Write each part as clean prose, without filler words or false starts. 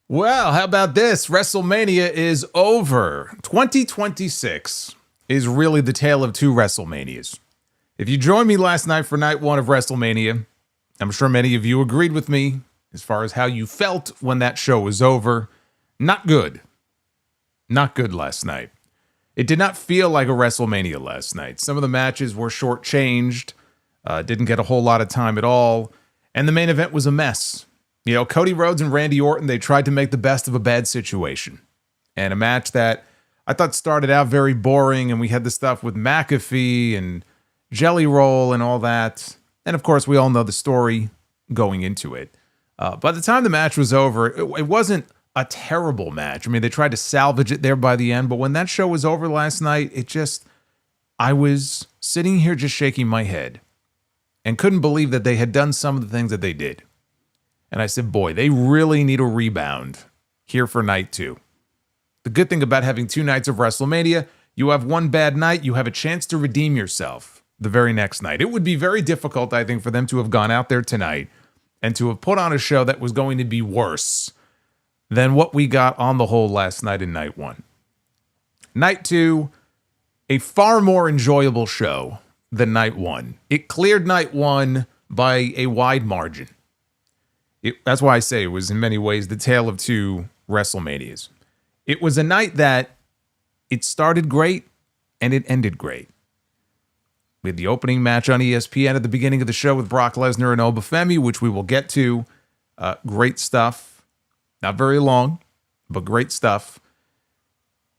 Well, how about this? WrestleMania is over. 2026 is really the tale of two WrestleManias. If you joined me last night for night one of WrestleMania, I'm sure many of you agreed with me as far as how you felt when that show was over. Not good. Not good last night. It did not feel like a WrestleMania last night. Some of the matches were shortchanged, didn't get a whole lot of time at all, and the main event was a mess. You know, Cody Rhodes and Randy Orton, they tried to make the best of a bad situation. And a match that I thought started out very boring, and we had the stuff with McAfee and Jelly Roll and all that. And of course, we all know the story going into it. By the time the match was over, it wasn't a terrible match. I mean, they tried to salvage it there by the end, but when that show was over last night, I was sitting here just shaking my head and couldn't believe that they had done some of the things that they did. And I said, boy, they really need a rebound here for night two. The good thing about having two nights of WrestleMania, you have one bad night, you have a chance to redeem yourself the very next night. It would be very difficult, I think, for them to have gone out there tonight and to have put on a show that was going to be worse than what we got on the whole last night in night one. Night two, a far more enjoyable show than night one. It cleared night one by a wide margin. That's why I say it was in many ways the tale of two WrestleManias. It was a night that it started great and it ended great. We had the opening match on ESPN at the beginning of the show with Brock Lesnar and Oba Femi, which we will get to. Great stuff. Not very long, but great stuff.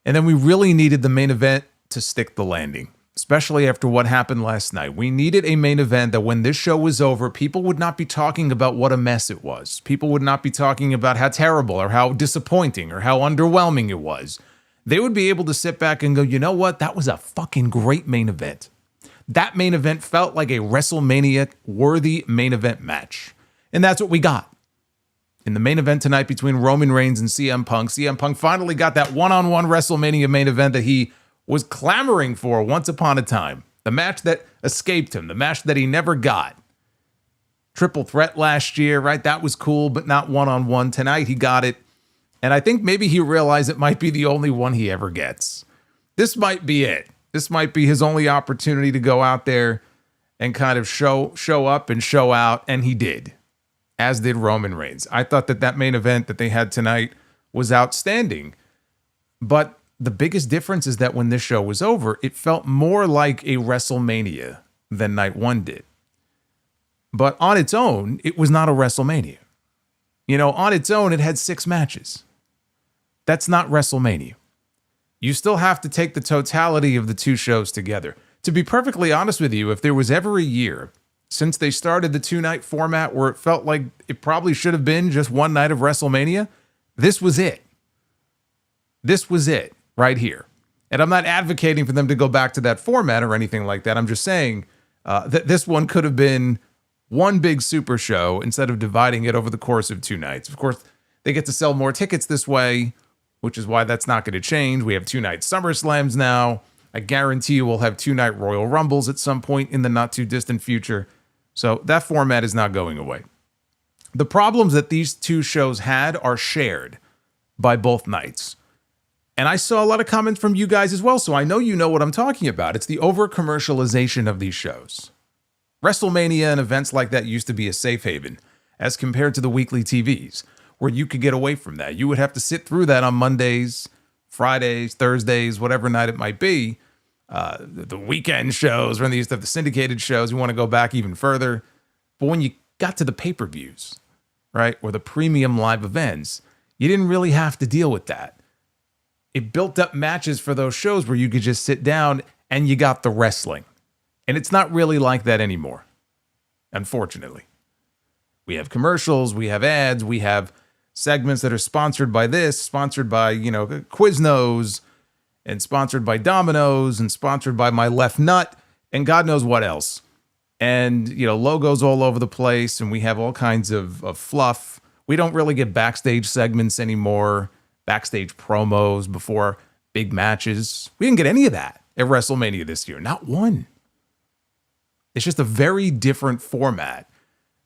And then we really needed the main event to stick the landing, especially after what happened last night. We needed a main event that when this show was over, people would not be talking about what a mess it was. People would not be talking about how terrible or how disappointing or how underwhelming it was. They would be able to sit back and go, you know what? That was a fucking great main event. That main event felt like a WrestleMania-worthy main event match. And that's what we got. In the main event tonight between Roman Reigns and CM Punk finally got that one-on-one WrestleMania main event that he was clamoring for once upon a time. The match that escaped him, the match that he never got. Triple threat last year, right? That was cool, but not one-on-one. Tonight he got it. And I think maybe he realized it might be the only one he ever gets. This might be it. This might be his only opportunity to go out there and kind of show up and show out, and he did. As did Roman Reigns. I thought that main event that they had tonight was outstanding. But the biggest difference is that when this show was over, it felt more like a WrestleMania than night one did. But on its own, it was not a WrestleMania. You know, on its own, it had 6 matches. That's not WrestleMania. You still have to take the totality of the two shows together. To be perfectly honest with you, if there was ever a year since they started the 2-night format where it felt like it probably should have been just one night of WrestleMania, this was it. This was it right here. And I'm not advocating for them to go back to that format or anything like that. I'm just saying that this one could have been one big super show instead of dividing it over the course of 2 nights. Of course, they get to sell more tickets this way, which is why that's not going to change. We have 2-night SummerSlams now. I guarantee you we'll have 2-night Royal Rumbles at some point in the not too distant future. So that format is not going away. The problems that these two shows had are shared by both nights. And I saw a lot of comments from you guys as well, so I know you know what I'm talking about. It's the over-commercialization of these shows. WrestleMania and events like that used to be a safe haven as compared to the weekly TVs, where you could get away from that. You would have to sit through that on Mondays, Fridays, Thursdays, whatever night it might be. The weekend shows, when they used to have the syndicated shows, you want to go back even further. But when you got to the pay-per-views, right, or the premium live events, you didn't really have to deal with that. It built up matches for those shows where you could just sit down and you got the wrestling. And it's not really like that anymore, unfortunately. We have commercials, we have ads, we have segments that are sponsored by this, sponsored by, Quiznos, and sponsored by Domino's, and sponsored by my left nut, and God knows what else. And, logos all over the place, and we have all kinds of fluff. We don't really get backstage segments anymore, backstage promos before big matches. We didn't get any of that at WrestleMania this year, not one. It's just a very different format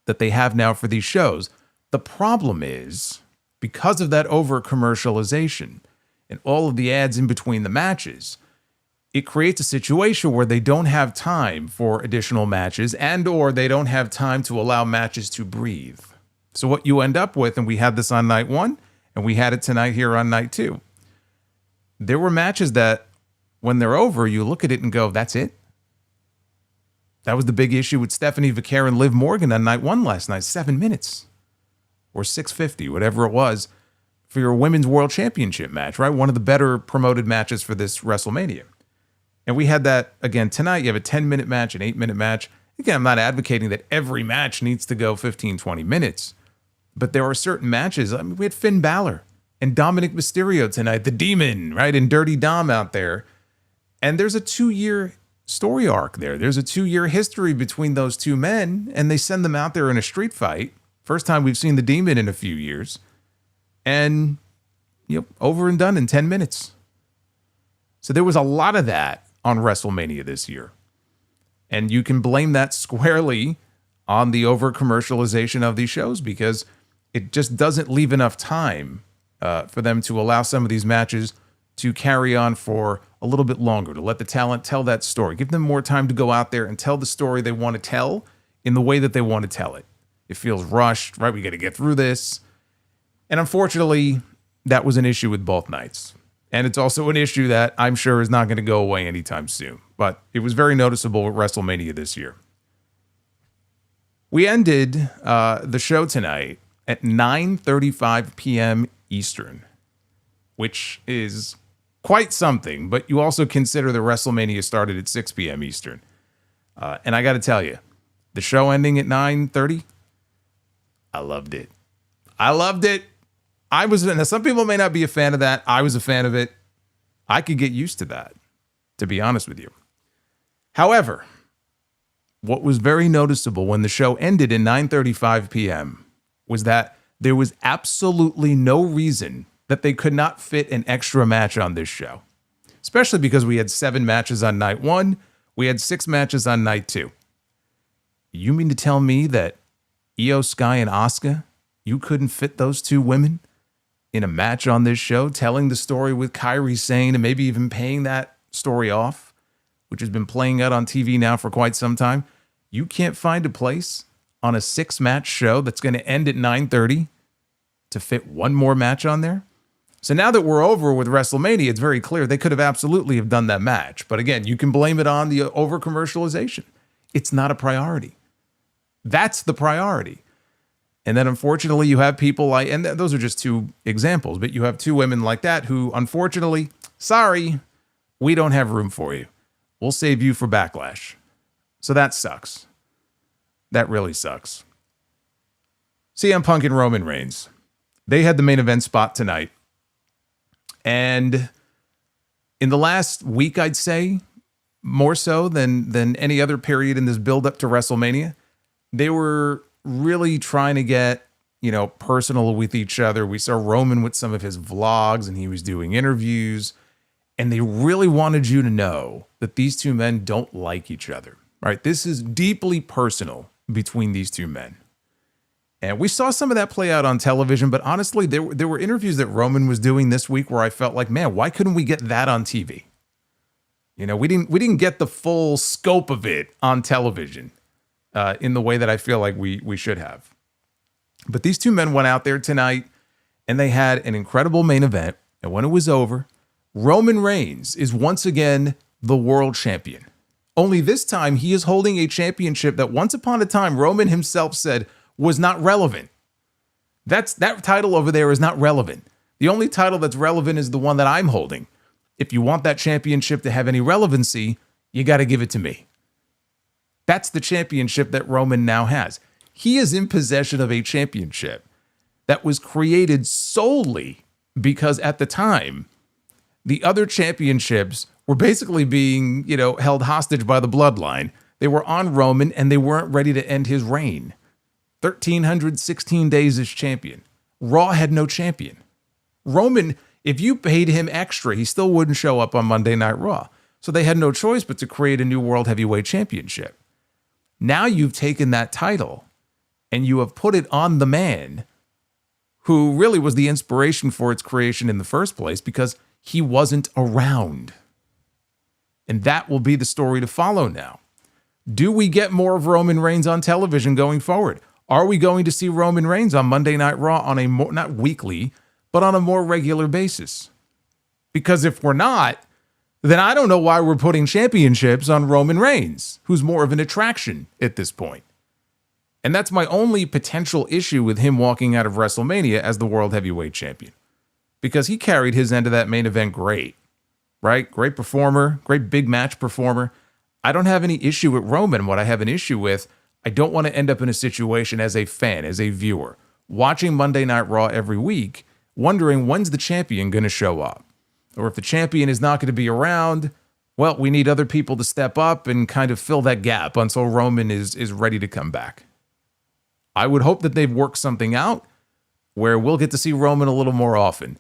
that they have now for these shows. The problem is because of that over-commercialization and all of the ads in between the matches, it creates a situation where they don't have time for additional matches and or they don't have time to allow matches to breathe. So what you end up with, and we had this on night 1, and we had it tonight here on night 2, there were matches that when they're over, you look at it and go, that's it? That was the big issue with Stephanie Vaquer and Liv Morgan on night 1 last night, 7 minutes. Or 650, whatever it was, for your Women's World Championship match, right? One of the better promoted matches for this WrestleMania. And we had that again tonight. You have a 10-minute match, an 8-minute match. Again, I'm not advocating that every match needs to go 15, 20 minutes. But there are certain matches. I mean, we had Finn Balor and Dominik Mysterio tonight, the Demon, right? And Dirty Dom out there. And there's a 2-year story arc there. There's a 2-year history between those two men, and they send them out there in a street fight. First time we've seen the Demon in a few years. And, over and done in 10 minutes. So there was a lot of that on WrestleMania this year. And you can blame that squarely on the over-commercialization of these shows because it just doesn't leave enough time for them to allow some of these matches to carry on for a little bit longer, to let the talent tell that story. Give them more time to go out there and tell the story they want to tell in the way that they want to tell it. It feels rushed, right? We got to get through this. And unfortunately, that was an issue with both nights. And it's also an issue that I'm sure is not going to go away anytime soon. But it was very noticeable with WrestleMania this year. We ended the show tonight at 9:35 p.m. Eastern, which is quite something. But you also consider the WrestleMania started at 6 p.m. Eastern. And I got to tell you, the show ending at 9:30, I loved it. I loved it. Now some people may not be a fan of that. I was a fan of it. I could get used to that, to be honest with you. However, what was very noticeable when the show ended at 9:35 p.m. was that there was absolutely no reason that they could not fit an extra match on this show, especially because we had 7 matches on night 1. We had 6 matches on night 2. You mean to tell me that Io Sky and Asuka, you couldn't fit those 2 women in a match on this show, telling the story with Kairi Sane and maybe even paying that story off, which has been playing out on TV now for quite some time? You can't find a place on a 6-match show that's going to end at 9:30 to fit one more match on there? So now that we're over with WrestleMania, it's very clear they could have absolutely have done that match. But again, you can blame it on the over-commercialization. It's not a priority. That's the priority. And then unfortunately you have people like, and those are just 2 examples, but you have 2 women like that who unfortunately, sorry, we don't have room for you. We'll save you for Backlash. So that sucks. That really sucks. CM Punk and Roman Reigns. They had the main event spot tonight. And in the last week, I'd say, more so than any other period in this build-up to WrestleMania, they were really trying to get, personal with each other. We saw Roman with some of his vlogs and he was doing interviews. And they really wanted you to know that these 2 men don't like each other, right? This is deeply personal between these 2 men. And we saw some of that play out on television, but honestly, there were interviews that Roman was doing this week where I felt like, man, why couldn't we get that on TV? We didn't get the full scope of it on television in the way that I feel like we should have. But these 2 men went out there tonight and they had an incredible main event. And when it was over, Roman Reigns is once again the world champion. Only this time he is holding a championship that once upon a time Roman himself said was not relevant. That title over there is not relevant. The only title that's relevant is the one that I'm holding. If you want that championship to have any relevancy, you got to give it to me. That's the championship that Roman now has. He is in possession of a championship that was created solely because at the time, the other championships were basically being, held hostage by the bloodline. They were on Roman and they weren't ready to end his reign. 1,316 days as champion. Raw had no champion. Roman, if you paid him extra, he still wouldn't show up on Monday Night Raw. So they had no choice but to create a new World Heavyweight Championship. Now you've taken that title and you have put it on the man who really was the inspiration for its creation in the first place because he wasn't around. And that will be the story to follow now. Do we get more of Roman Reigns on television going forward? Are we going to see Roman Reigns on Monday Night Raw on a more, not weekly, but on a more regular basis? Because if we're not, then I don't know why we're putting championships on Roman Reigns, who's more of an attraction at this point. And that's my only potential issue with him walking out of WrestleMania as the World Heavyweight Champion. Because he carried his end of that main event great, right? Great performer, great big match performer. I don't have any issue with Roman. What I have an issue with, I don't want to end up in a situation as a fan, as a viewer, watching Monday Night Raw every week, wondering when's the champion going to show up? Or if the champion is not going to be around, well, we need other people to step up and kind of fill that gap until Roman is ready to come back. I would hope that they've worked something out where we'll get to see Roman a little more often,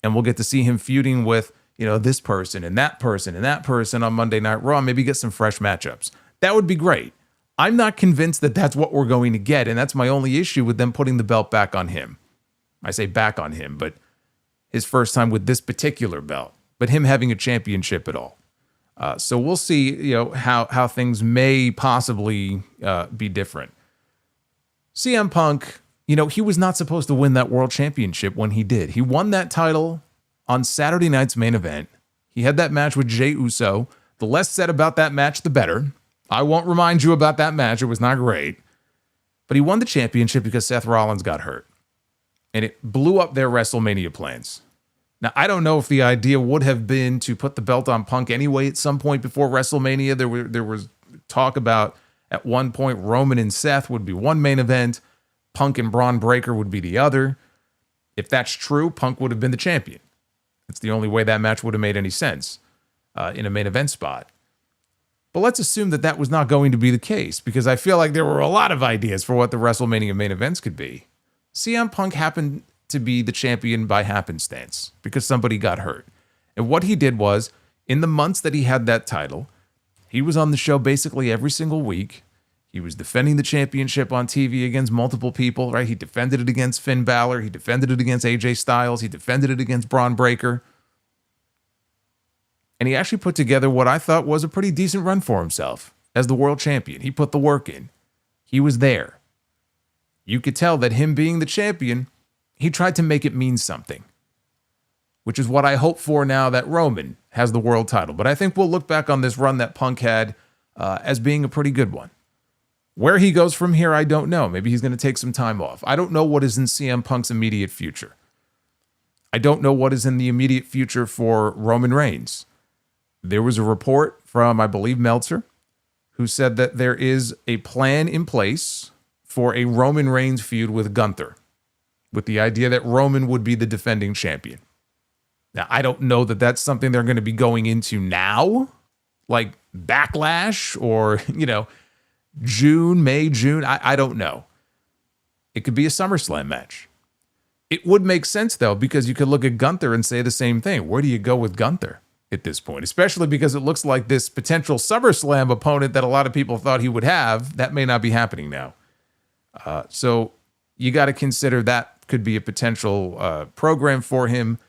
and we'll get to see him feuding with, this person and that person and that person on Monday Night Raw, maybe get some fresh matchups. That would be great. I'm not convinced that that's what we're going to get, and that's my only issue with them putting the belt back on him. I say back on him, but his first time with this particular belt, but him having a championship at all. So we'll see, how things may possibly be different. CM Punk, he was not supposed to win that world championship when he did. He won that title on Saturday night's main event. He had that match with Jey Uso. The less said about that match, the better. I won't remind you about that match. It was not great. But he won the championship because Seth Rollins got hurt. And it blew up their WrestleMania plans. Now, I don't know if the idea would have been to put the belt on Punk anyway at some point before WrestleMania. There was talk about at one point Roman and Seth would be one main event. Punk and Braun Breaker would be the other. If that's true, Punk would have been the champion. It's the only way that match would have made any sense in a main event spot. But let's assume that that was not going to be the case, because I feel like there were a lot of ideas for what the WrestleMania main events could be. CM Punk happened to be the champion by happenstance because somebody got hurt. And what he did was, in the months that he had that title, he was on the show basically every single week. He was defending the championship on TV against multiple people, right? He defended it against Finn Balor. He defended it against AJ Styles. He defended it against Braun Breaker. And he actually put together what I thought was a pretty decent run for himself as the world champion. He put the work in. He was there. You could tell that him being the champion, he tried to make it mean something, which is what I hope for now that Roman has the world title. But I think we'll look back on this run that Punk had as being a pretty good one. Where he goes from here, I don't know. Maybe he's going to take some time off. I don't know what is in CM Punk's immediate future. I don't know what is in the immediate future for Roman Reigns. There was a report from, I believe, Meltzer, who said that there is a plan in place for a Roman Reigns feud with Gunther, with the idea that Roman would be the defending champion. Now, I don't know that that's something they're going to be going into now, like Backlash or, June. I don't know. It could be a SummerSlam match. It would make sense, though, because you could look at Gunther and say the same thing. Where do you go with Gunther at this point? Especially because it looks like this potential SummerSlam opponent that a lot of people thought he would have, that may not be happening now. So you got to consider that could be a potential program for him.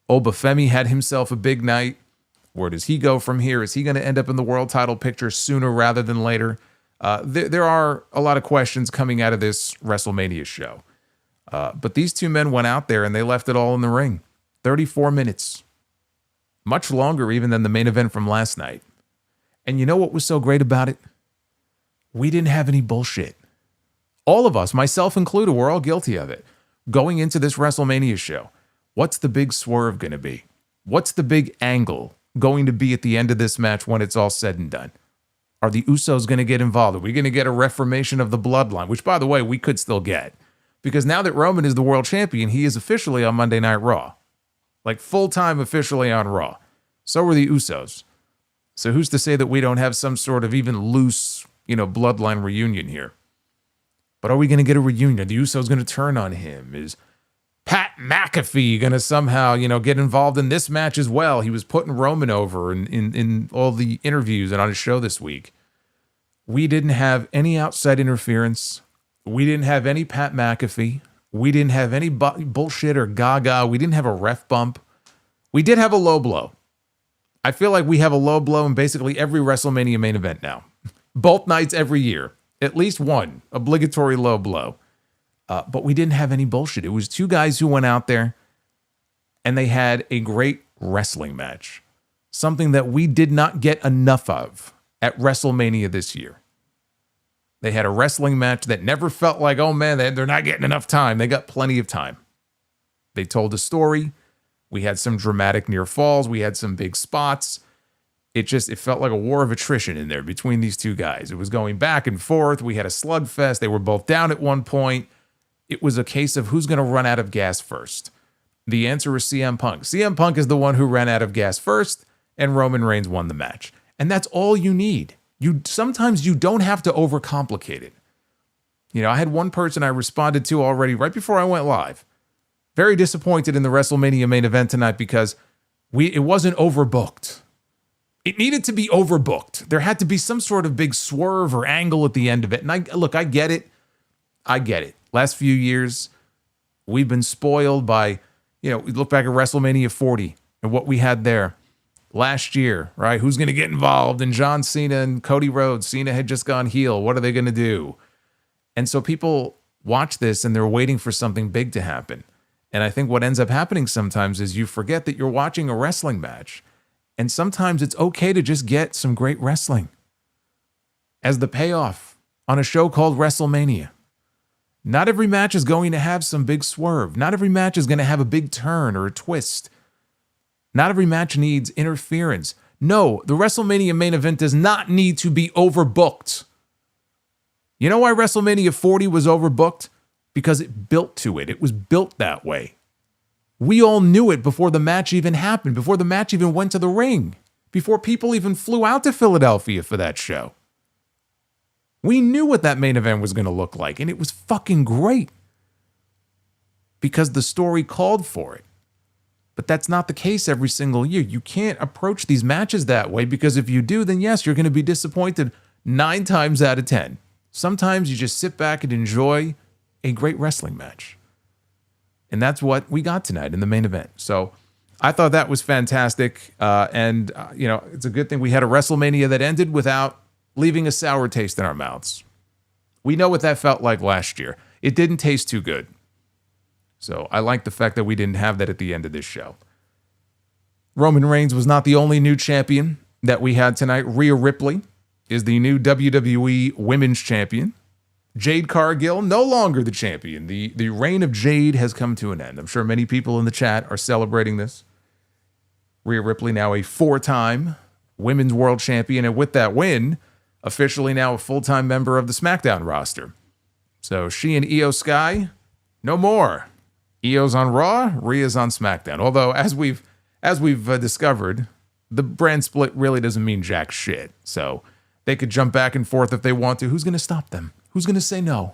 Oba Femi had himself a big night. Where does he go from here? Is he going to end up in the world title picture sooner rather than later? There are a lot of questions coming out of this WrestleMania show. But these two men went out there and they left it all in the ring. 34 minutes. Much longer even than the main event from last night. And you know what was so great about it? We didn't have any bullshit. All of us, myself included, we're all guilty of it. Going into this WrestleMania show, what's the big swerve going to be? What's the big angle going to be at the end of this match when it's all said and done? Are the Usos going to get involved? Are we going to get a reformation of the bloodline? Which, by the way, we could still get. Because now that Roman is the world champion, he is officially on Monday Night Raw. Like full-time officially on Raw. So are the Usos. So who's to say that we don't have some sort of even loose, bloodline reunion here? But are we going to get a reunion? The Usos going to turn on him? Is Pat McAfee going to somehow, get involved in this match as well? He was putting Roman over in all the interviews and on his show this week. We didn't have any outside interference. We didn't have any Pat McAfee. We didn't have any bullshit or gaga. We didn't have a ref bump. We did have a low blow. I feel like we have a low blow in basically every WrestleMania main event now. Both nights every year. At least one obligatory low blow. But we didn't have any bullshit. It was two guys who went out there and they had a great wrestling match. Something that we did not get enough of at WrestleMania this year. They had a wrestling match that never felt like, oh man, they're not getting enough time. They got plenty of time. They told a story. We had some dramatic near falls. We had some big spots. It felt like a war of attrition in there between these two guys. It was going back and forth. We had a slugfest. They were both down at one point. It was a case of who's going to run out of gas first. The answer is CM Punk. CM Punk is the one who ran out of gas first, and Roman Reigns won the match. And that's all you need. Sometimes you don't have to overcomplicate it. You know, I had one person I responded to already right before I went live. Very disappointed in the WrestleMania main event tonight because it wasn't overbooked. It needed to be overbooked. There had to be some sort of big swerve or angle at the end of it. And I get it. I get it. Last few years, we've been spoiled by, we look back at WrestleMania 40 and what we had there. Last year, right? Who's going to get involved? And John Cena and Cody Rhodes. Cena had just gone heel. What are they going to do? And so people watch this and they're waiting for something big to happen. And I think what ends up happening sometimes is you forget that you're watching a wrestling match. And sometimes it's okay to just get some great wrestling as the payoff on a show called WrestleMania. Not every match is going to have some big swerve. Not every match is going to have a big turn or a twist. Not every match needs interference. No, the WrestleMania main event does not need to be overbooked. You know why WrestleMania 40 was overbooked? Because it built to it. It was built that way. We all knew it before the match even happened, before the match even went to the ring, before people even flew out to Philadelphia for that show. We knew what that main event was going to look like, and it was fucking great because the story called for it. But that's not the case every single year. You can't approach these matches that way because if you do, then yes, you're going to be disappointed 9 times out of 10. Sometimes you just sit back and enjoy a great wrestling match. And that's what we got tonight in the main event. So I thought that was fantastic. It's a good thing we had a WrestleMania that ended without leaving a sour taste in our mouths. We know what that felt like last year. It didn't taste too good. So I like the fact that we didn't have that at the end of this show. Roman Reigns was not the only new champion that we had tonight. Rhea Ripley is the new WWE Women's Champion. Jade Cargill, no longer the champion. The reign of Jade has come to an end. I'm sure many people in the chat are celebrating this. Rhea Ripley now a 4-time Women's World Champion, and with that win, officially now a full-time member of the SmackDown roster. So she and Io Sky, no more. Io's on Raw, Rhea's on SmackDown. Although, as we've discovered, the brand split really doesn't mean jack shit. So they could jump back and forth if they want to. Who's going to stop them? Who's going to say no?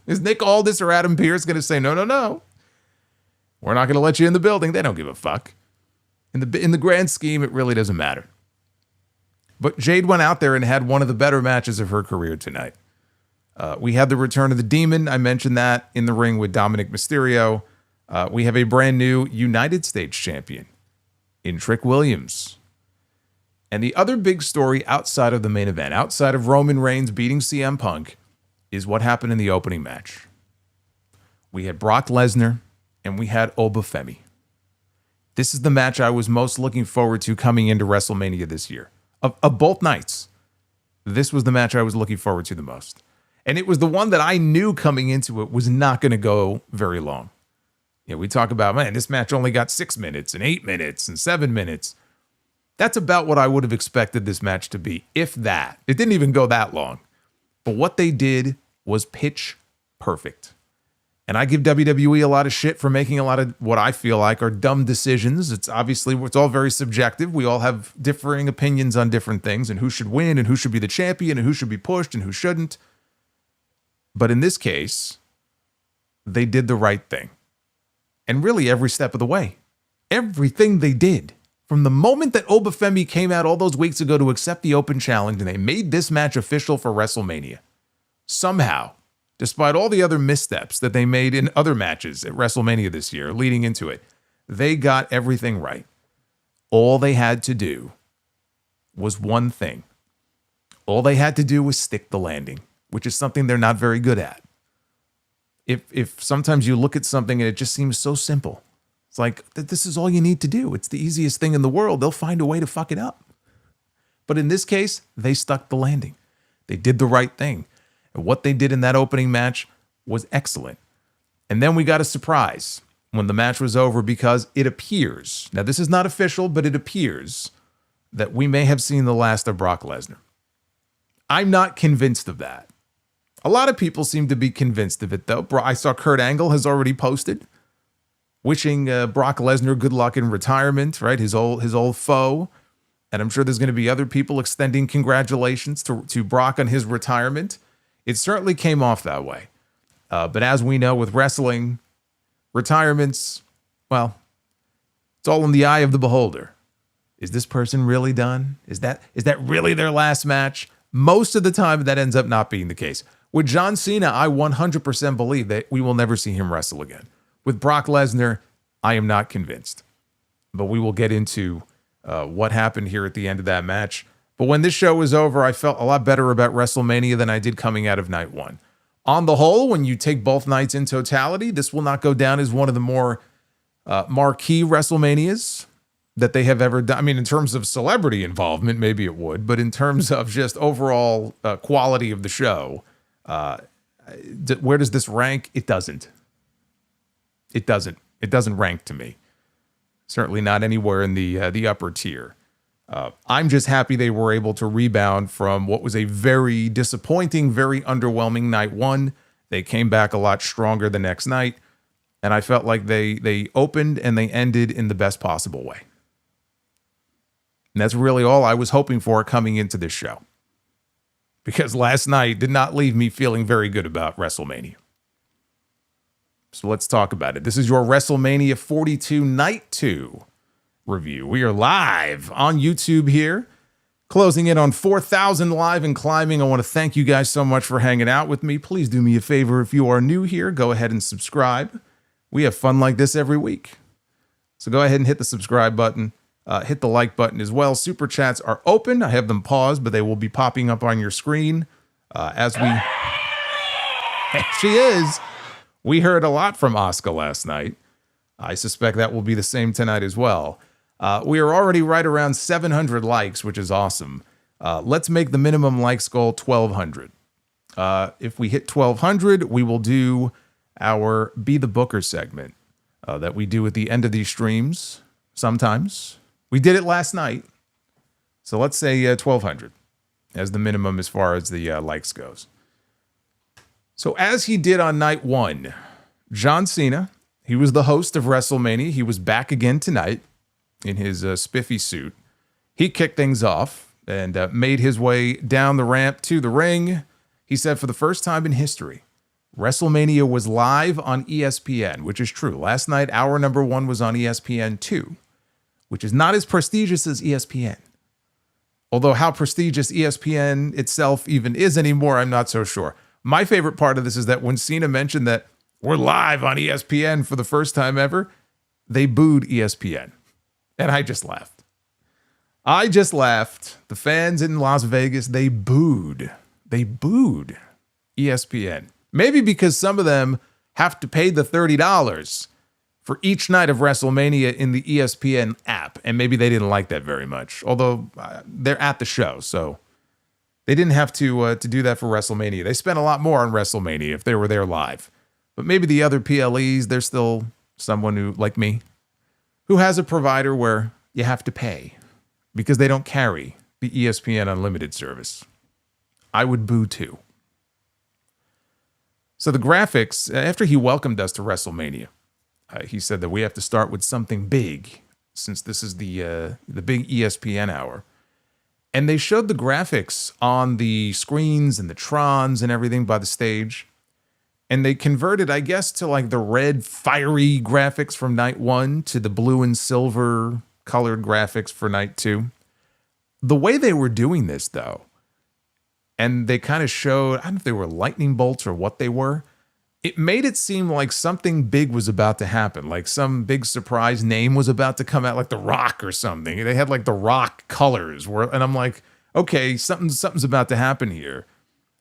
Is Nick Aldis or Adam Pearce going to say, no? We're not going to let you in the building. They don't give a fuck. In the grand scheme, it really doesn't matter. But Jade went out there and had one of the better matches of her career tonight. We had the return of the Demon. I mentioned that in the ring with Dominik Mysterio. We have a brand new United States champion in Trick Williams. And the other big story outside of the main event, outside of Roman Reigns beating CM Punk, is what happened in the opening match. We had Brock Lesnar and we had Oba Femi. This is the match I was most looking forward to coming into WrestleMania this year. Of both nights, this was the match I was looking forward to the most. And it was the one that I knew coming into it was not going to go very long. We talk about, man, this match only got 6 minutes and 8 minutes and 7 minutes. That's about what I would have expected this match to be, if that. It didn't even go that long. But what they did was pitch perfect. And I give WWE a lot of shit for making a lot of what I feel like are dumb decisions. It's all very subjective. We all have differing opinions on different things and who should win and who should be the champion and who should be pushed and who shouldn't. But in this case, they did the right thing. And really every step of the way. Everything they did. From the moment that Oba Femi came out all those weeks ago to accept the open challenge and they made this match official for WrestleMania. Somehow, Despite all the other missteps that they made in other matches at WrestleMania this year leading into it, they got everything right. All they had to do was one thing. All they had to do was stick the landing, which is something they're not very good at. If sometimes you look at something and it just seems so simple, it's like, this is all you need to do. It's the easiest thing in the world. They'll find a way to fuck it up. But in this case, they stuck the landing. They did the right thing. And what they did in that opening match was excellent. And then we got a surprise when the match was over, because it appears, now this is not official, but it appears that we may have seen the last of Brock Lesnar. I'm not convinced of that. A lot of people seem to be convinced of it, though. I saw Kurt Angle has already posted wishing Brock Lesnar good luck in retirement, right? His old foe. And I'm sure there's going to be other people extending congratulations to Brock on his retirement. It certainly came off that way. But as we know with wrestling, retirements, well, it's all in the eye of the beholder. Is this person really done? Is that really their last match? Most of the time, that ends up not being the case. With John Cena, I 100% believe that we will never see him wrestle again. With Brock Lesnar, I am not convinced. But we will get into what happened here at the end of that match. But when this show was over, I felt a lot better about WrestleMania than I did coming out of night one. On the whole, when you take both nights in totality, this will not go down as one of the more marquee WrestleManias that they have ever done. I mean, in terms of celebrity involvement, maybe it would, but in terms of just overall quality of the show, where does this rank? It doesn't. It doesn't rank to me. Certainly not anywhere in the upper tier. I'm just happy they were able to rebound from what was a very disappointing, very underwhelming night one. They came back a lot stronger the next night, and I felt like they opened and they ended in the best possible way. And that's really all I was hoping for coming into this show. Because last night did not leave me feeling very good about WrestleMania. So let's talk about it. This is your WrestleMania 42 Night 2 review. We are live on YouTube here, closing in on 4,000 live and climbing. I want to thank you guys so much for hanging out with me. Please do me a favor. If you are new here, go ahead and subscribe. We have fun like this every week. So go ahead and hit the subscribe button. Hit the like button as well. Super chats are open. I have them paused, but they will be popping up on your screen as we... She is. We heard a lot from Asuka last night. I suspect that will be the same tonight as well. We are already right around 700 likes, which is awesome. Let's make the minimum likes goal 1,200. If we hit 1,200, we will do our Be the Booker segment that we do at the end of these streams sometimes. We did it last night. So let's say 1,200 as the minimum as far as the likes goes. So as he did on night one, John Cena, he was the host of WrestleMania. He was back again tonight in his spiffy suit. He kicked things off and made his way down the ramp to the ring. He said for the first time in history, WrestleMania was live on ESPN, which is true. Last night, hour number one was on ESPN 2, which is not as prestigious as ESPN. Although how prestigious ESPN itself even is anymore, I'm not so sure. My favorite part of this is that when Cena mentioned that we're live on ESPN for the first time ever, they booed ESPN. And I just laughed. The fans in Las Vegas, they booed ESPN. Maybe because some of them have to pay the $30 for each night of WrestleMania in the ESPN app. And maybe they didn't like that very much. Although they're at the show, so they didn't have to do that for WrestleMania. They spent a lot more on WrestleMania if they were there live. But maybe the other PLEs, there's still someone who, like me, who has a provider where you have to pay because they don't carry the ESPN Unlimited service. I would boo too. So the graphics, after he welcomed us to WrestleMania, he said that we have to start with something big since this is the big ESPN hour. And they showed the graphics on the screens and the Trons and everything by the stage. And they converted, I guess, to like the red fiery graphics from night one to the blue and silver colored graphics for night two. The way they were doing this, though, and they kind of showed, I don't know if they were lightning bolts or what they were. It made it seem like something big was about to happen, like some big surprise name was about to come out, like The Rock or something. They had like The Rock colors, and I'm like, okay, something's about to happen here.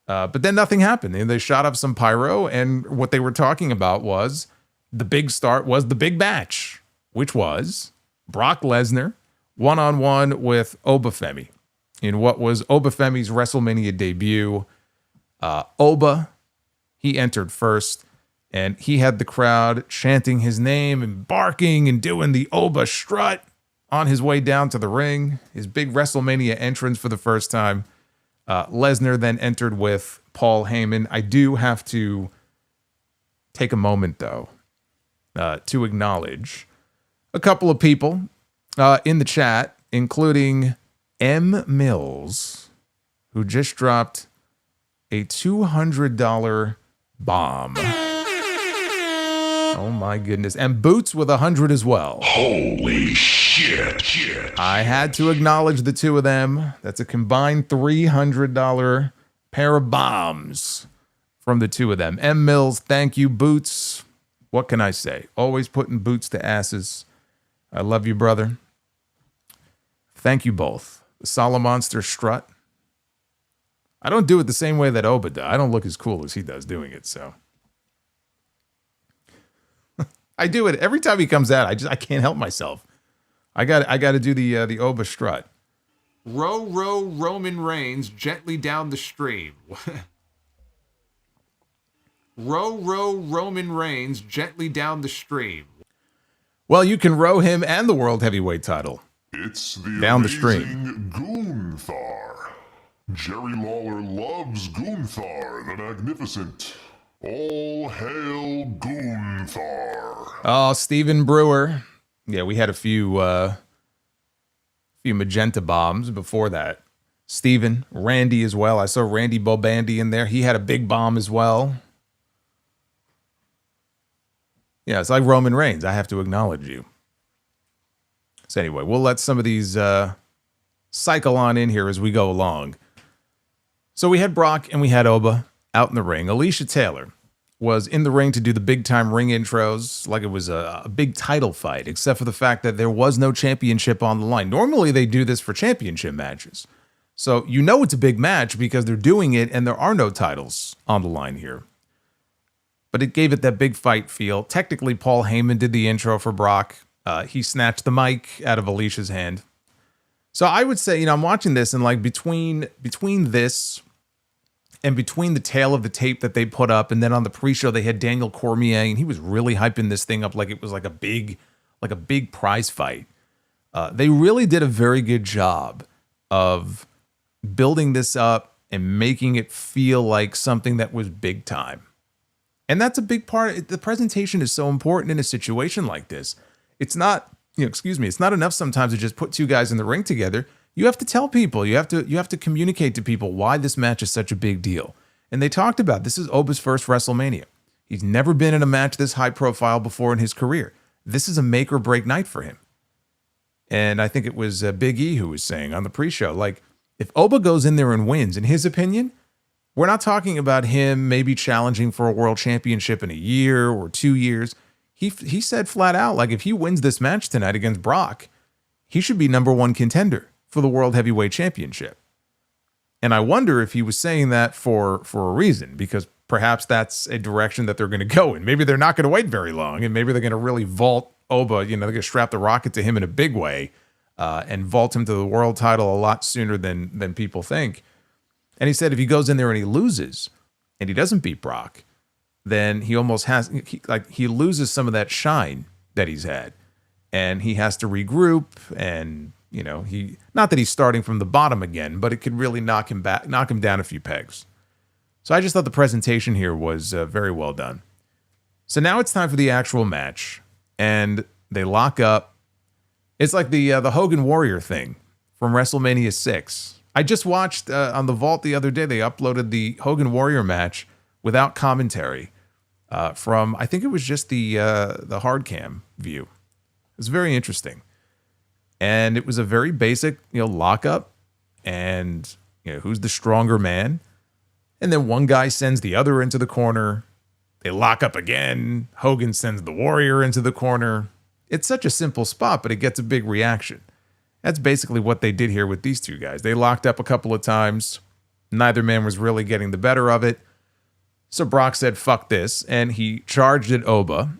But then nothing happened. They shot up some pyro, and what they were talking about was the big start was the big match, which was Brock Lesnar one-on-one with Oba Femi in what was Oba Femi's WrestleMania debut. Oba, he entered first, and he had the crowd chanting his name and barking and doing the Oba strut on his way down to the ring. His big WrestleMania entrance for the first time. Lesnar then entered with Paul Heyman. I do have to take a moment, though, to acknowledge a couple of people in the chat, including M. Mills, who just dropped a $200 bomb. Oh my goodness. And Boots with 100 as well. Holy shit. I had to acknowledge the two of them. That's a combined $300 pair of bombs from the two of them. M. Mills, thank you. Boots, what can I say? Always putting boots to asses. I love you, brother. Thank you both. The Solomonster strut. I don't do it the same way that Oba does. I don't look as cool as he does doing it, so. I do it every time he comes out. I can't help myself. I got to do the Oba strut. Row Roman Reigns gently down the stream. Row Roman Reigns gently down the stream. Well, you can row him and the World Heavyweight title. It's the down the stream. Gunther. Jerry Lawler loves Gunther the Magnificent. All hail Gunther. Oh, Stephen Brewer. Yeah, we had a few magenta bombs before that. Stephen, Randy as well. I saw Randy Bobandy in there. He had a big bomb as well. Yeah, it's like Roman Reigns. I have to acknowledge you. So anyway, we'll let some of these cycle on in here as we go along. So we had Brock and we had Oba out in the ring. Alicia Taylor was in the ring to do the big time ring intros like it was a big title fight, except for the fact that there was no championship on the line. Normally they do this for championship matches. So you know it's a big match because they're doing it and there are no titles on the line here. But it gave it that big fight feel. Technically, Paul Heyman did the intro for Brock. He snatched the mic out of Alicia's hand. So I would say, I'm watching this and like between this and between the tail of the tape that they put up, and then on the pre-show they had Daniel Cormier, and he was really hyping this thing up like it was like a big prize fight. They really did a very good job of building this up and making it feel like something that was big time. And that's a big part. The presentation is so important in a situation like this. It's not, it's not enough sometimes to just put two guys in the ring together. You have to tell people, you have to communicate to people why this match is such a big deal. And they talked about this is Oba's first WrestleMania. He's never been in a match this high profile before in his career. This is a make or break night for him. And I think it was Big E who was saying on the pre-show, like, if Oba goes in there and wins, in his opinion, we're not talking about him maybe challenging for a world championship in a year or 2 years. He said flat out, like, if he wins this match tonight against Brock, he should be #1 contender for the World Heavyweight Championship. And I wonder if he was saying that for a reason, because perhaps that's a direction that they're going to go in. Maybe they're not going to wait very long, and maybe they're going to really vault Oba, they're going to strap the rocket to him in a big way and vault him to the world title a lot sooner than people think. And he said if he goes in there and he loses and he doesn't beat Brock, then he almost has, he loses some of that shine that he's had. And he has to regroup and, he, not that he's starting from the bottom again, but it could really knock him down a few pegs. So I just thought the presentation here was very well done. So now it's time for the actual match, and they lock up. It's like the Hogan Warrior thing from WrestleMania 6. I just watched on the Vault the other day, they uploaded the Hogan Warrior match without commentary from, I think it was just the hard cam view. It was very interesting. And it was a very basic, lockup. And Who's the stronger man? And then one guy sends the other into the corner. They lock up again. Hogan sends the Warrior into the corner. It's such a simple spot, but it gets a big reaction. That's basically what they did here with these two guys. They locked up a couple of times. Neither man was really getting the better of it. So Brock said, fuck this. And he charged at Oba.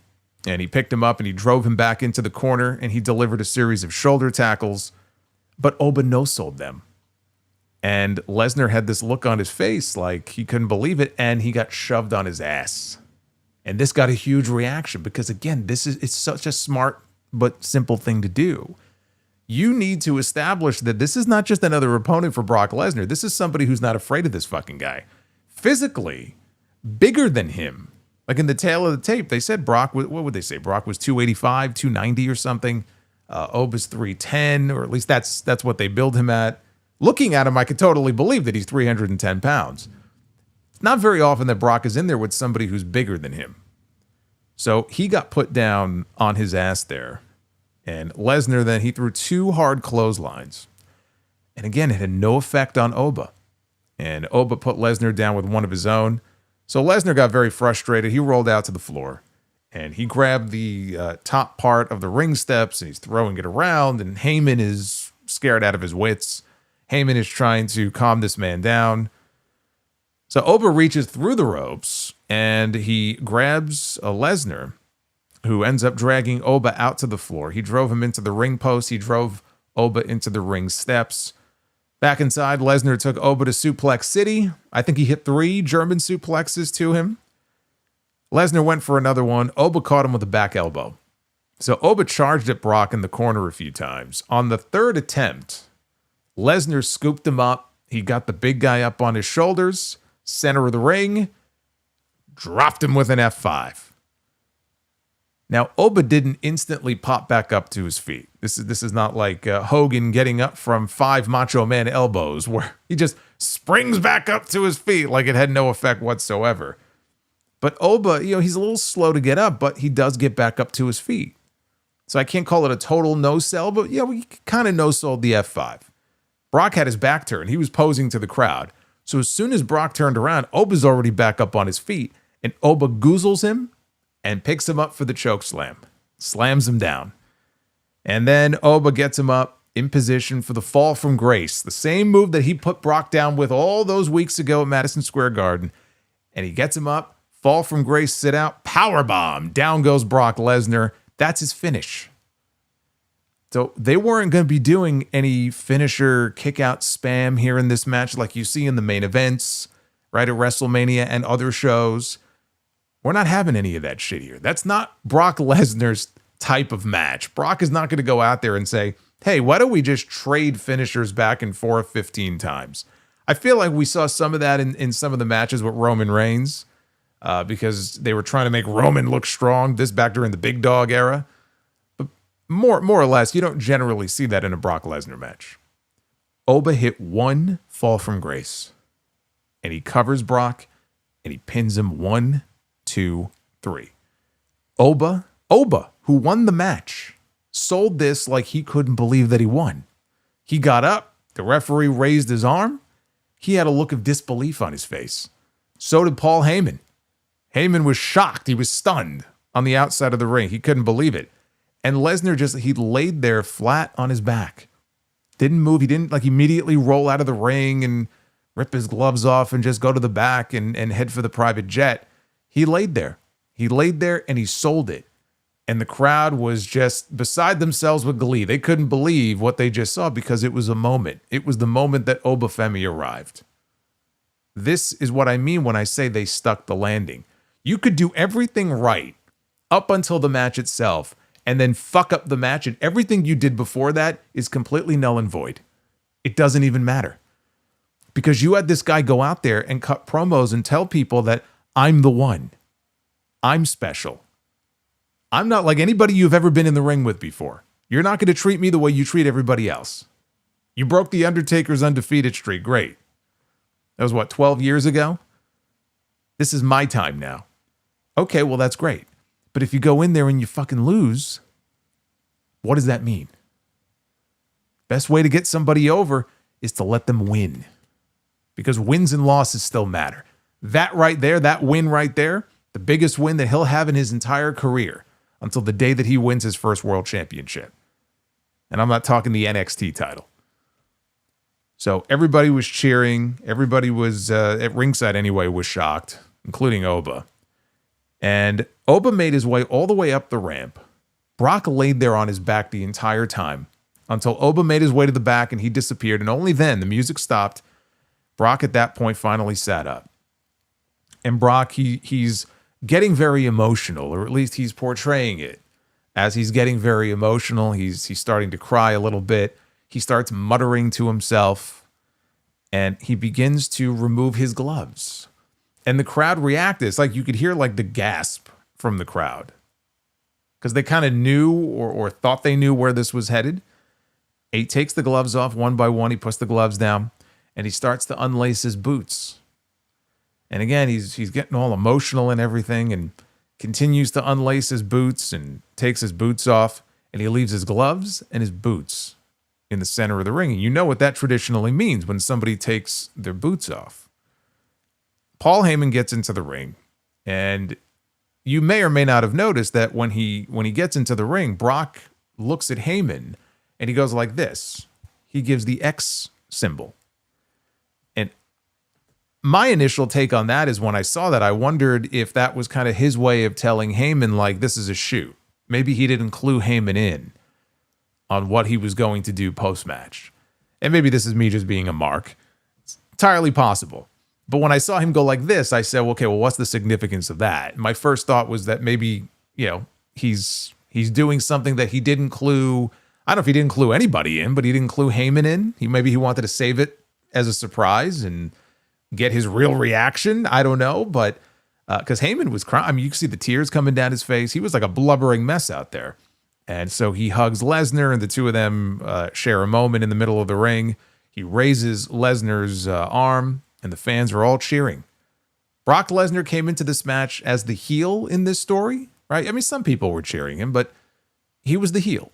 And he picked him up and he drove him back into the corner. And he delivered a series of shoulder tackles. But Oba no-sold them. And Lesnar had this look on his face like he couldn't believe it. And he got shoved on his ass. And this got a huge reaction because, again, it's such a smart but simple thing to do. You need to establish that this is not just another opponent for Brock Lesnar. This is somebody who's not afraid of this fucking guy. Physically, bigger than him. Like in the tail of the tape, they said Brock, what would they say? Brock was 285, 290 or something. Oba's 310, or at least that's what they build him at. Looking at him, I could totally believe that he's 310 pounds. It's not very often that Brock is in there with somebody who's bigger than him. So he got put down on his ass there. And Lesnar then, he threw 2 hard clotheslines. And again, it had no effect on Oba. And Oba put Lesnar down with one of his own. So Lesnar got very frustrated. He rolled out to the floor. And he grabbed the top part of the ring steps. And he's throwing it around. And Heyman is scared out of his wits. Heyman is trying to calm this man down. So Oba reaches through the ropes. And he grabs a Lesnar, who ends up dragging Oba out to the floor. He drove him into the ring post. He drove Oba into the ring steps. Back inside, Lesnar took Oba to Suplex City. I think he hit 3 German suplexes to him. Lesnar went for another one. Oba caught him with a back elbow. So Oba charged at Brock in the corner a few times. On the 3rd attempt, Lesnar scooped him up. He got the big guy up on his shoulders, center of the ring, dropped him with an F5. Now, Oba didn't instantly pop back up to his feet. This is not like Hogan getting up from 5 Macho Man elbows where he just springs back up to his feet like it had no effect whatsoever. But Oba, he's a little slow to get up, but he does get back up to his feet. So I can't call it a total no-sell, but we kind of no-sold the F5. Brock had his back turned. He was posing to the crowd. So as soon as Brock turned around, Oba's already back up on his feet, and Oba goozles him and picks him up for the choke slam, slams him down. And then Oba gets him up in position for the fall from grace, the same move that he put Brock down with all those weeks ago at Madison Square Garden. And he gets him up, fall from grace, sit out, power bomb. Down goes Brock Lesnar. That's his finish. So they weren't going to be doing any finisher kick-out spam here in this match like you see in the main events, right, at WrestleMania and other shows. We're not having any of that shit here. That's not Brock Lesnar's type of match. Brock is not going to go out there and say, hey, why don't we just trade finishers back and forth 15 times? I feel like we saw some of that in some of the matches with Roman Reigns because they were trying to make Roman look strong, this back during the Big Dog era. But more or less, you don't generally see that in a Brock Lesnar match. Oba hit 1 fall from grace, and he covers Brock, and he pins him 1, 2, 3. Oba, who won the match, sold this like he couldn't believe that he won. He got up. The referee raised his arm. He had a look of disbelief on his face. So did Paul Heyman. Heyman was shocked. He was stunned on the outside of the ring. He couldn't believe it. And Lesnar he laid there flat on his back. Didn't move. He didn't immediately roll out of the ring and rip his gloves off and just go to the back and head for the private jet. He laid there. He laid there and he sold it. And the crowd was just beside themselves with glee. They couldn't believe what they just saw because it was a moment. It was the moment that Oba Femi arrived. This is what I mean when I say they stuck the landing. You could do everything right up until the match itself and then fuck up the match, and everything you did before that is completely null and void. It doesn't even matter. Because you had this guy go out there and cut promos and tell people that I'm the one. I'm special. I'm not like anybody you've ever been in the ring with before. You're not going to treat me the way you treat everybody else. You broke the Undertaker's undefeated streak. Great. That was 12 years ago? This is my time now. Okay, well, that's great. But if you go in there and you fucking lose, what does that mean? Best way to get somebody over is to let them win. because wins and losses still matter. That right there, that win right there, the biggest win that he'll have in his entire career until the day that he wins his first world championship. And I'm not talking the NXT title. So everybody was cheering. Everybody was, at ringside anyway, was shocked, including Oba. And Oba made his way all the way up the ramp. Brock laid there on his back the entire time until Oba made his way to the back and he disappeared. And only then the music stopped. Brock at that point finally sat up. And Brock, he's getting very emotional, or at least he's portraying it. As he's getting very emotional, he's starting to cry a little bit. He starts muttering to himself, and he begins to remove his gloves. And the crowd reacted. It's like you could hear like the gasp from the crowd, because they kind of knew or thought they knew where this was headed. He takes the gloves off one by one. He puts the gloves down, and he starts to unlace his boots. And again, he's getting all emotional and everything, and continues to unlace his boots and takes his boots off, and he leaves his gloves and his boots in the center of the ring. And you know what that traditionally means when somebody takes their boots off. Paul Heyman gets into the ring, and you may or may not have noticed that when he gets into the ring, Brock looks at Heyman and he goes like this. He gives the X symbol. And my initial take on that is when I saw that, I wondered if that was kind of his way of telling Heyman, like, this is a shoot. Maybe he didn't clue Heyman in on what he was going to do post-match. And maybe this is me just being a mark. It's entirely possible. But when I saw him go like this, I said, okay, well, what's the significance of that? My first thought was that maybe, he's doing something that he didn't clue. I don't know if he didn't clue anybody in, but he didn't clue Heyman in. Maybe he wanted to save it as a surprise and get his real reaction. I don't know, but because Heyman was crying. I mean, you can see the tears coming down his face. He was like a blubbering mess out there. And so he hugs Lesnar, and the two of them share a moment in the middle of the ring. He raises Lesnar's arm, and the fans are all cheering. Brock Lesnar came into this match as the heel in this story, right? I mean, some people were cheering him, but he was the heel.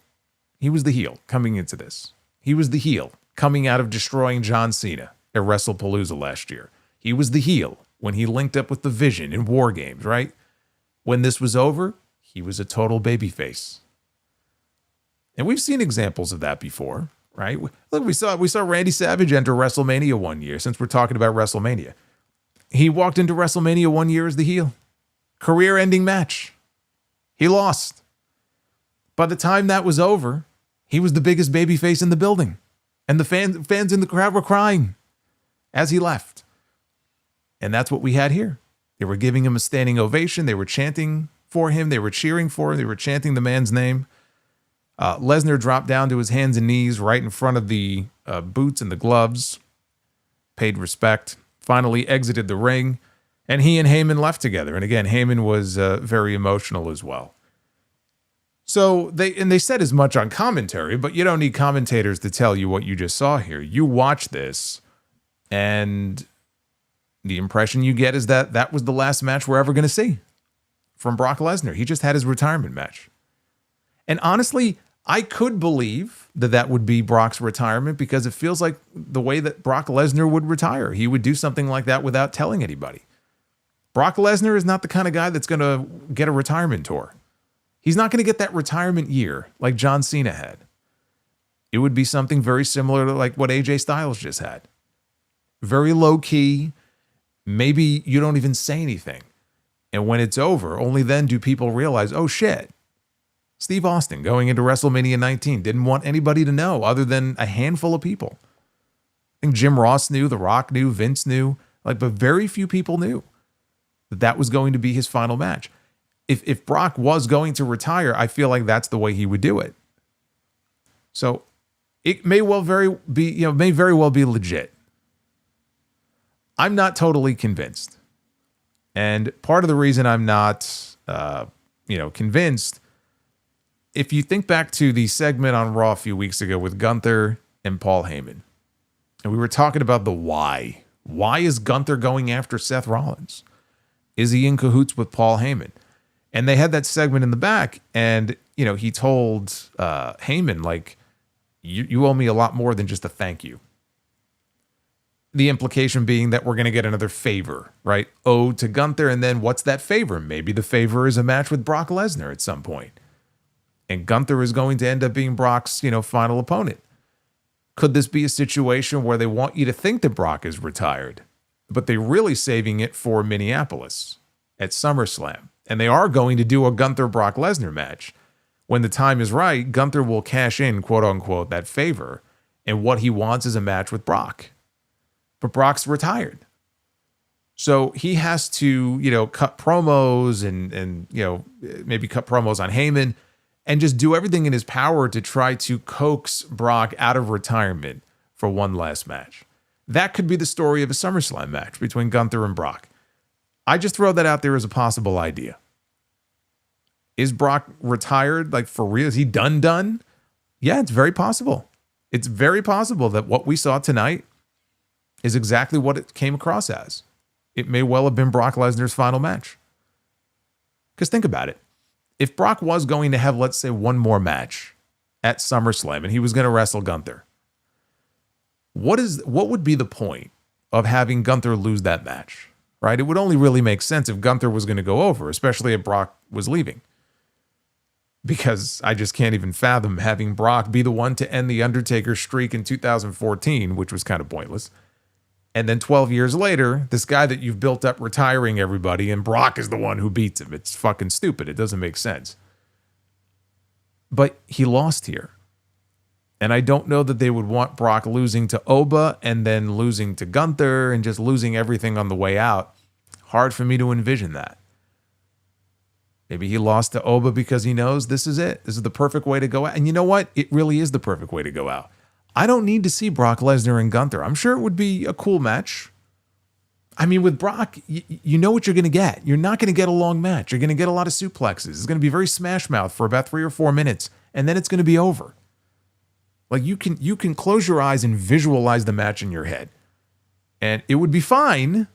He was the heel coming into this. He was the heel coming out of destroying John Cena at WrestlePalooza last year. He was the heel when he linked up with the Vision in War Games, right? When this was over, he was a total babyface. And we've seen examples of that before, right? Look, we saw Randy Savage enter WrestleMania one year, since we're talking about WrestleMania. He walked into WrestleMania one year as the heel. Career-ending match. He lost. By the time that was over, he was the biggest babyface in the building. And the fans in the crowd were crying as he left. And that's what we had here. They were giving him a standing ovation. They were chanting for him. They were cheering for him. They were chanting the man's name. Lesnar dropped down to his hands and knees right in front of the boots and the gloves, paid respect, finally exited the ring, and he and Heyman left together. And again, Heyman was very emotional as well. So they said as much on commentary, but you don't need commentators to tell you what you just saw here. You watch this, and the impression you get is that that was the last match we're ever going to see from Brock Lesnar. He just had his retirement match. And honestly, I could believe that that would be Brock's retirement, because it feels like the way that Brock Lesnar would retire. He would do something like that without telling anybody. Brock Lesnar is not the kind of guy that's going to get a retirement tour. He's not going to get that retirement year like John Cena had. It would be something very similar to like what AJ Styles just had. Very low key. Maybe you don't even say anything. And when it's over, only then do people realize, oh shit, Steve Austin going into WrestleMania 19 didn't want anybody to know other than a handful of people. I think Jim Ross knew, The Rock knew, Vince knew, but very few people knew that that was going to be his final match. If Brock was going to retire, I feel like that's the way he would do it. So it may very well be legit. I'm not totally convinced. And part of the reason I'm not, convinced, if you think back to the segment on Raw a few weeks ago with Gunther and Paul Heyman, and we were talking about the why. Why is Gunther going after Seth Rollins? Is he in cahoots with Paul Heyman? And they had that segment in the back, and he told Heyman, like, you owe me a lot more than just a thank you. The implication being that we're going to get another favor, right? Owed to Gunther, and then what's that favor? Maybe the favor is a match with Brock Lesnar at some point. And Gunther is going to end up being Brock's, final opponent. Could this be a situation where they want you to think that Brock is retired, but they're really saving it for Minneapolis at SummerSlam? And they are going to do a Gunther-Brock Lesnar match. When the time is right, Gunther will cash in, quote-unquote, that favor. And what he wants is a match with Brock. But Brock's retired. So he has to, cut promos and maybe cut promos on Heyman and just do everything in his power to try to coax Brock out of retirement for one last match. That could be the story of a SummerSlam match between Gunther and Brock. I just throw that out there as a possible idea. Is Brock retired, like for real? Is he done? Yeah, it's very possible. It's very possible that what we saw tonight is exactly what it came across as. It may well have been Brock Lesnar's final match. Because think about it. If Brock was going to have, let's say, one more match at SummerSlam and he was going to wrestle Gunther, what would be the point of having Gunther lose that match, right? It would only really make sense if Gunther was going to go over, especially if Brock was leaving. Because I just can't even fathom having Brock be the one to end the Undertaker streak in 2014, which was kind of pointless. And then 12 years later, this guy that you've built up retiring everybody, and Brock is the one who beats him. It's fucking stupid. It doesn't make sense. But he lost here. And I don't know that they would want Brock losing to Oba and then losing to Gunther and just losing everything on the way out. Hard for me to envision that. Maybe he lost to Oba because he knows this is it. This is the perfect way to go out. And you know what? It really is the perfect way to go out. I don't need to see Brock Lesnar and Gunther. I'm sure it would be a cool match. I mean, with Brock, you know what you're going to get. You're not going to get a long match. You're going to get a lot of suplexes. It's going to be very smash mouth for about 3 or 4 minutes, and then it's going to be over. Like you can close your eyes and visualize the match in your head. And it would be fine,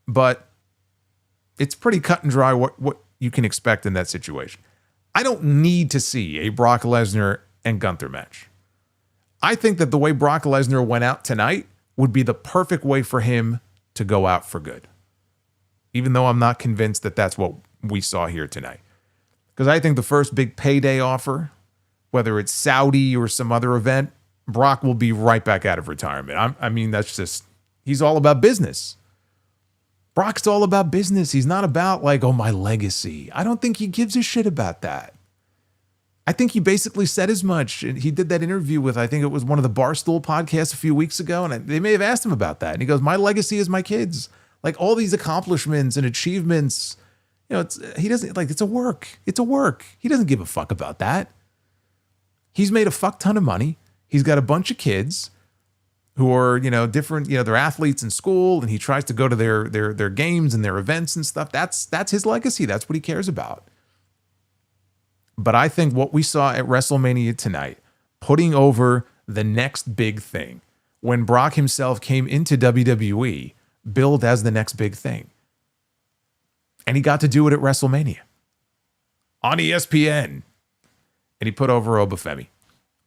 but it's pretty cut and dry what you can expect in that situation. I don't need to see a Brock Lesnar and Gunther match. I think that the way Brock Lesnar went out tonight would be the perfect way for him to go out for good. Even though I'm not convinced that that's what we saw here tonight. Because I think the first big payday offer, whether it's Saudi or some other event, Brock will be right back out of retirement. I mean, that's just, he's all about business. Brock's all about business. He's not about like, oh, my legacy. I don't think he gives a shit about that. I think he basically said as much. He did that interview with, I think it was one of the Barstool podcasts a few weeks ago, and they may have asked him about that. And he goes, my legacy is my kids. Like all these accomplishments and achievements, he doesn't, like, it's a work. It's a work. He doesn't give a fuck about that. He's made a fuck ton of money. He's got a bunch of kids who are, different, they're athletes in school, and he tries to go to their games and their events and stuff. That's his legacy. That's what he cares about. But I think what we saw at WrestleMania tonight, putting over the next big thing, when Brock himself came into WWE, billed as the next big thing. And he got to do it at WrestleMania on ESPN. And he put over Oba Femi.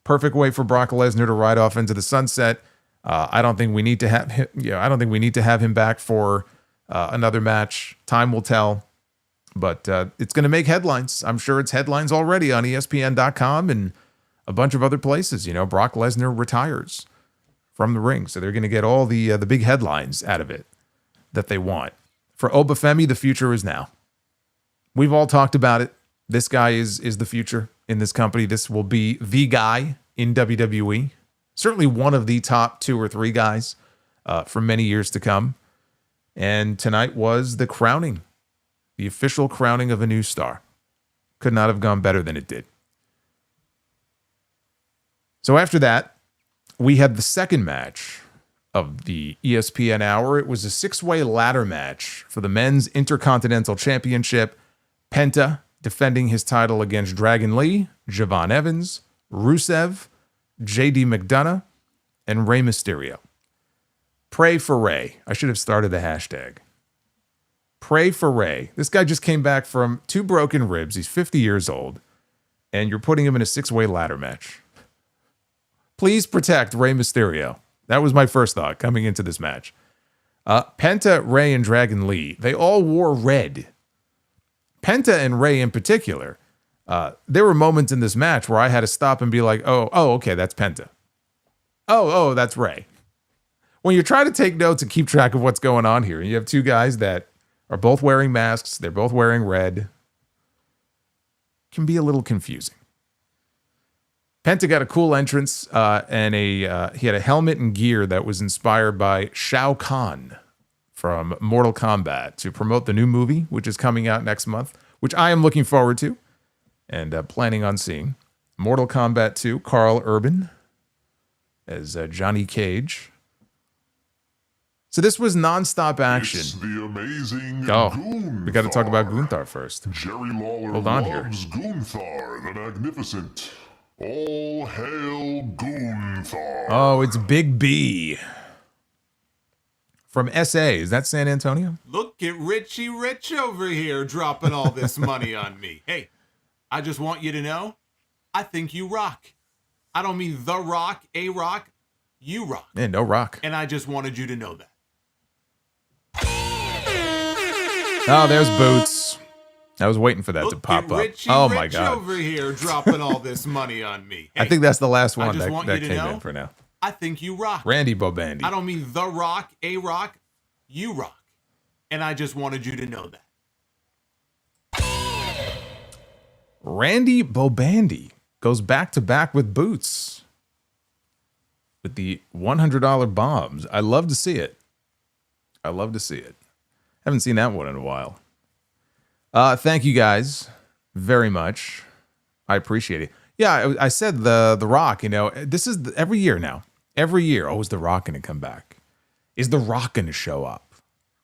Perfect way for Brock Lesnar to ride off into the sunset. I don't think we need to have him. I don't think we need to have him back for another match. Time will tell. But it's going to make headlines. I'm sure it's headlines already on ESPN.com and a bunch of other places. Brock Lesnar retires from the ring. So they're going to get all the big headlines out of it that they want. For Oba Femi, the future is now. We've all talked about it. This guy is the future in this company. This will be the guy in WWE. Certainly one of the top 2 or 3 guys for many years to come. And tonight was the crowning. The official crowning of a new star. Could not have gone better than it did. So after that, we had the second match of the ESPN hour. It was a 6-way ladder match for the men's Intercontinental Championship. Penta defending his title against Dragon Lee, Javon Evans, Rusev, Jade McDonagh, and Rey Mysterio. Pray for Rey. I should have started the hashtag. Pray for Rey. This guy just came back from 2 broken ribs. He's 50 years old. And you're putting him in a 6-way ladder match. Please protect Rey Mysterio. That was my first thought coming into this match. Penta, Rey, and Dragon Lee, they all wore red. Penta and Rey in particular, there were moments in this match where I had to stop and be like, oh, okay, that's Penta. Oh, that's Rey. When you try to take notes and keep track of what's going on here, and you have two guys that are both wearing masks, they're both wearing red, it can be a little confusing. Penta got a cool entrance, and he had a helmet and gear that was inspired by Shao Kahn from Mortal Kombat to promote the new movie, which is coming out next month, which I am looking forward to and planning on seeing. Mortal Kombat 2, Carl Urban as Johnny Cage. So this was nonstop action. It's the amazing We got to talk about Gunther first. Jerry Lawler Hold on loves here. Gunther the Magnificent. All hail Gunther. Oh, it's Big B from SA. Is that San Antonio? Look at Richie Rich over here dropping all this money on me. Hey, I just want you to know, I think you rock. I don't mean the rock, a rock, you rock. Yeah, no rock. And I just wanted you to know that. Oh, there's Boots. I was waiting for that to pop up. Oh my God. Over here dropping all this money on me. Hey, I think that's the last one that you came know, in for now. I think you rock. Randy Bobandy. I don't mean the rock, a rock, you rock. And I just wanted you to know that. Randy Bobandy goes back to back with Boots with the $100 bombs. I love to see it. I love to see it. Haven't seen that one in a while. Thank you guys very much. I appreciate it. Yeah, I said the Rock, you know, this is every year now. Every year, is The Rock going to come back? Is The Rock going to show up?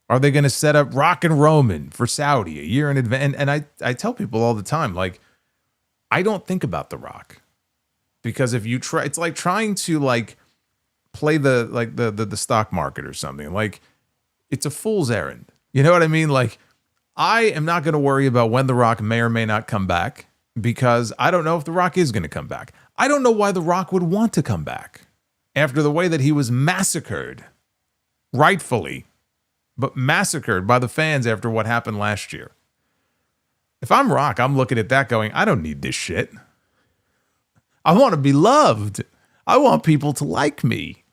Are they going to set up Rock and Roman for Saudi a year in advance? And I tell people all the time, like, I don't think about The Rock. Because if you try, it's like trying to like play the stock market or something. Like, it's a fool's errand. You know what I mean? Like, I am not going to worry about when The Rock may or may not come back because I don't know if The Rock is going to come back. I don't know why The Rock would want to come back after the way that he was massacred, rightfully, but massacred by the fans after what happened last year. If I'm Rock, I'm looking at that going, I don't need this shit. I want to be loved. I want people to like me.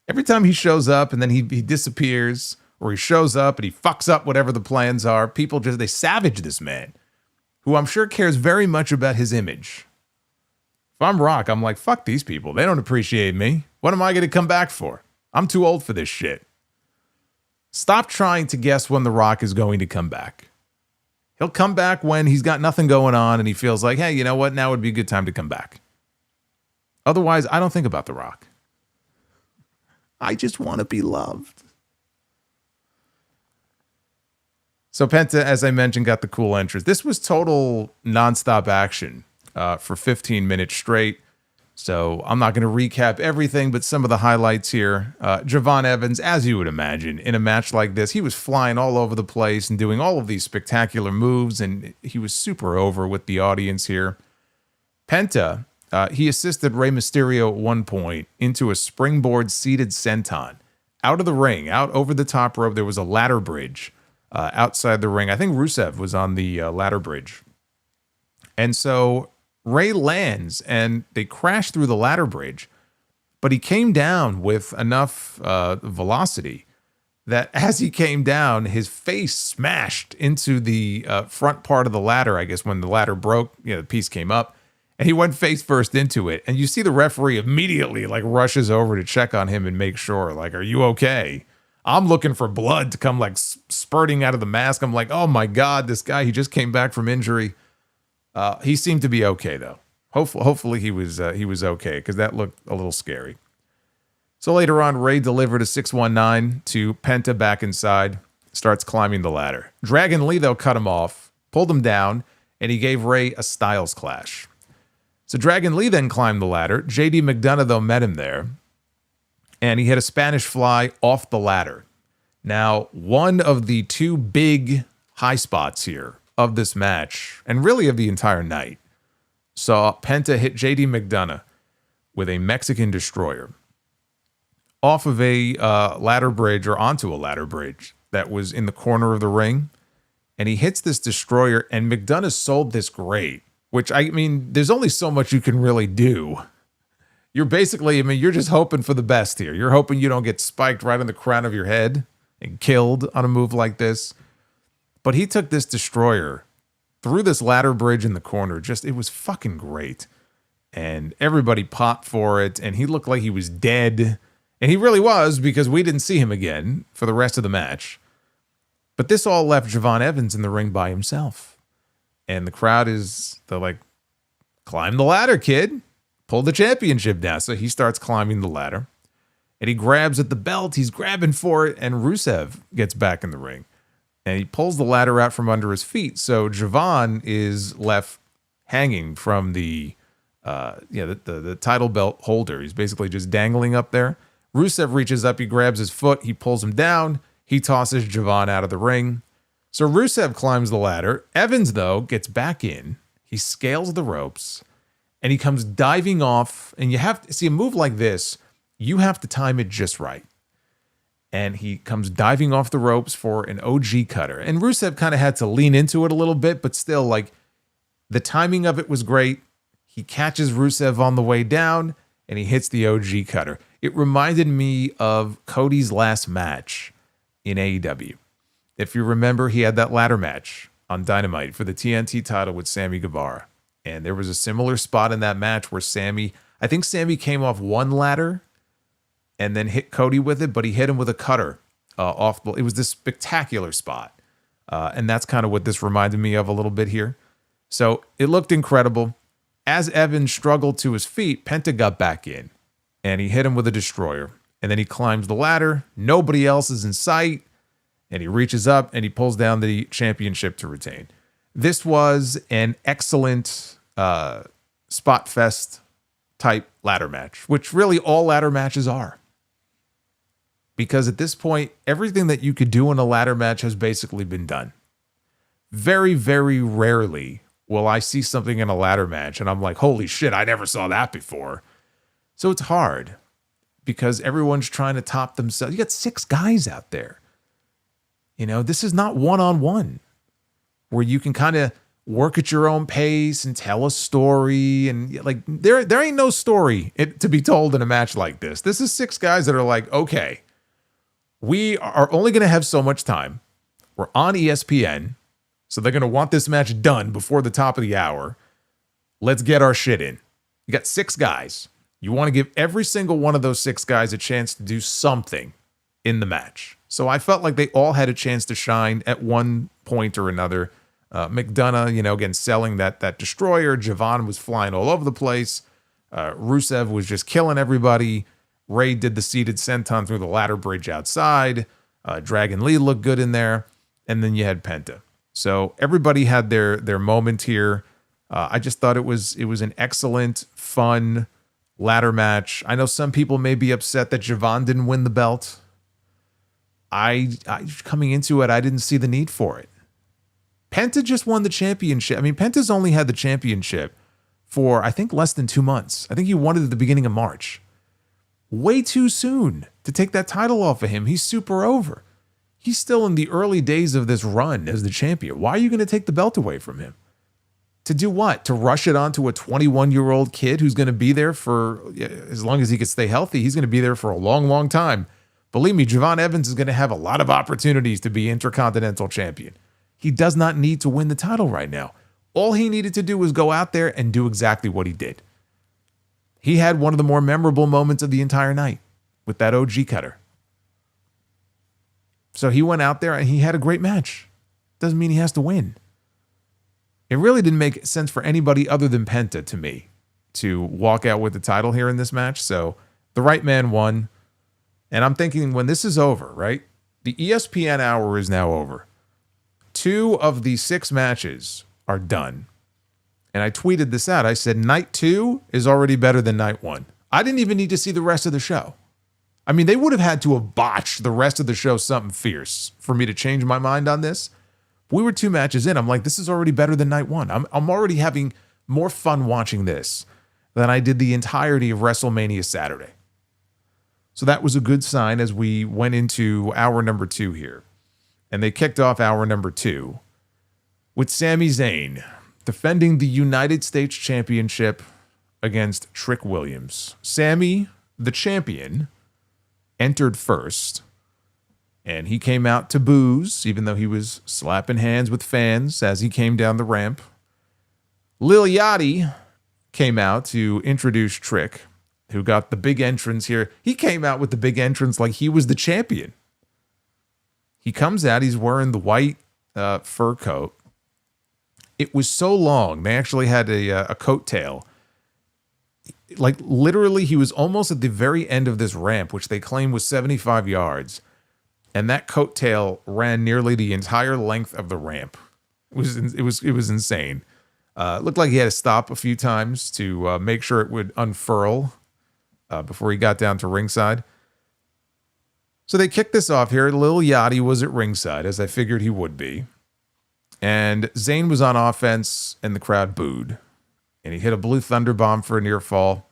Every time he shows up and then he disappears, or he shows up and he fucks up whatever the plans are, people they savage this man, who I'm sure cares very much about his image. If I'm Rock, I'm like, fuck these people. They don't appreciate me. What am I going to come back for? I'm too old for this shit. Stop trying to guess when The Rock is going to come back. He'll come back when he's got nothing going on and he feels like, hey, you know what? Now would be a good time to come back. Otherwise, I don't think about The Rock. I just want to be loved. So Penta, as I mentioned, got the cool entrance. This was total nonstop action for 15 minutes straight. So I'm not going to recap everything, but some of the highlights here. Javon Evans, as you would imagine, in a match like this, he was flying all over the place and doing all of these spectacular moves, and he was super over with the audience here. Penta, he assisted Rey Mysterio at one point into a springboard seated senton. Out of the ring, out over the top rope, there was a ladder bridge outside the ring. I think Rusev was on the ladder bridge. And so Rey lands and they crash through the ladder bridge, but he came down with enough velocity that as he came down, his face smashed into the front part of the ladder. I guess when the ladder broke, the piece came up and he went face first into it. And you see the referee immediately like rushes over to check on him and make sure, like, are you okay? I'm looking for blood to come like spurting out of the mask. I'm like, oh my God, this guy, he just came back from injury. He seemed to be okay though. Hopefully he was okay, because that looked a little scary. So later on, Rey delivered a 619 to Penta back inside, starts climbing the ladder. Dragon Lee though cut him off, pulled him down, and he gave Rey a Styles Clash. So Dragon Lee then climbed the ladder. JD McDonagh though met him there, and he hit a Spanish fly off the ladder. Now, one of the two big high spots here of this match, and really of the entire night, saw Penta hit JD McDonagh with a Mexican Destroyer. off of a ladder bridge or onto a ladder bridge that was in the corner of the ring. And he hits this destroyer, and McDonagh sold this great, which, I mean, there's only so much you can really do. You're basically, I mean, you're just hoping for the best here. You're hoping you don't get spiked right on the crown of your head and killed on a move like this. But he took this destroyer through this ladder bridge in the corner. Just, it was fucking great. And everybody popped for it, and he looked like he was dead. And he really was, because we didn't see him again for the rest of the match. But this all left Javon Evans in the ring by himself. And the crowd they're like, climb the ladder, kid. Pull the championship down. So he starts climbing the ladder. And he grabs at the belt. He's grabbing for it. And Rusev gets back in the ring. And he pulls the ladder out from under his feet. So Javon is left hanging from the title belt holder. He's basically just dangling up there. Rusev reaches up. He grabs his foot. He pulls him down. He tosses Javon out of the ring. So Rusev climbs the ladder. Evans, though, gets back in. He scales the ropes. And he comes diving off. And you have to see a move like this. You have to time it just right. And he comes diving off the ropes for an OG cutter. And Rusev kind of had to lean into it a little bit. But still, like, the timing of it was great. He catches Rusev on the way down. And he hits the OG cutter. It reminded me of Cody's last match in AEW. If you remember, he had that ladder match on Dynamite for the TNT title with Sammy Guevara. And there was a similar spot in that match where I think Sammy came off one ladder and then hit Cody with it, but he hit him with a cutter it was this spectacular spot. And that's kind of what this reminded me of a little bit here. So it looked incredible. As Evans struggled to his feet, Penta got back in and he hit him with a destroyer. And then he climbs the ladder. Nobody else is in sight. And he reaches up and he pulls down the championship to retain. This was an excellent spot fest type ladder match, which really all ladder matches are. Because at this point, everything that you could do in a ladder match has basically been done. Very, very rarely will I see something in a ladder match and I'm like, holy shit, I never saw that before. So it's hard. Because everyone's trying to top themselves. You got 6 guys out there. You know, this is not one-on-one where you can kind of work at your own pace and tell a story. And like, there ain't no story to be told in a match like this. This is 6 guys that are like, okay, we are only going to have so much time. We're on ESPN. So they're going to want this match done before the top of the hour. Let's get our shit in. You got 6 guys. You want to give every single one of those 6 guys a chance to do something in the match. So I felt like they all had a chance to shine at one point or another. McDonagh, again, selling that destroyer. Javon was flying all over the place. Rusev was just killing everybody. Ray did the seated senton through the ladder bridge outside. Dragon Lee looked good in there. And then you had Penta. So everybody had their moment here. I just thought it was an excellent, fun ladder match. I know some people may be upset that Javon didn't win the belt. I coming into it, I didn't see the need for it. Penta just won the championship. I mean, Penta's only had the championship for, I think, less than 2 months. I think he won it at the beginning of March. Way too soon to take that title off of him. He's super over. He's still in the early days of this run as the champion. Why are you going to take the belt away from him? To do what? To rush it onto a 21-year-old kid who's going to be there for, as long as he can stay healthy, he's going to be there for a long, long time. Believe me, Javon Evans is going to have a lot of opportunities to be Intercontinental Champion. He does not need to win the title right now. All he needed to do was go out there and do exactly what he did. He had one of the more memorable moments of the entire night with that OG cutter. So he went out there and he had a great match. Doesn't mean he has to win. It really didn't make sense for anybody other than Penta to me to walk out with the title here in this match. So the right man won. And I'm thinking when this is over, right? The ESPN hour is now over. 2 of the 6 matches are done. And I tweeted this out. I said, night 2 is already better than night 1. I didn't even need to see the rest of the show. I mean, they would have had to have botched the rest of the show something fierce for me to change my mind on this. We were 2 matches in. I'm like, this is already better than night 1. I'm already having more fun watching this than I did the entirety of WrestleMania Saturday. So that was a good sign as we went into hour number 2 here. And they kicked off hour number 2 with Sami Zayn defending the United States Championship against Trick Williams. Sami, the champion, entered first, and he came out to boos, even though he was slapping hands with fans as he came down the ramp. Lil Yachty came out to introduce Trick, who got the big entrance here. He came out with the big entrance like he was the champion. He comes out, he's wearing the white fur coat. It was so long, they actually had a coattail. Like, literally, he was almost at the very end of this ramp, which they claim was 75 yards. And that coattail ran nearly the entire length of the ramp. It was insane. It looked like he had to stop a few times to make sure it would unfurl before he got down to ringside. So they kicked this off here. Lil Yachty was at ringside, as I figured he would be. And Zayn was on offense, and the crowd booed. And he hit a blue thunder bomb for a near fall.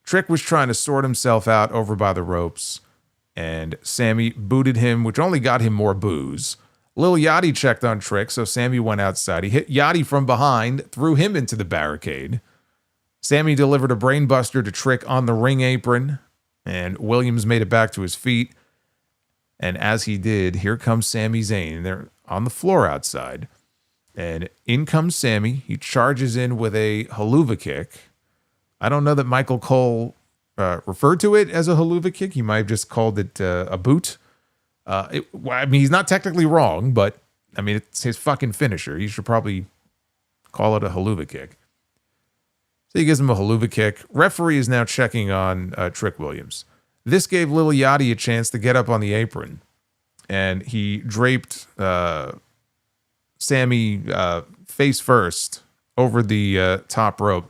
Trick was trying to sort himself out over by the ropes, and Sami booted him, which only got him more boos. Lil Yachty checked on Trick, so Sami went outside. He hit Yachty from behind, threw him into the barricade. Sami delivered a brainbuster to Trick on the ring apron, and Williams made it back to his feet. And as he did, here comes Sami Zayn. They're on the floor outside. And in comes Sami. He charges in with a haluva kick. I don't know that Michael Cole referred to it as a haluva kick. He might have just called it a boot. I mean, he's not technically wrong, but I mean, it's his fucking finisher. He should probably call it a haluva kick. So he gives him a haluva kick. Referee is now checking on Trick Williams. This gave Lil Yachty a chance to get up on the apron, and he draped Sami face first over the top rope.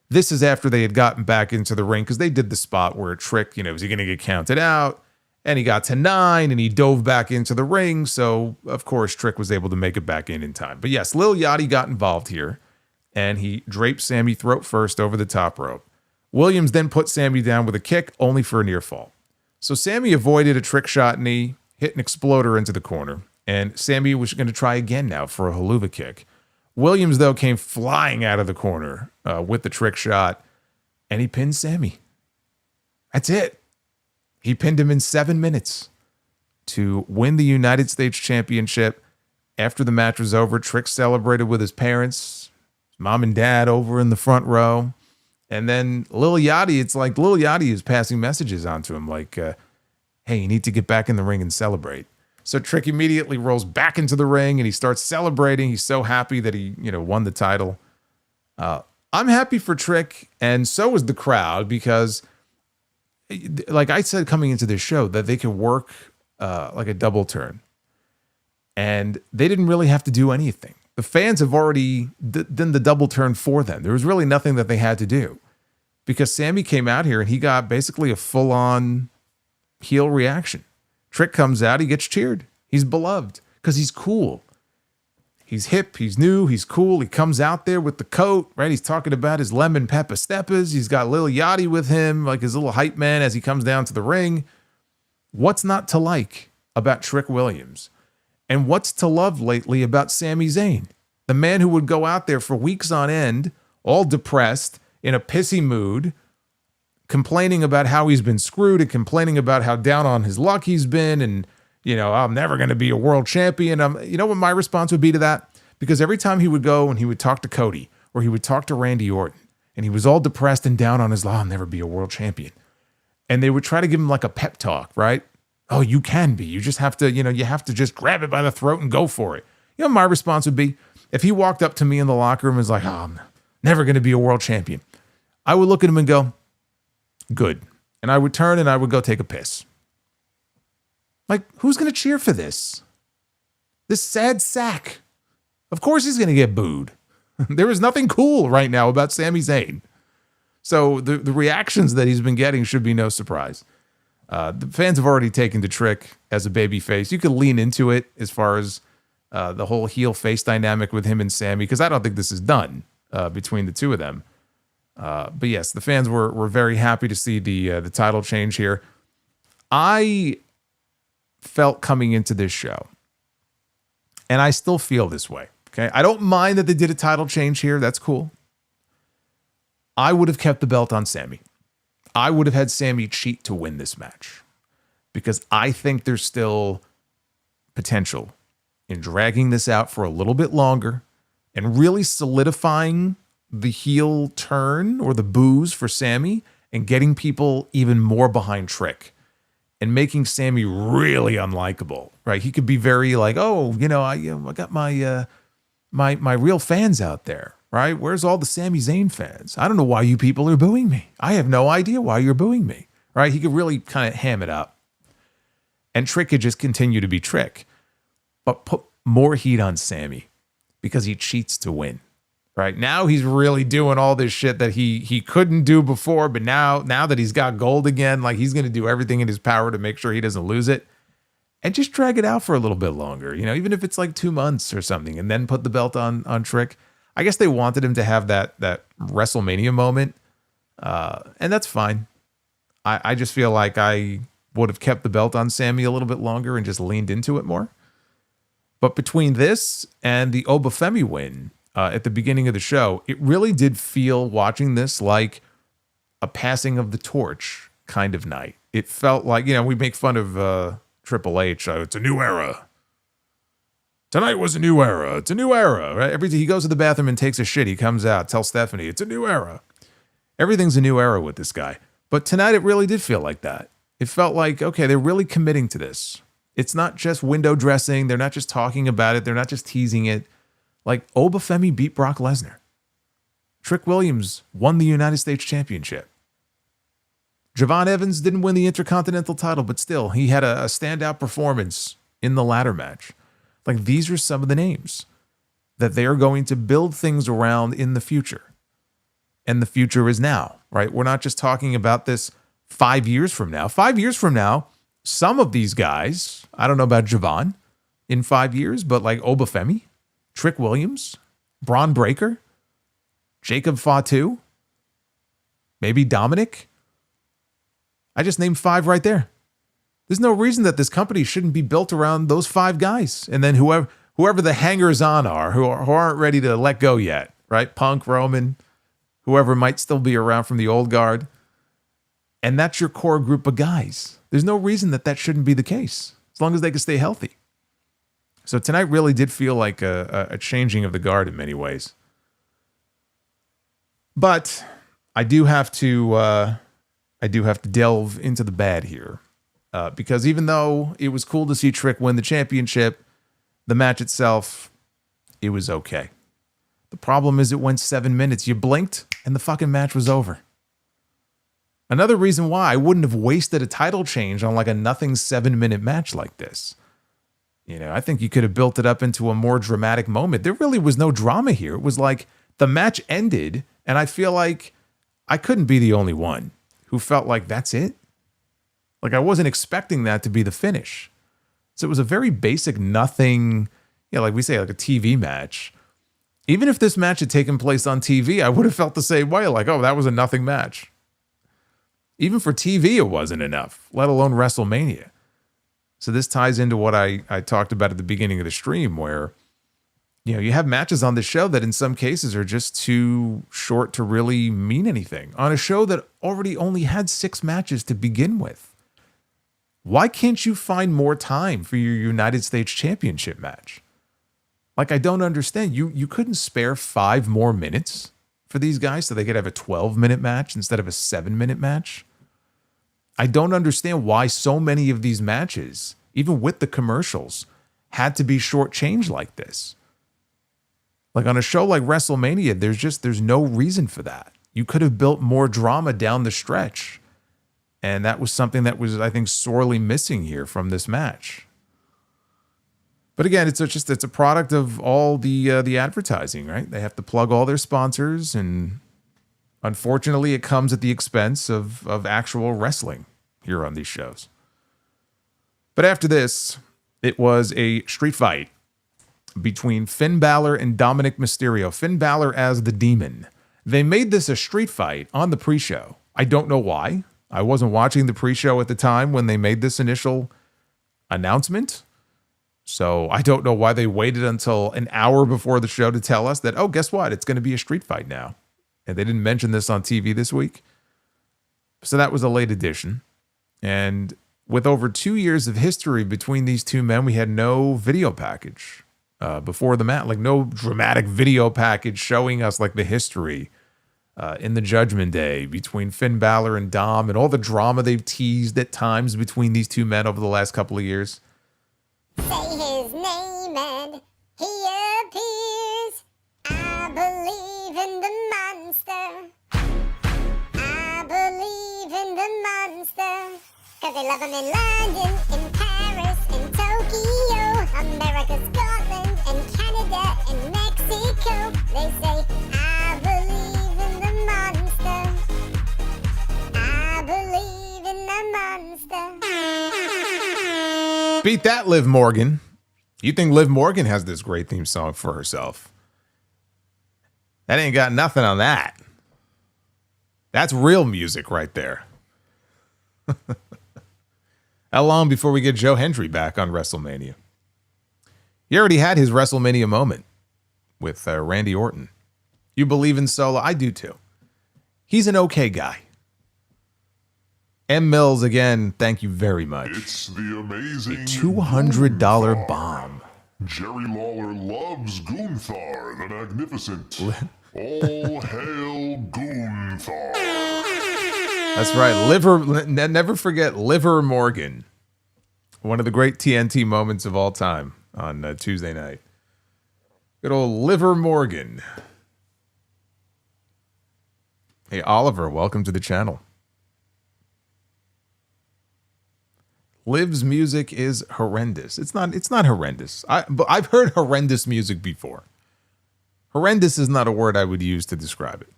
This is after they had gotten back into the ring, because they did the spot where Trick, was he going to get counted out? And he got to 9, and he dove back into the ring. So, of course, Trick was able to make it back in time. But yes, Lil Yachty got involved here, and he draped Sami throat first over the top rope. Williams then put Sami down with a kick, only for a near fall. So Sami avoided a trick shot knee, hit an exploder into the corner, and Sami was going to try again now for a haluva kick. Williams, though, came flying out of the corner with the trick shot, and he pinned Sami. That's it. He pinned him in 7 minutes to win the United States Championship. After the match was over, Trick celebrated with his parents, his mom and dad over in the front row. And then Lil Yachty, it's like Lil Yachty is passing messages onto him like, hey, you need to get back in the ring and celebrate. So Trick immediately rolls back into the ring and he starts celebrating. He's so happy that he, won the title. I'm happy for Trick, and so is the crowd, because like I said coming into this show, that they could work like a double turn. And they didn't really have to do anything. The fans have already done the double turn for them. There was really nothing that they had to do, because Sami came out here and he got basically a full-on heel reaction. Trick comes out, he gets cheered. He's beloved because he's cool. He's hip, he's new, he's cool. He comes out there with the coat, right? He's talking about his lemon pepper steppers. He's got Lil Yachty with him, like his little hype man as he comes down to the ring. What's not to like about Trick Williams? And what's to love lately about Sami Zayn? The man who would go out there for weeks on end, all depressed, in a pissy mood, complaining about how he's been screwed and complaining about how down on his luck he's been, and, I'm never going to be a world champion. You know what my response would be to that? Because every time he would go and he would talk to Cody, or he would talk to Randy Orton, and he was all depressed and down on his luck, I'll never be a world champion. And they would try to give him like a pep talk, right? Oh, you can be. You just have to, you have to just grab it by the throat and go for it. My response would be, if he walked up to me in the locker room and was like, oh, I'm never going to be a world champion, I would look at him and go, good. And I would turn and I would go take a piss. Like, who's going to cheer for this? This sad sack. Of course he's going to get booed. There is nothing cool right now about Sami Zayn. So the reactions that he's been getting should be no surprise. The fans have already taken to Trick as a baby face. You could lean into it as far as the whole heel face dynamic with him and Sami, because I don't think this is done between the two of them. But yes, the fans were very happy to see the title change here. I felt coming into this show, and I still feel this way. Okay. I don't mind that they did a title change here. That's cool. I would have kept the belt on Sami. I would have had Sami cheat to win this match because I think there's still potential in dragging this out for a little bit longer and really solidifying the heel turn or the boos for Sami and getting people even more behind Trick and making Sami really unlikable, right? He could be very like, oh, I got my my real fans out there, right? Where's all the Sami Zayn fans? I don't know why you people are booing me. I have no idea why you're booing me, right? He could really kind of ham it up. And Trick could just continue to be Trick, but put more heat on Sami because he cheats to win. Right now, he's really doing all this shit that he couldn't do before. But now that he's got gold again, like he's going to do everything in his power to make sure he doesn't lose it and just drag it out for a little bit longer, even if it's like 2 months or something, and then put the belt on Trick. I guess they wanted him to have that WrestleMania moment. And that's fine. I just feel like I would have kept the belt on Sami a little bit longer and just leaned into it more. But between this and the Oba Femi win, at the beginning of the show, it really did feel watching this like a passing of the torch kind of night. It felt like, we make fun of Triple H. It's a new era. Tonight was a new era. It's a new era, right? Every time he goes to the bathroom and takes a shit, he comes out, tells Stephanie, it's a new era. Everything's a new era with this guy. But tonight it really did feel like that. It felt like, okay, they're really committing to this. It's not just window dressing. They're not just talking about it. They're not just teasing it. Like, Oba Femi beat Brock Lesnar. Trick Williams won the United States Championship. Javon Evans didn't win the Intercontinental title, but still, he had a standout performance in the ladder match. Like, these are some of the names that they are going to build things around in the future. And the future is now, right? We're not just talking about this 5 years from now. 5 years from now, some of these guys, I don't know about Javon in 5 years, but like Oba Femi, Trick Williams, Braun Breaker, Jacob Fatu, maybe Dominik. I just named 5 right there. There's no reason that this company shouldn't be built around those 5 guys. And then whoever the hangers-on are, who aren't ready to let go yet, right? Punk, Roman, whoever might still be around from the old guard. And that's your core group of guys. There's no reason that shouldn't be the case, as long as they can stay healthy. So tonight really did feel like a changing of the guard in many ways. But I do have to delve into the bad here. Because even though it was cool to see Trick win the championship, the match itself, it was okay. The problem is it went 7 minutes. You blinked and the fucking match was over. Another reason why I wouldn't have wasted a title change on like a nothing 7-minute match like this. I think you could have built it up into a more dramatic moment. There really was no drama here. It was like the match ended, and I feel like I couldn't be the only one who felt like that's it. Like I wasn't expecting that to be the finish. So it was a very basic nothing, like we say, like a TV match. Even if this match had taken place on TV, I would have felt the same way. Like, oh, that was a nothing match. Even for TV, it wasn't enough, let alone WrestleMania. So this ties into what I talked about at the beginning of the stream where, you have matches on the show that in some cases are just too short to really mean anything. On a show that already only had 6 matches to begin with. Why can't you find more time for your United States Championship match? Like, I don't understand. You couldn't spare 5 more minutes for these guys so they could have a 12-minute match instead of a 7-minute match? I don't understand why so many of these matches, even with the commercials, had to be shortchanged like this. Like on a show like WrestleMania, there's no reason for that. You could have built more drama down the stretch. And that was something that was, I think, sorely missing here from this match. But again, it's a product of all the advertising, right? They have to plug all their sponsors, and unfortunately, it comes at the expense of actual wrestling here on these shows. But after this, it was a street fight between Finn Balor and Dominik Mysterio. Finn Balor as the Demon. They made this a street fight on the pre-show. I don't know why. I wasn't watching the pre-show at the time when they made this initial announcement. So I don't know why they waited until an hour before the show to tell us that, oh, guess what? It's going to be a street fight now. And they didn't mention this on TV this week. So that was a late addition. And with over 2 years of history between these two men, we had no video package before the match, like no dramatic video package showing us like the history in the Judgment Day between Finn Balor and Dom and all the drama they've teased at times between these two men over the last couple of years. Say his name and he appears. I believe in the monster. I believe in the monster. Cause they love him in London, in Paris, in Tokyo, America, Scotland, and Canada, and Mexico. They say, I believe in the monster. I believe in the monster. Beat that, Liv Morgan. You think Liv Morgan has this great theme song for herself? That ain't got nothing on that. That's real music right there. How long before we get Joe Hendry back on WrestleMania? He already had his WrestleMania moment with Randy Orton. You believe in Solo? I do too. He's an okay guy. M. Mills, again, thank you very much. It's the amazing $200 Gunther. bomb. Jerry Lawler loves Gunther the Magnificent. All hail Gunther. That's right. Never forget Liver Morgan. One of the great TNT moments of all time on Tuesday night. Good old Liver Morgan. Hey, Oliver, welcome to the channel. Liv's music is horrendous. It's not horrendous. But I've heard horrendous music before. Horrendous is not a word I would use to describe it.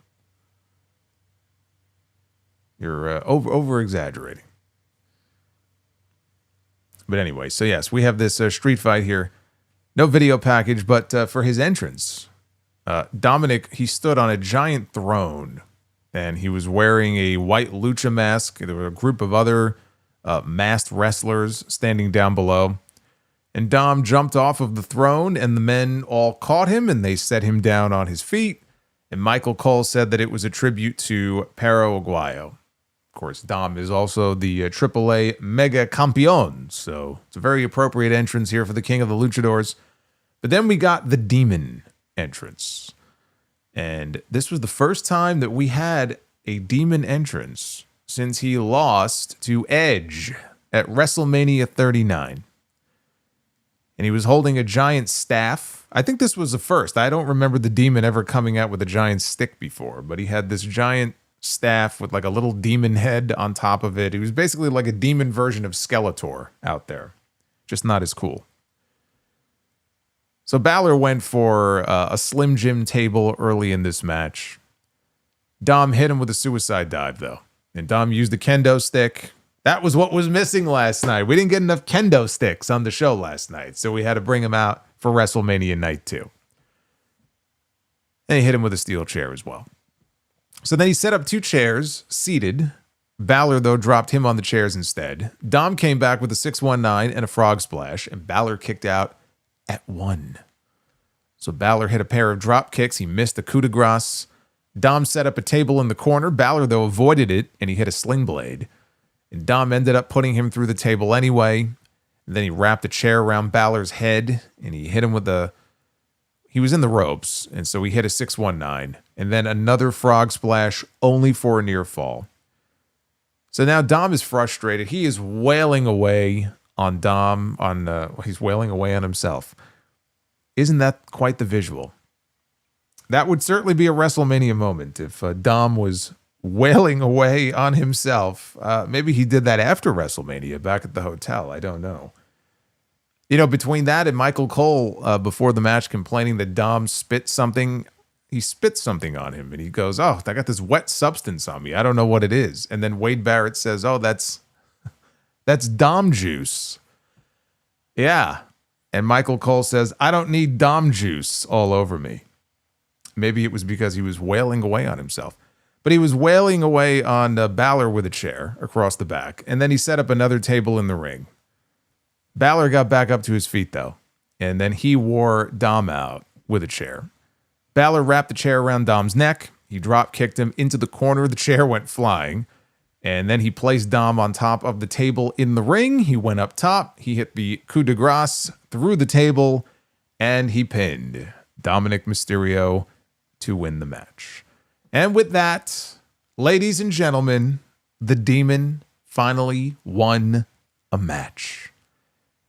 You're over exaggerating. But anyway, so yes, we have this street fight here. No video package, but for his entrance, Dominik, he stood on a giant throne, and he was wearing a white lucha mask. There were a group of other masked wrestlers standing down below. And Dom jumped off of the throne, and the men all caught him, and they set him down on his feet. And Michael Cole said that it was a tribute to Perro Aguayo. Of course, Dom is also the AAA Mega Campeon, so it's a very appropriate entrance here for the King of the Luchadors. But then we got the Demon entrance. And this was the first time that we had a Demon entrance since he lost to Edge at WrestleMania 39. And he was holding a giant staff. I think this was the first. I don't remember the Demon ever coming out with a giant stick before, but he had this giant staff with like a little demon head on top of it. He was basically like a demon version of Skeletor out there. Just not as cool. So Balor went for a Slim Jim table early in this match. Dom hit him with a suicide dive, though. And Dom used the kendo stick. That was what was missing last night. We didn't get enough kendo sticks on the show last night, so we had to bring him out for WrestleMania Night 2. And he hit him with a steel chair as well. So then he set up 2 chairs, seated. Balor, though, dropped him on the chairs instead. Dom came back with a 619 and a frog splash, and Balor kicked out at 1. So Balor hit a pair of drop kicks. He missed the coup de grace. Dom set up a table in the corner. Balor, though, avoided it, and he hit a sling blade. And Dom ended up putting him through the table anyway. And then he wrapped a chair around Balor's head, and he hit him with the... He was in the ropes, and so he hit a 619. And then another frog splash, only for a near fall. So now Dom is frustrated. He is wailing away on Dom. He's wailing away on himself. Isn't that quite the visual? That would certainly be a WrestleMania moment if Dom was wailing away on himself. Maybe he did that after WrestleMania back at the hotel. I don't know. You know, between that and Michael Cole before the match complaining that Dom spit something, he spit something on him and he goes, "Oh, I got this wet substance on me. I don't know what it is." And then Wade Barrett says, "Oh, that's Dom juice." Yeah. And Michael Cole says, "I don't need Dom juice all over me." Maybe it was because he was wailing away on himself. But he was wailing away on Balor with a chair across the back. And then he set up another table in the ring. Balor got back up to his feet, though. And then he wore Dom out with a chair. Balor wrapped the chair around Dom's neck. He drop kicked him into the corner. The chair went flying. And then he placed Dom on top of the table in the ring. He went up top. He hit the coup de grace through the table. And he pinned Dominik Mysterio to win the match. And with that, ladies and gentlemen, the Demon finally won a match.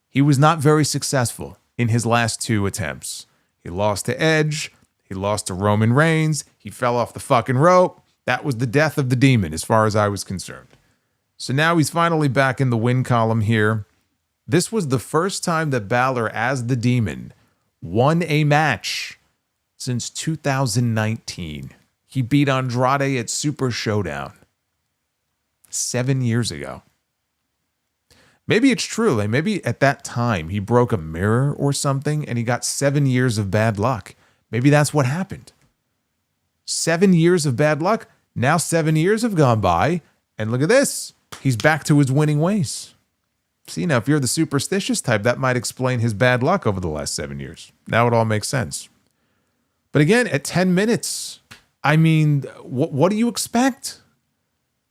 He was not very successful in his last two attempts. He lost to Edge. He lost to Roman Reigns. He fell off the fucking rope. That was the death of the Demon as far as I was concerned. So now he's finally back in the win column here. This was the first time that Balor, as the Demon, won a match since 2019. He beat Andrade at Super Showdown 7 years ago. Maybe it's true. Like maybe at that time he broke a mirror or something and he got 7 years of bad luck. Maybe that's what happened. 7 years of bad luck. Now 7 years have gone by. And look at this. He's back to his winning ways. See, now if you're the superstitious type, that might explain his bad luck over the last 7 years. Now it all makes sense. But again, at 10 minutes, I mean, what do you expect?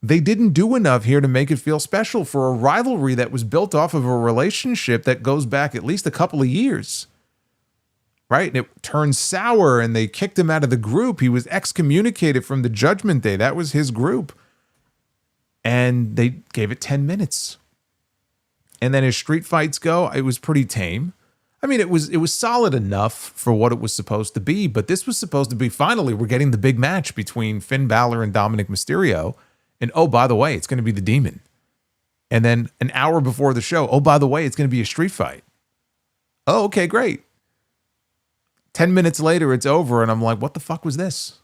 They didn't do enough here to make it feel special for a rivalry that was built off of a relationship that goes back at least a couple of years. Right? And it turned sour and they kicked him out of the group. He was excommunicated from the Judgment Day. That was his group. And they gave it 10 minutes. And then as street fights go, it was pretty tame. I mean, it was solid enough for what it was supposed to be, but this was supposed to be, finally, we're getting the big match between Finn Balor and Dominik Mysterio. And oh, by the way, it's going to be the Demon. And then an hour before the show, oh, by the way, it's going to be a street fight. Oh, okay, great. 10 minutes later, it's over, and I'm like, what the fuck was this?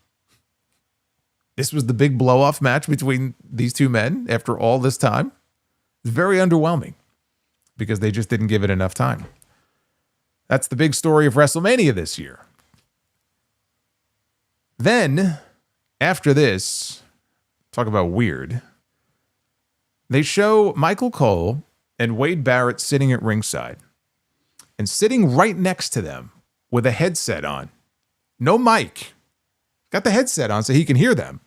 This was the big blow-off match between these two men after all this time? It's very underwhelming because they just didn't give it enough time. That's the big story of WrestleMania this year. Then, after this, talk about weird, they show Michael Cole and Wade Barrett sitting at ringside. And sitting right next to them with a headset on. No mic. Got the headset on so he can hear them.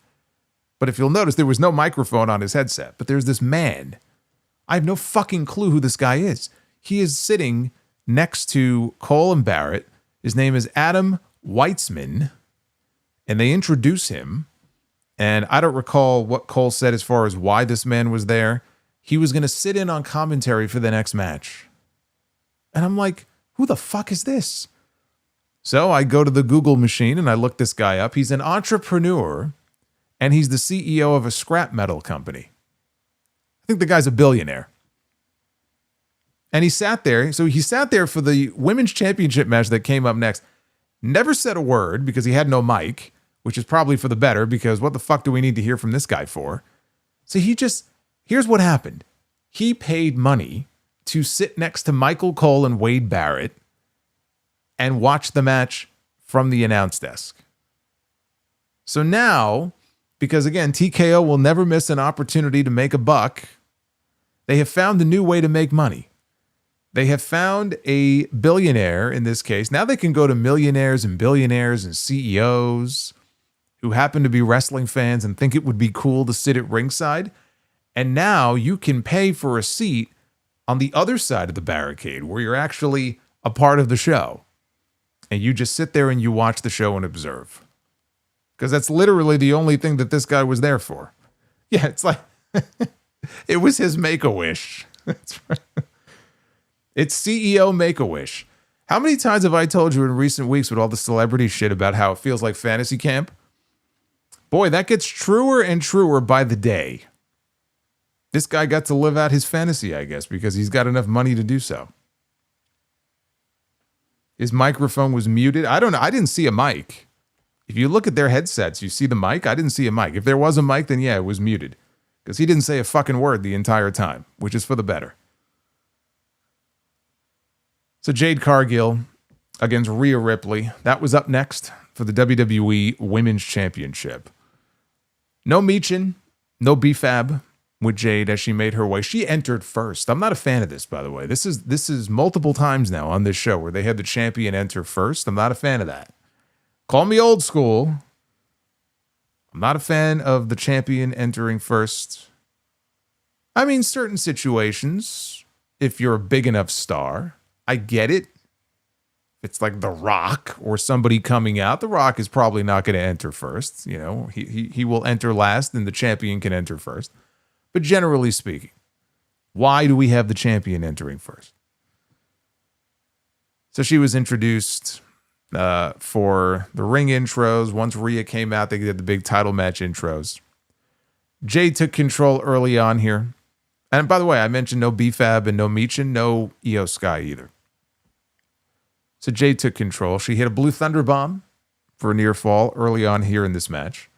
But if you'll notice, there was no microphone on his headset. But there's this man. I have no fucking clue who this guy is. He is sitting next to Cole and Barrett. His name is Adam Weitzman. And they introduce him. And I don't recall what Cole said as far as why this man was there. He was going to sit in on commentary for the next match. And I'm like, who the fuck is this? So I go to the Google machine and I look this guy up. He's an entrepreneur and he's the CEO of a scrap metal company. I think the guy's a billionaire. And he sat there. So he sat there for the women's championship match that came up next. Never said a word because he had no mic, which is probably for the better because what the fuck do we need to hear from this guy for? So here's what happened. He paid money to sit next to Michael Cole and Wade Barrett and watch the match from the announce desk. So now, because again, TKO will never miss an opportunity to make a buck, they have found a new way to make money. They have found a billionaire in this case. Now they can go to millionaires and billionaires and CEOs who happen to be wrestling fans and think it would be cool to sit at ringside. And now you can pay for a seat on the other side of the barricade where you're actually a part of the show. And you just sit there and you watch the show and observe. Because that's literally the only thing that this guy was there for. Yeah, it's like, it was his Make-A-Wish. That's right. It's CEO Make-A-Wish. How many times have I told you in recent weeks with all the celebrity shit about how it feels like fantasy camp? Boy, that gets truer and truer by the day. This guy got to live out his fantasy, I guess, because he's got enough money to do so. His microphone was muted. I don't know. I didn't see a mic. If you look at their headsets, you see the mic. I didn't see a mic. If there was a mic, then yeah, it was muted. Because he didn't say a fucking word the entire time, which is for the better. So Jade Cargill against Rhea Ripley. That was up next for the WWE Women's Championship. No Michin, no B-Fab with Jade as she made her way. She entered first. I'm not a fan of this, by the way. This is multiple times now on this show where they had the champion enter first. I'm not a fan of that. Call me old school. I'm not a fan of the champion entering first. I mean, certain situations, if you're a big enough star, I get it. It's like The Rock or somebody coming out. The Rock is probably not going to enter first. You know, he will enter last and the champion can enter first. But generally speaking, why do we have the champion entering first? So she was introduced for the ring intros. Once Rhea came out, they did the big title match intros. Jade took control early on here. And by the way, I mentioned no B-Fab and no Michin, no Io Sky either. So Jade took control. She hit a Blue Thunder Bomb for a near fall early on here in this match.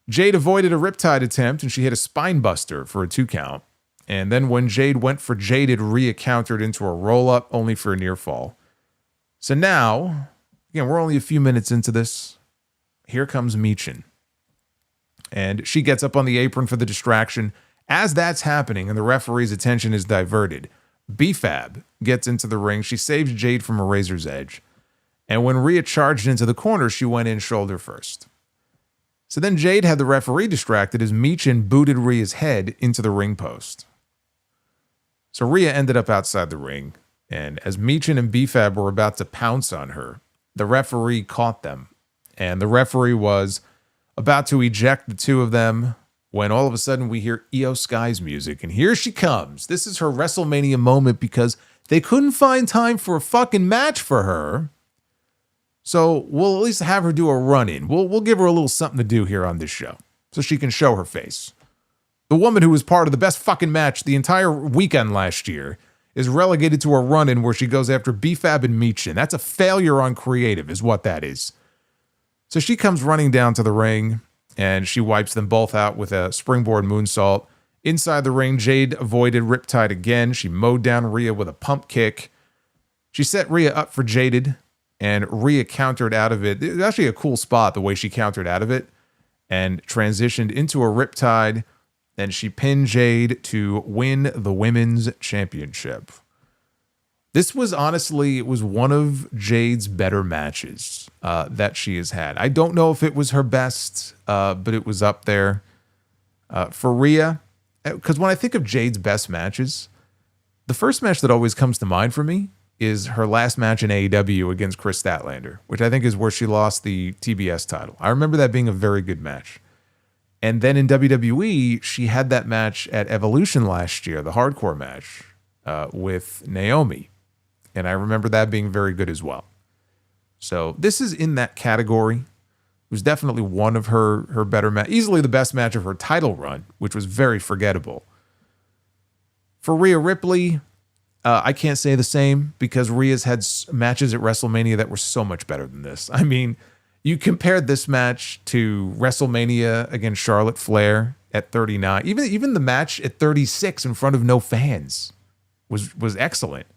Jade avoided a Riptide attempt, and she hit a Spine Buster for a 2 count. And then when Jade went for Jaded, Rhea countered into a roll-up, only for a near fall. So now, again, we're only a few minutes into this. Here comes Michin. And she gets up on the apron for the distraction. As that's happening and the referee's attention is diverted, B-Fab gets into the ring. She saves Jade from a razor's edge. And when Rhea charged into the corner, she went in shoulder first. So then Jade had the referee distracted as Michin booted Rhea's head into the ring post. So Rhea ended up outside the ring. And as Michin and B-Fab were about to pounce on her, the referee caught them. And the referee was about to eject the two of them when all of a sudden we hear Io Sky's music. And here she comes. This is her WrestleMania moment because they couldn't find time for a fucking match for her. So we'll at least have her do a run-in. We'll give her a little something to do here on this show so she can show her face. The woman who was part of the best fucking match the entire weekend last year is relegated to a run-in where she goes after B-Fab and Michin. That's a failure on creative is what that is. So she comes running down to the ring, and she wipes them both out with a springboard moonsault. Inside the ring, Jade avoided Riptide again. She mowed down Rhea with a pump kick. She set Rhea up for Jaded, and Rhea countered out of it. It was actually a cool spot, the way she countered out of it, and transitioned into a Riptide, and she pinned Jade to win the Women's Championship. This was honestly, it was one of Jade's better matches that she has had. I don't know if it was her best, but it was up there. For Rhea, because when I think of Jade's best matches, the first match that always comes to mind for me is her last match in AEW against Chris Statlander, which I think is where she lost the TBS title. I remember that being a very good match. And then in WWE, she had that match at Evolution last year, the hardcore match with Naomi. And I remember that being very good as well. So this is in that category. It was definitely one of her better matches, easily the best match of her title run, which was very forgettable. For Rhea Ripley, I can't say the same because Rhea's had matches at WrestleMania that were so much better than this. I mean, you compared this match to WrestleMania against Charlotte Flair at 39. Even the match at 36 in front of no fans was excellent.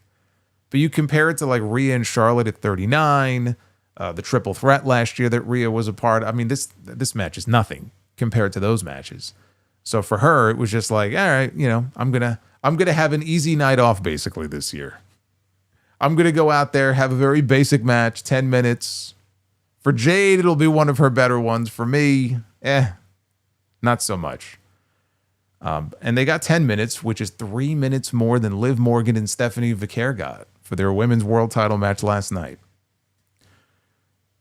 But you compare it to like Rhea and Charlotte at 39, the triple threat last year that Rhea was a part of. I mean, this match is nothing compared to those matches. So for her, it was just like, all right, you know, I'm gonna have an easy night off basically this year. I'm gonna go out there, have a very basic match, 10 minutes. For Jade, it'll be one of her better ones. For me, not so much. And they got 10 minutes, which is 3 minutes more than Liv Morgan and Stephanie Vicaire got for their women's world title match last night.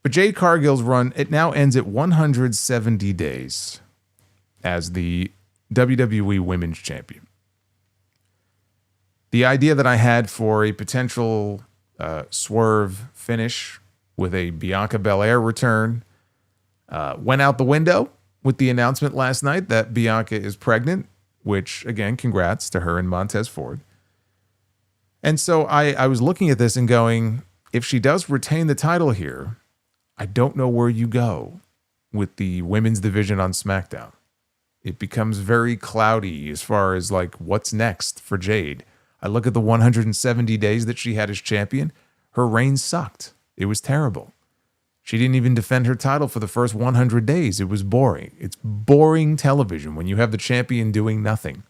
But Jade Cargill's run, it now ends at 170 days as the WWE Women's Champion. The idea that I had for a potential swerve finish with a Bianca Belair return went out the window with the announcement last night that Bianca is pregnant, which, again, congrats to her and Montez Ford. And so I was looking at this and going, if she does retain the title here, I don't know where you go with the women's division on SmackDown. It becomes very cloudy as far as like what's next for Jade. I look at the 170 days that she had as champion. Her reign sucked. It was terrible. She didn't even defend her title for the first 100 days. It was boring. It's boring television when you have the champion doing nothing.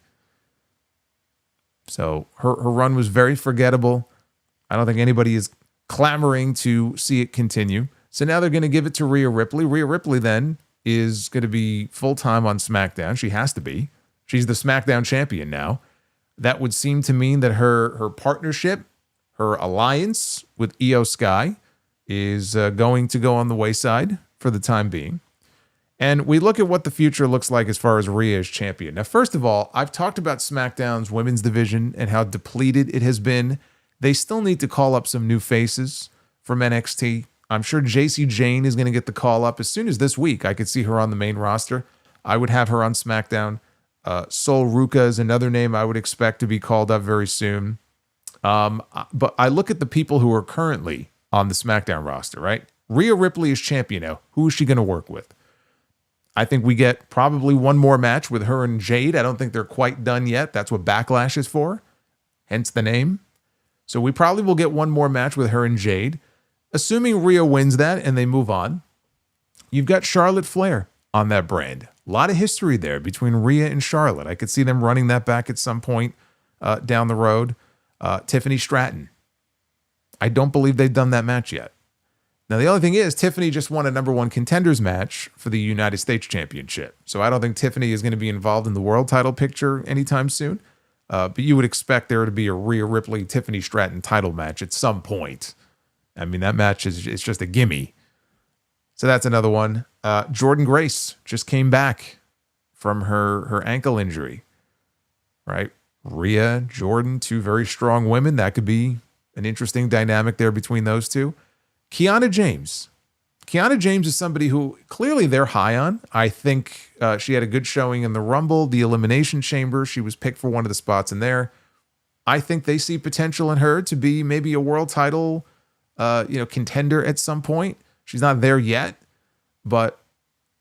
So her run was very forgettable. I don't think anybody is clamoring to see it continue. So now they're going to give it to Rhea Ripley. Rhea Ripley then is going to be full-time on SmackDown. She has to be. She's the SmackDown champion now. That would seem to mean that her partnership, her alliance with Io Sky is going to go on the wayside for the time being. And we look at what the future looks like as far as Rhea as champion. Now, first of all, I've talked about SmackDown's women's division and how depleted it has been. They still need to call up some new faces from NXT. I'm sure JC Jane is going to get the call up as soon as this week. I could see her on the main roster. I would have her on SmackDown. Sol Ruka is another name I would expect to be called up very soon. But I look at the people who are currently on the SmackDown roster, right? Rhea Ripley is champion now. Who is she going to work with? I think we get probably one more match with her and Jade. I don't think they're quite done yet. That's what Backlash is for, hence the name. So we probably will get one more match with her and Jade. Assuming Rhea wins that and they move on, you've got Charlotte Flair on that brand. A lot of history there between Rhea and Charlotte. I could see them running that back at some point down the road. Tiffany Stratton. I don't believe they've done that match yet. Now, the only thing is, Tiffany just won a number one contenders match for the United States Championship. So I don't think Tiffany is going to be involved in the world title picture anytime soon. But you would expect there to be a Rhea Ripley, Tiffany Stratton title match at some point. I mean, that match is just a gimme. So that's another one. Jordynne Grace just came back from her ankle injury, right? Rhea, Jordynne, two very strong women. That could be an interesting dynamic there between those two. Kiana James. Kiana James is somebody who clearly they're high on. I think she had a good showing in the Rumble, the Elimination Chamber. She was picked for one of the spots in there. I think they see potential in her to be maybe a world title contender at some point. She's not there yet, but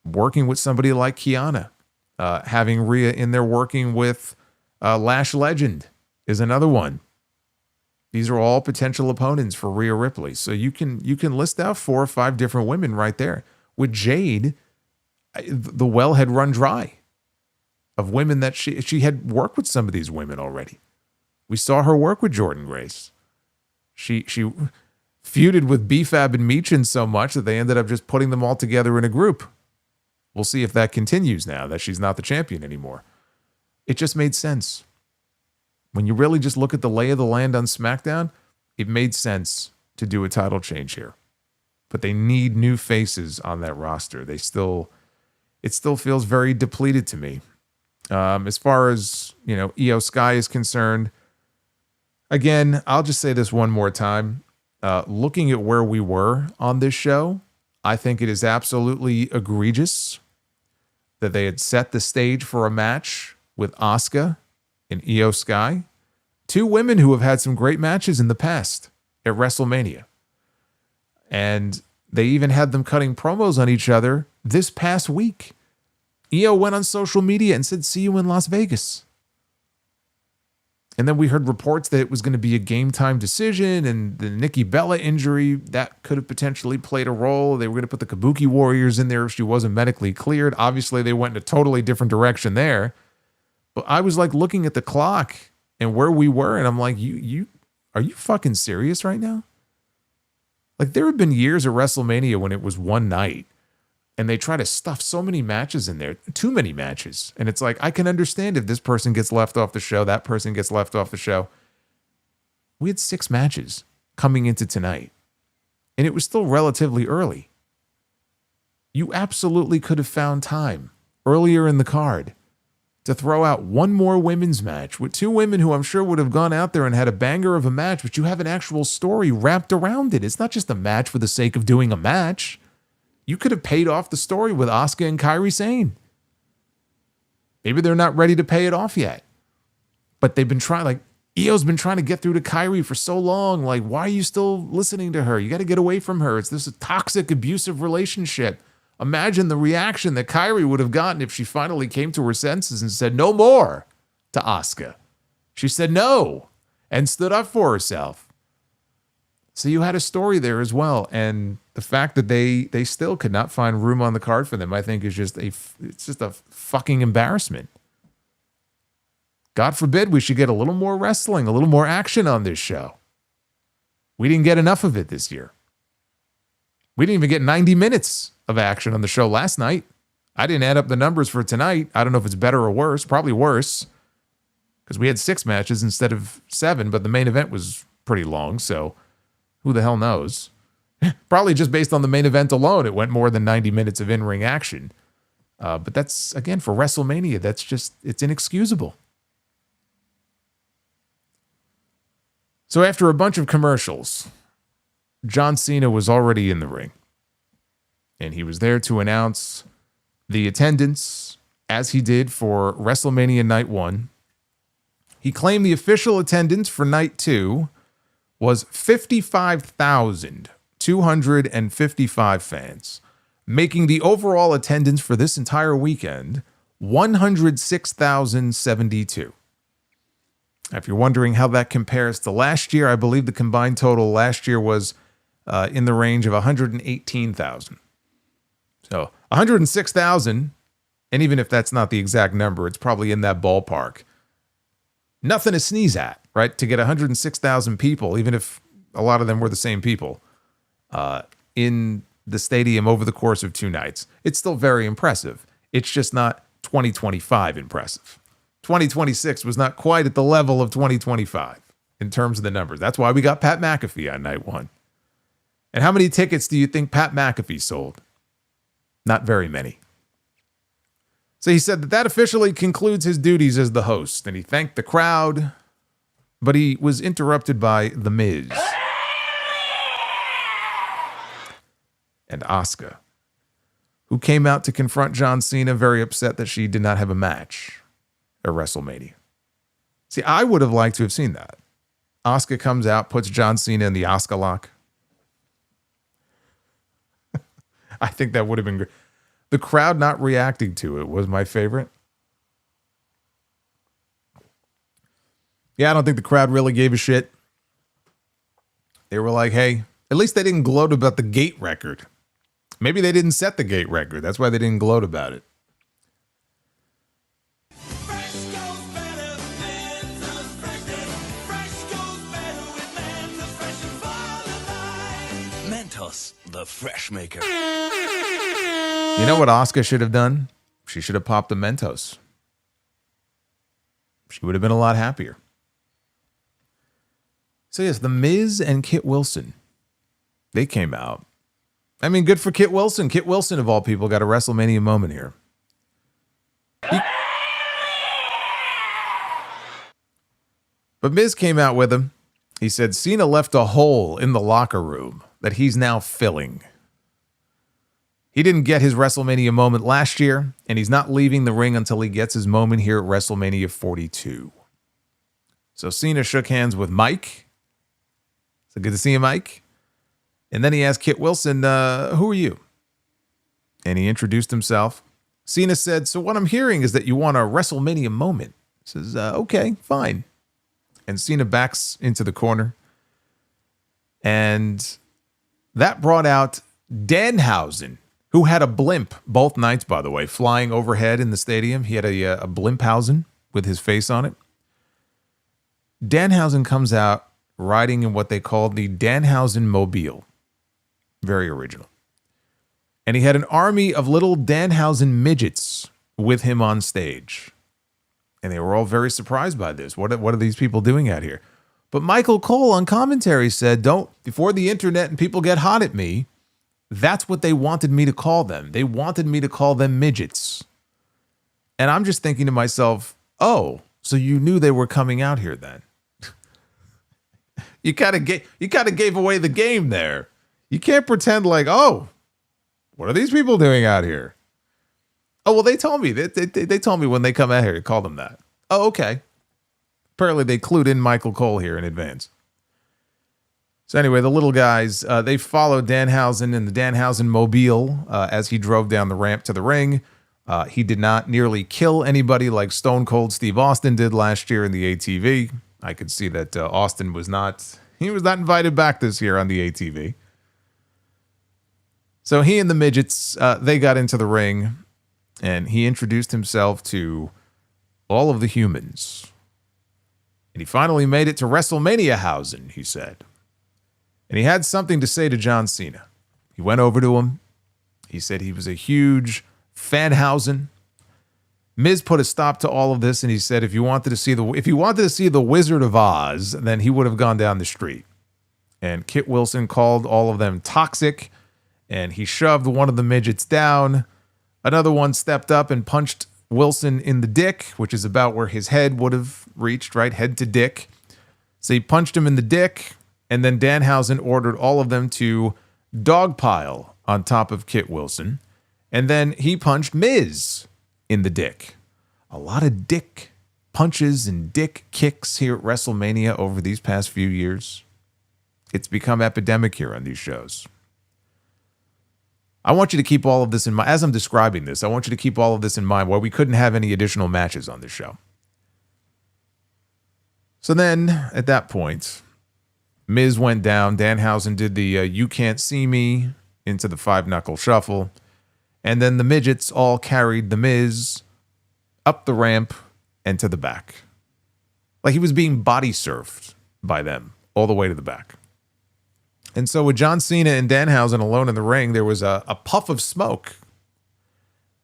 working with somebody like Kiana, having Rhea in there working with Lash Legend is another one. These are all potential opponents for Rhea Ripley. So you can list out 4 or 5 different women right there. With Jade, the well had run dry of women that she had worked with some of these women already. We saw her work with Jordynne Grace. She feuded with B-Fab and Meechin so much that they ended up just putting them all together in a group. We'll see if that continues now that she's not the champion anymore. It just made sense. When you really just look at the lay of the land on SmackDown, it made sense to do a title change here. But they need new faces on that roster. It still feels very depleted to me. As far as, Io Sky is concerned, again, I'll just say this one more time. Looking at where we were on this show, I think it is absolutely egregious that they had set the stage for a match with Asuka and Io Sky, 2 women who have had some great matches in the past at WrestleMania. And they even had them cutting promos on each other this past week. Io went on social media and said, "See you in Las Vegas." And then we heard reports that it was going to be a game time decision, and the Nikki Bella injury, that could have potentially played a role. They were going to put the Kabuki Warriors in there if she wasn't medically cleared. Obviously, they went in a totally different direction there. But I was like looking at the clock and where we were, and I'm like, you are you fucking serious right now? Like, there have been years at WrestleMania when it was one night, and they try to stuff so many matches in there, too many matches. And it's like, I can understand if this person gets left off the show, that person gets left off the show. We had 6 matches coming into tonight, and it was still relatively early. You absolutely could have found time earlier in the card to throw out one more women's match with 2 women who I'm sure would have gone out there and had a banger of a match, but you have an actual story wrapped around it. It's not just a match for the sake of doing a match. You could have paid off the story with Asuka and Kairi Sane. Maybe they're not ready to pay it off yet. But they've been trying, Io's been trying to get through to Kairi for so long. Why are you still listening to her? You got to get away from her. It's this toxic, abusive relationship. Imagine the reaction that Kairi would have gotten if she finally came to her senses and said no more to Asuka. She said no and stood up for herself. So you had a story there as well. And the fact that they still could not find room on the card for them, I think is it's just a fucking embarrassment. God forbid we should get a little more wrestling, a little more action on this show. We didn't get enough of it this year. We didn't even get 90 minutes of action on the show last night. I didn't add up the numbers for tonight. I don't know if it's better or worse. Probably worse, because we had 6 matches instead of 7, but the main event was pretty long, so who the hell knows? Probably just based on the main event alone, it went more than 90 minutes of in-ring action. But that's, again, for WrestleMania, it's inexcusable. So after a bunch of commercials, John Cena was already in the ring. And he was there to announce the attendance, as he did for WrestleMania Night 1. He claimed the official attendance for Night 2 was 55,255 fans, making the overall attendance for this entire weekend 106,072. If you're wondering how that compares to last year, I believe the combined total last year was in the range of 118,000. So 106,000, and even if that's not the exact number, it's probably in that ballpark. Nothing to sneeze at, right? To get 106,000 people, even if a lot of them were the same people, in the stadium over the course of 2 nights. It's still very impressive. It's just not 2025 impressive. 2026 was not quite at the level of 2025 in terms of the numbers. That's why we got Pat McAfee on Night 1. And how many tickets do you think Pat McAfee sold? Not very many. So he said that officially concludes his duties as the host, and he thanked the crowd, but he was interrupted by The Miz and Asuka, who came out to confront John Cena, very upset that she did not have a match at WrestleMania. See, I would have liked to have seen that. Asuka comes out, puts John Cena in the Asuka lock. I think that would have been great. The crowd not reacting to it was my favorite. Yeah, I don't think the crowd really gave a shit. They were like, hey, at least they didn't gloat about the gate record. Maybe they didn't set the gate record. That's why they didn't gloat about it. The Fresh Maker. You know what Asuka should have done? She should have popped the Mentos. She would have been a lot happier. So yes, The Miz and Kit Wilson, they came out. I mean, good for Kit Wilson. Kit Wilson, of all people, got a WrestleMania moment here. But Miz came out with him. He said Cena left a hole in the locker room that he's now filling. He didn't get his WrestleMania moment last year, and he's not leaving the ring until he gets his moment here at WrestleMania 42. So Cena shook hands with Mike. So good to see you, Mike. And then he asked Kit Wilson, who are you? And he introduced himself. Cena said, so what I'm hearing is that you want a WrestleMania moment. He says, okay, fine. And Cena backs into the corner. And that brought out Danhausen, who had a blimp both nights, by the way, flying overhead in the stadium. He had a Blimphausen with his face on it. Danhausen comes out riding in what they called the Danhausen Mobile. Very original. And he had an army of little Danhausen midgets with him on stage. And they were all very surprised by this. What are these people doing out here? But Michael Cole on commentary said, before the internet and people get hot at me, that's what they wanted me to call them. They wanted me to call them midgets. And I'm just thinking to myself, oh, so you knew they were coming out here then. You kind of gave away the game there. You can't pretend like, oh, what are these people doing out here? Oh, well, they told me. They told me when they come out here to call them that. Oh, okay. Apparently they clued in Michael Cole here in advance. So anyway, the little guys, they followed Danhausen in the Danhausen Mobile as he drove down the ramp to the ring. He did not nearly kill anybody like Stone Cold Steve Austin did last year in the ATV. I could see that Austin was not He was not invited back this year on the ATV. So he and the midgets, they got into the ring, and he introduced himself to all of the humans. And he finally made it to WrestleMania Hausen, he said. And he had something to say to John Cena. He went over to him. He said he was a huge fan Hausen. Miz put a stop to all of this, and he said if you wanted to see the Wizard of Oz, then he would have gone down the street. And Kit Wilson called all of them toxic, and he shoved one of the midgets down. Another one stepped up and punched Wilson in the dick, which is about where his head would have reached, right? Head to dick. So he punched him in the dick, and then Danhausen ordered all of them to dogpile on top of Kit Wilson. And then he punched Miz in the dick. A lot of dick punches and dick kicks here at WrestleMania over these past few years. It's become epidemic here on these shows. I want you to keep all of this in mind. As I'm describing this, I want you to keep all of this in mind where we couldn't have any additional matches on this show. So then, at that point, Miz went down. Danhausen did the You Can't See Me into the 5-knuckle shuffle. And then the midgets all carried the Miz up the ramp and to the back. Like he was being body surfed by them all the way to the back. And so with John Cena and Danhausen alone in the ring, there was a puff of smoke.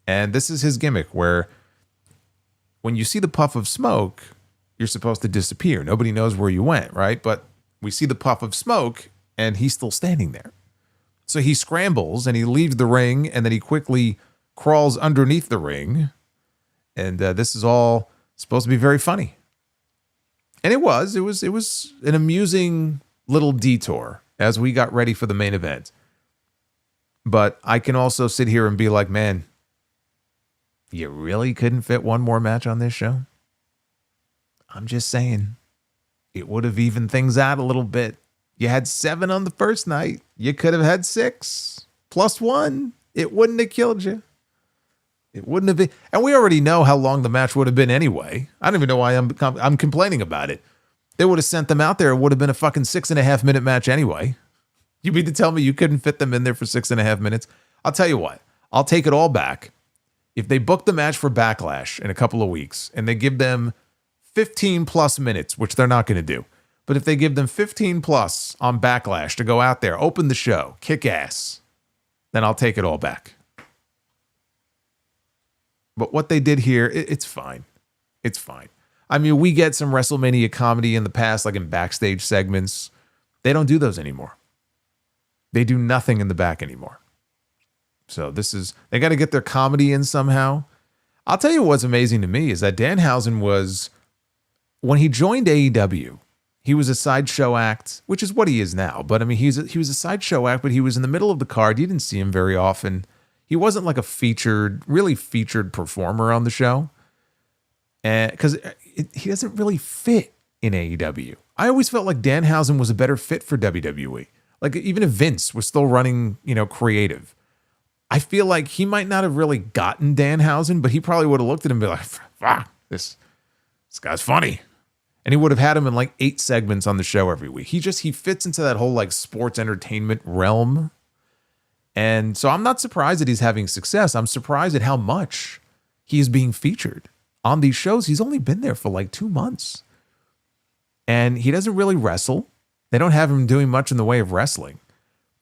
And this is his gimmick, where when you see the puff of smoke, you're supposed to disappear. Nobody knows where you went, right? But we see the puff of smoke, and he's still standing there. So he scrambles, and he leaves the ring, and then he quickly crawls underneath the ring. And this is all supposed to be very funny. And it was an amusing little detour as we got ready for the main event. But I can also sit here and be like, man, you really couldn't fit one more match on this show? I'm just saying, it would have evened things out a little bit. You had 7 on the first night. You could have had 6 plus 1. It wouldn't have killed you. It wouldn't have been. And we already know how long the match would have been anyway. I don't even know why I'm complaining about it. They would have sent them out there. It would have been a fucking 6.5 minute match anyway. You mean to tell me you couldn't fit them in there for 6.5 minutes? I'll tell you what. I'll take it all back. If they book the match for Backlash in a couple of weeks and they give them 15 plus minutes, which they're not going to do, but if they give them 15 plus on Backlash to go out there, open the show, kick ass, then I'll take it all back. But what they did here, it's fine. It's fine. I mean, we get some WrestleMania comedy in the past, like in backstage segments. They don't do those anymore. They do nothing in the back anymore. So they got to get their comedy in somehow. I'll tell you what's amazing to me is that Danhausen was, when he joined AEW, he was a sideshow act, which is what he is now. But I mean, he was a sideshow act, but he was in the middle of the card. You didn't see him very often. He wasn't like a really featured performer on the show. Because he doesn't really fit in AEW. I always felt like Danhausen was a better fit for WWE. Like even if Vince was still running, creative, I feel like he might not have really gotten Danhausen, but he probably would have looked at him and be like, fuck, this guy's funny. And he would have had him in like 8 segments on the show every week. He fits into that whole like sports entertainment realm. And so I'm not surprised that he's having success. I'm surprised at how much he is being featured on these shows. He's only been there for like 2 months. And he doesn't really wrestle. They don't have him doing much in the way of wrestling.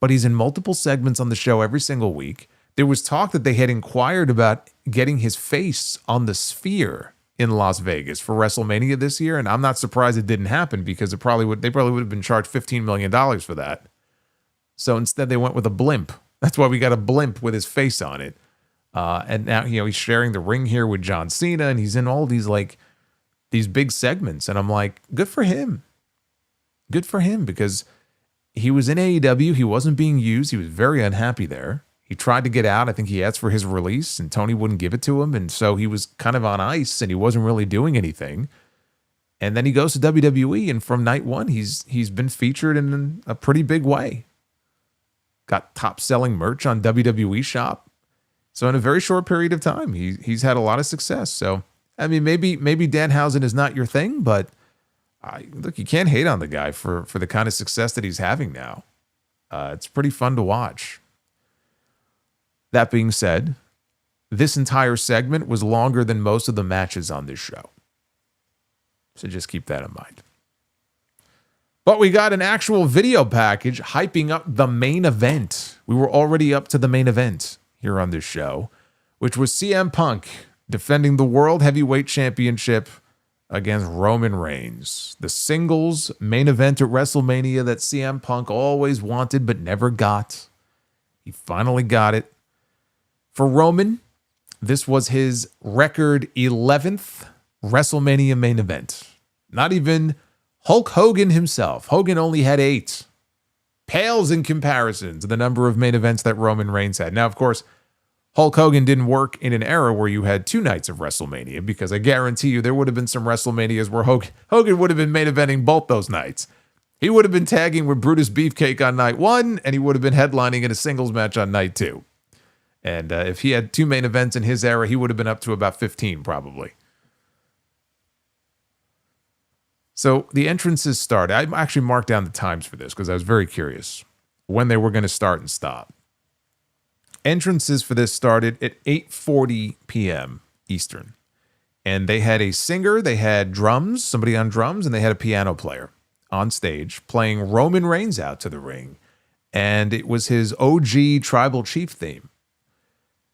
But he's in multiple segments on the show every single week. There was talk that they had inquired about getting his face on the Sphere in Las Vegas for WrestleMania this year, and I'm not surprised it didn't happen because they probably would have been charged $15 million for that. So instead they went with a blimp. That's why we got a blimp with his face on it. And now, he's sharing the ring here with John Cena, and he's in all these big segments. And I'm like, good for him. Good for him, because he was in AEW. He wasn't being used. He was very unhappy there. He tried to get out. I think he asked for his release, and Tony wouldn't give it to him. And so he was kind of on ice, and he wasn't really doing anything. And then he goes to WWE, and from night one, he's been featured in a pretty big way. Got top-selling merch on WWE Shop. So in a very short period of time, he's had a lot of success. So, I mean, maybe Danhausen is not your thing, but Look, you can't hate on the guy for the kind of success that he's having now. It's pretty fun to watch. That being said, this entire segment was longer than most of the matches on this show. So just keep that in mind. But we got an actual video package hyping up the main event. We were already up to the main event here on this show, which was CM Punk defending the World Heavyweight Championship against Roman Reigns. The singles main event at WrestleMania that CM Punk always wanted but never got. He finally got it. For Roman, this was his record 11th WrestleMania main event. Not even Hulk Hogan himself. Hogan only had 8. Pales in comparison to the number of main events that Roman Reigns had. Now, of course, Hulk Hogan didn't work in an era where you had 2 nights of WrestleMania, because I guarantee you there would have been some WrestleManias where Hogan would have been main eventing both those nights. He would have been tagging with Brutus Beefcake on night 1, and he would have been headlining in a singles match on night 2. And if he had 2 main events in his era, he would have been up to about 15 probably. So the entrances started. I actually marked down the times for this because I was very curious when they were going to start and stop. Entrances for this started at 8:40 p.m. Eastern. And they had a singer, they had drums, somebody on drums, and they had a piano player on stage playing Roman Reigns out to the ring. And it was his OG Tribal Chief theme.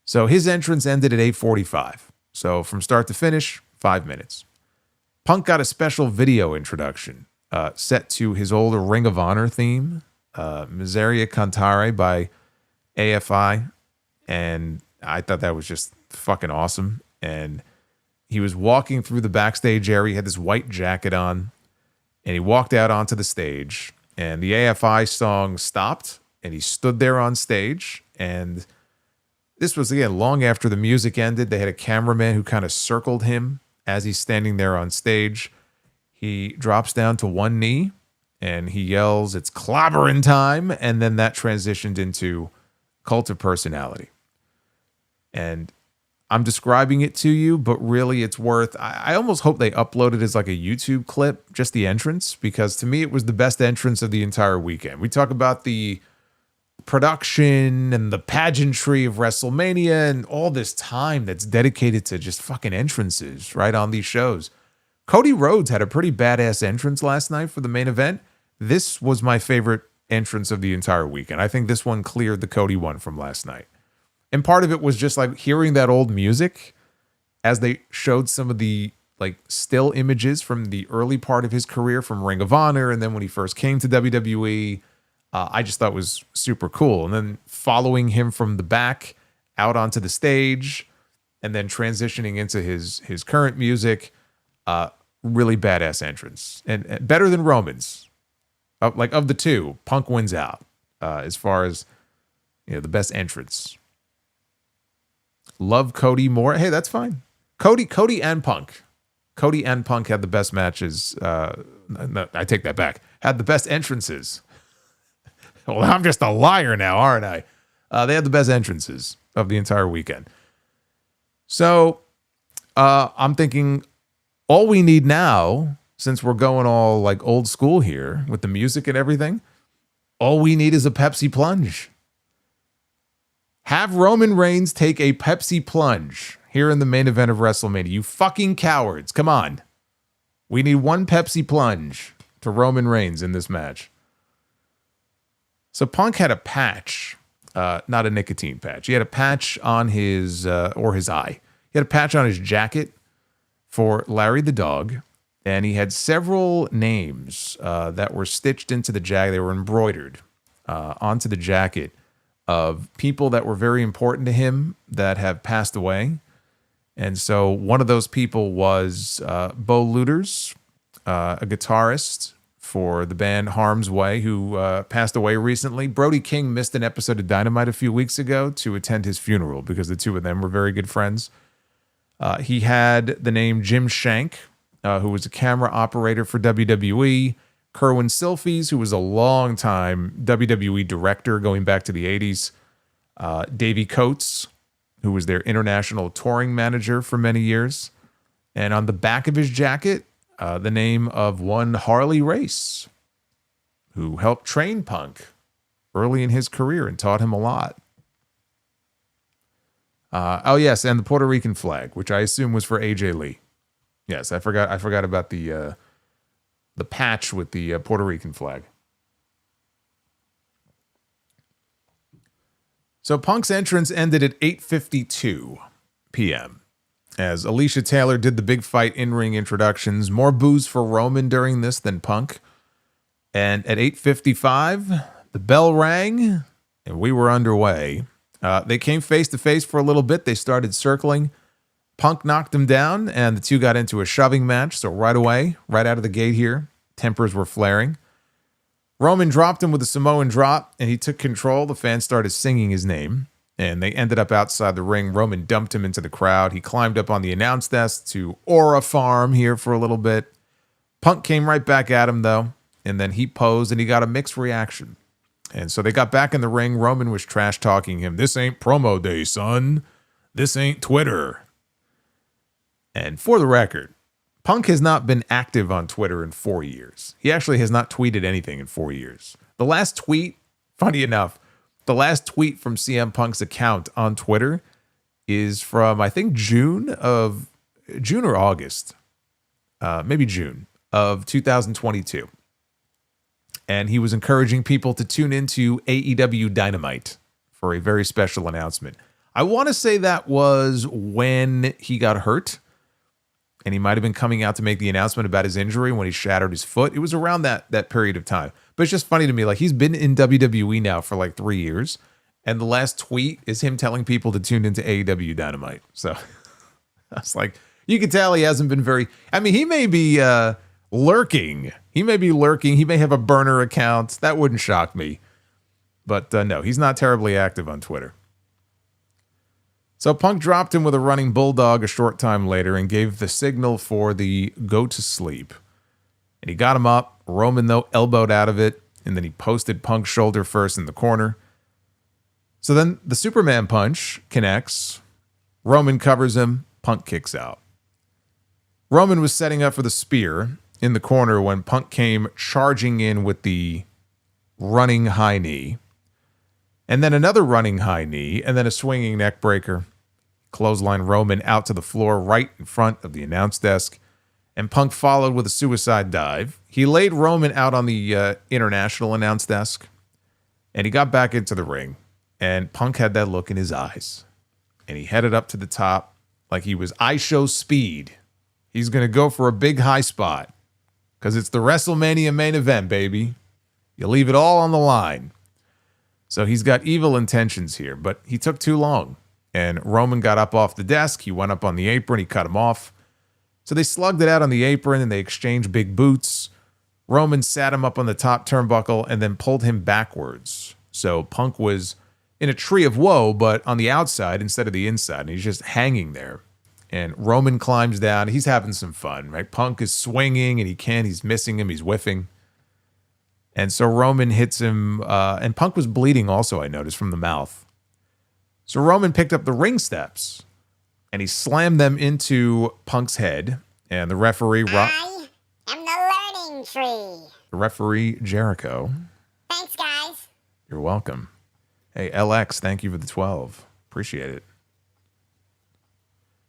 So his entrance ended at 8:45. So from start to finish, 5 minutes. Punk got a special video introduction set to his older Ring of Honor theme, Miseria Cantare by AFI. And I thought that was just fucking awesome. And he was walking through the backstage area. He had this white jacket on. And he walked out onto the stage. And the AFI song stopped. And he stood there on stage. And this was, again, long after the music ended. They had a cameraman who kind of circled him as he's standing there on stage. He drops down to one knee and he yells, "It's clobbering time." And then that transitioned into Cult of Personality. And I'm describing it to you, but really it's worth, I almost hope they upload it as like a YouTube clip, just the entrance, because to me it was the best entrance of the entire weekend. We talk about the production and the pageantry of WrestleMania and all this time that's dedicated to just fucking entrances, right, on these shows. Cody Rhodes had a pretty badass entrance last night for the main event. This was my favorite entrance of the entire weekend. I think this one cleared the Cody one from last night. And part of it was just like hearing that old music as they showed some of the like still images from the early part of his career from Ring of Honor. And then when he first came to WWE, I just thought was super cool. And then following him from the back out onto the stage and then transitioning into his current music, really badass entrance and better than Roman's. Like of the two, Punk wins out as far as, you know, the best entrance. Love Cody more. Hey, that's fine. Cody and Punk. Cody and Punk had the best matches. No, I take that back. Had the best entrances. Well, I'm just a liar now, aren't I? They had the best entrances of the entire weekend. So I'm thinking all we need now, since we're going all like old school here with the music and everything, all we need is a Pepsi plunge. Have Roman Reigns take a Pepsi plunge here in the main event of WrestleMania. You fucking cowards. Come on. We need one Pepsi plunge to Roman Reigns in this match. So Punk had a patch, not a nicotine patch. He had a patch on his, or his eye. He had a patch on his jacket for Larry the dog. And he had several names that were stitched into the jacket. They were embroidered onto the jacket of people that were very important to him that have passed away. And so one of those people was Bo Luders, a guitarist for the band Harm's Way, who passed away recently. Brody King missed an episode of Dynamite a few weeks ago to attend his funeral because the two of them were very good friends. He had the name Jim Shank, who was a camera operator for WWE. Kerwin Silfies, who was a long-time WWE director going back to the 80s. Davey Coates, who was their international touring manager for many years. And on the back of his jacket, the name of one Harley Race, who helped train Punk early in his career and taught him a lot. Oh yes, and the Puerto Rican flag, which I assume was for AJ Lee. Yes, I forgot about the patch with the Puerto Rican flag. So Punk's entrance ended at 8:52 p.m. as Alicia Taylor did the big fight in-ring introductions. More boos for Roman during this than Punk. And at 8:55, the bell rang and we were underway. They came face to face for a little bit. They started circling. Punk knocked him down and the two got into a shoving match. So right away, right out of the gate here, tempers were flaring. Roman dropped him with a Samoan drop, and he took control. The fans started singing his name, and they ended up outside the ring. Roman dumped him into the crowd. He climbed up on the announce desk to Aura Farm here for a little bit. Punk came right back at him, though, and then he posed, and he got a mixed reaction. And so they got back in the ring. Roman was trash-talking him. This ain't promo day, son. This ain't Twitter. And for the record, Punk has not been active on Twitter in 4 years. He actually has not tweeted anything in 4 years. The last tweet, funny enough, the last tweet from CM Punk's account on Twitter is from, I think, June or August, maybe June of 2022. And he was encouraging people to tune into AEW Dynamite for a very special announcement. I want to say that was when he got hurt. And he might have been coming out to make the announcement about his injury when he shattered his foot. It was around that period of time. But it's just funny to me. Like, he's been in WWE now for like 3 years. And the last tweet is him telling people to tune into AEW Dynamite. So I was like, you can tell he hasn't been very... I mean, he may be lurking. He may be lurking. He may have a burner account. That wouldn't shock me. But no, he's not terribly active on Twitter. So Punk dropped him with a running bulldog a short time later and gave the signal for the go to sleep. And he got him up. Roman, though, elbowed out of it. And then he posted Punk's shoulder first in the corner. So then the Superman punch connects. Roman covers him. Punk kicks out. Roman was setting up for the spear in the corner when Punk came charging in with the running high knee. And then another running high knee, and then a swinging neck breaker. Clothesline Roman out to the floor right in front of the announce desk. And Punk followed with a suicide dive. He laid Roman out on the international announce desk. And he got back into the ring. And Punk had that look in his eyes. And he headed up to the top like he was ISHO speed. He's going to go for a big high spot. Because it's the WrestleMania main event, baby. You leave it all on the line. So he's got evil intentions here, but he took too long. And Roman got up off the desk. He went up on the apron. He cut him off. So they slugged it out on the apron and they exchanged big boots. Roman sat him up on the top turnbuckle and then pulled him backwards. So Punk was in a tree of woe, but on the outside instead of the inside. And he's just hanging there. And Roman climbs down. He's having some fun, right? Punk is swinging and he's missing him. He's whiffing. And so Roman hits him, and Punk was bleeding also, I noticed, from the mouth. So Roman picked up the ring steps, and he slammed them into Punk's head, and the referee... I am the learning tree. The referee, Jericho. Thanks, guys. You're welcome. Hey, LX, thank you for the 12. Appreciate it.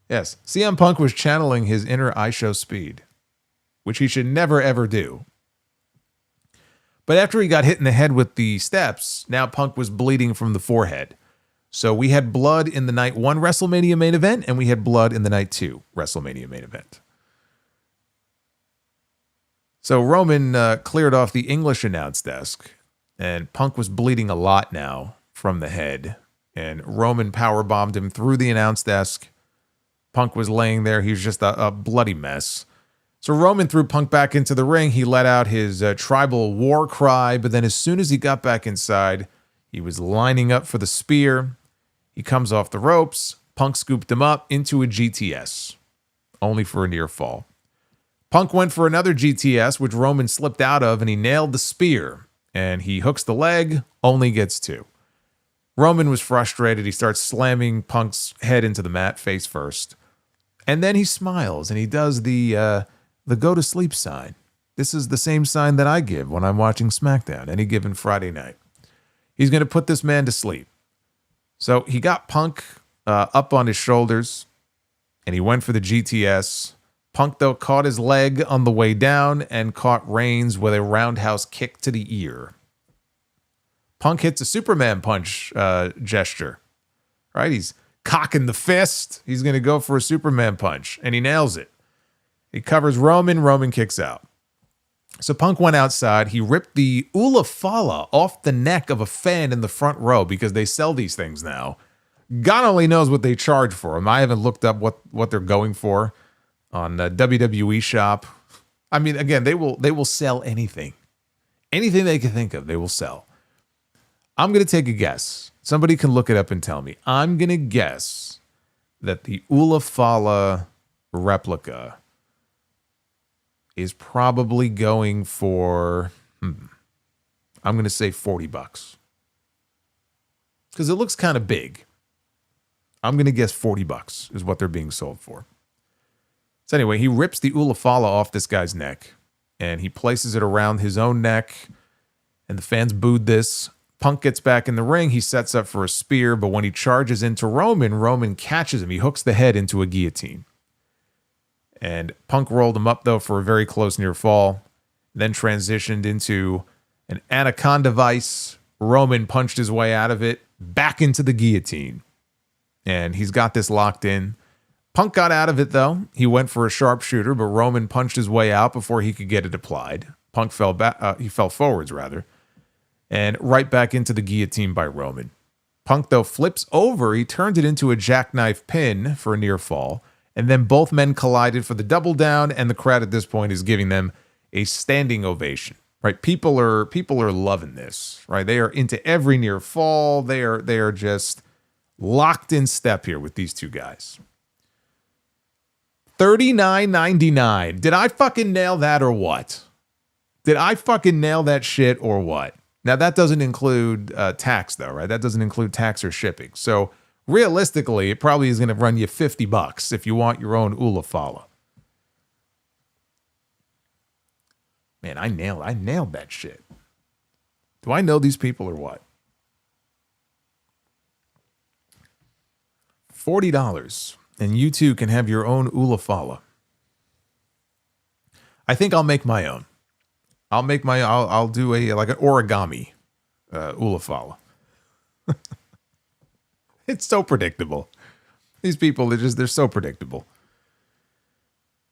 Yes, CM Punk was channeling his inner ISHO speed, which he should never, ever do. But after he got hit in the head with the steps, now Punk was bleeding from the forehead. So we had blood in the Night 1 WrestleMania main event, and we had blood in the Night 2 WrestleMania main event. So Roman cleared off the English announce desk, and Punk was bleeding a lot now from the head. And Roman powerbombed him through the announce desk. Punk was laying there. He was just a bloody mess. So Roman threw Punk back into the ring. He let out his tribal war cry, but then as soon as he got back inside, he was lining up for the spear. He comes off the ropes. Punk scooped him up into a GTS, only for a near fall. Punk went for another GTS, which Roman slipped out of, and he nailed the spear. And he hooks the leg, only gets 2. Roman was frustrated. He starts slamming Punk's head into the mat face first. And then he smiles, and he does the the go to sleep sign. This is the same sign that I give when I'm watching SmackDown any given Friday night. He's going to put this man to sleep. So he got Punk up on his shoulders, and he went for the GTS. Punk, though, caught his leg on the way down and caught Reigns with a roundhouse kick to the ear. Punk hits a Superman punch gesture. Right? He's cocking the fist. He's going to go for a Superman punch, and he nails it. He covers Roman. Roman kicks out. So Punk went outside. He ripped the Ula Fala off the neck of a fan in the front row because they sell these things now. God only knows what they charge for them. I haven't looked up what they're going for on WWE Shop. I mean, again, they will sell anything. Anything they can think of, they will sell. I'm going to take a guess. Somebody can look it up and tell me. I'm going to guess that the Ula Fala replica is probably going for, I'm going to say $40. Because it looks kind of big. I'm going to guess $40 is what they're being sold for. So anyway, he rips the Ula Fala off this guy's neck, and he places it around his own neck, and the fans booed this. Punk gets back in the ring. He sets up for a spear, but when he charges into Roman, Roman catches him. He hooks the head into a guillotine. And Punk rolled him up, though, for a very close near fall. Then transitioned into an anaconda vice. Roman punched his way out of it, back into the guillotine. And he's got this locked in. Punk got out of it, though. He went for a sharpshooter, but Roman punched his way out before he could get it applied. Punk fell back. He fell forwards, rather. And right back into the guillotine by Roman. Punk, though, flips over. He turned it into a jackknife pin for a near fall. And then both men collided for the double down, and the crowd at this point is giving them a standing ovation. Right? People are loving this. Right? They are into every near fall. They are just locked in step here with these two guys. $39.99. Did I fucking nail that or what? Did I fucking nail that shit or what? Now that doesn't include tax though, right? That doesn't include tax or shipping. So realistically, it probably is going to run you $50 if you want your own Ula Fala. Man, I nailed that shit. Do I know these people or what? $40, and you too can have your own Ula Fala. I think I'll make my own. I'll do like an origami Ula Fala. It's so predictable. These people, they're so predictable.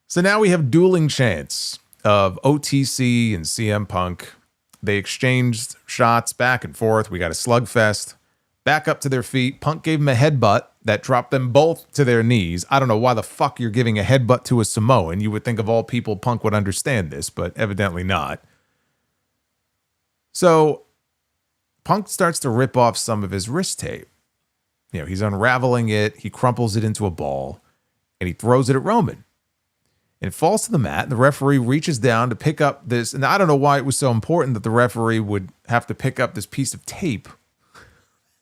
So now we have dueling chants of OTC and CM Punk. They exchanged shots back and forth. We got a slugfest. Back up to their feet. Punk gave him a headbutt that dropped them both to their knees. I don't know why the fuck you're giving a headbutt to a Samoan. You would think of all people Punk would understand this, but evidently not. So Punk starts to rip off some of his wrist tape. You know, he's unraveling it. He crumples it into a ball, and he throws it at Roman. And it falls to the mat, and the referee reaches down to pick up this. And I don't know why it was so important that the referee would have to pick up this piece of tape.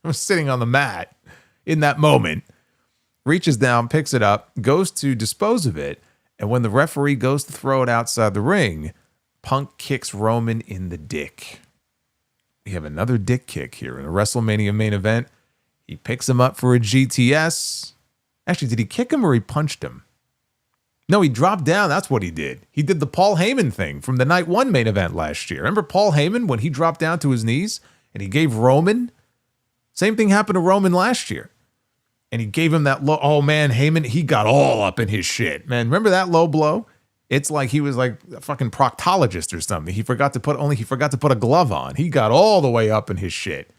I was sitting on the mat in that moment. Reaches down, picks it up, goes to dispose of it. And when the referee goes to throw it outside the ring, Punk kicks Roman in the dick. We have another dick kick here in a WrestleMania main event. He picks him up for a GTS. Actually, did he kick him or he punched him? No, he dropped down. That's what he did. He did the Paul Heyman thing from the Night 1 main event last year. Remember Paul Heyman when he dropped down to his knees and he gave Roman? Same thing happened to Roman last year. And he gave him that low. Oh, man, Heyman, he got all up in his shit. Man, remember that low blow? It's like he was like a fucking proctologist or something. He forgot to put a glove on. He got all the way up in his shit.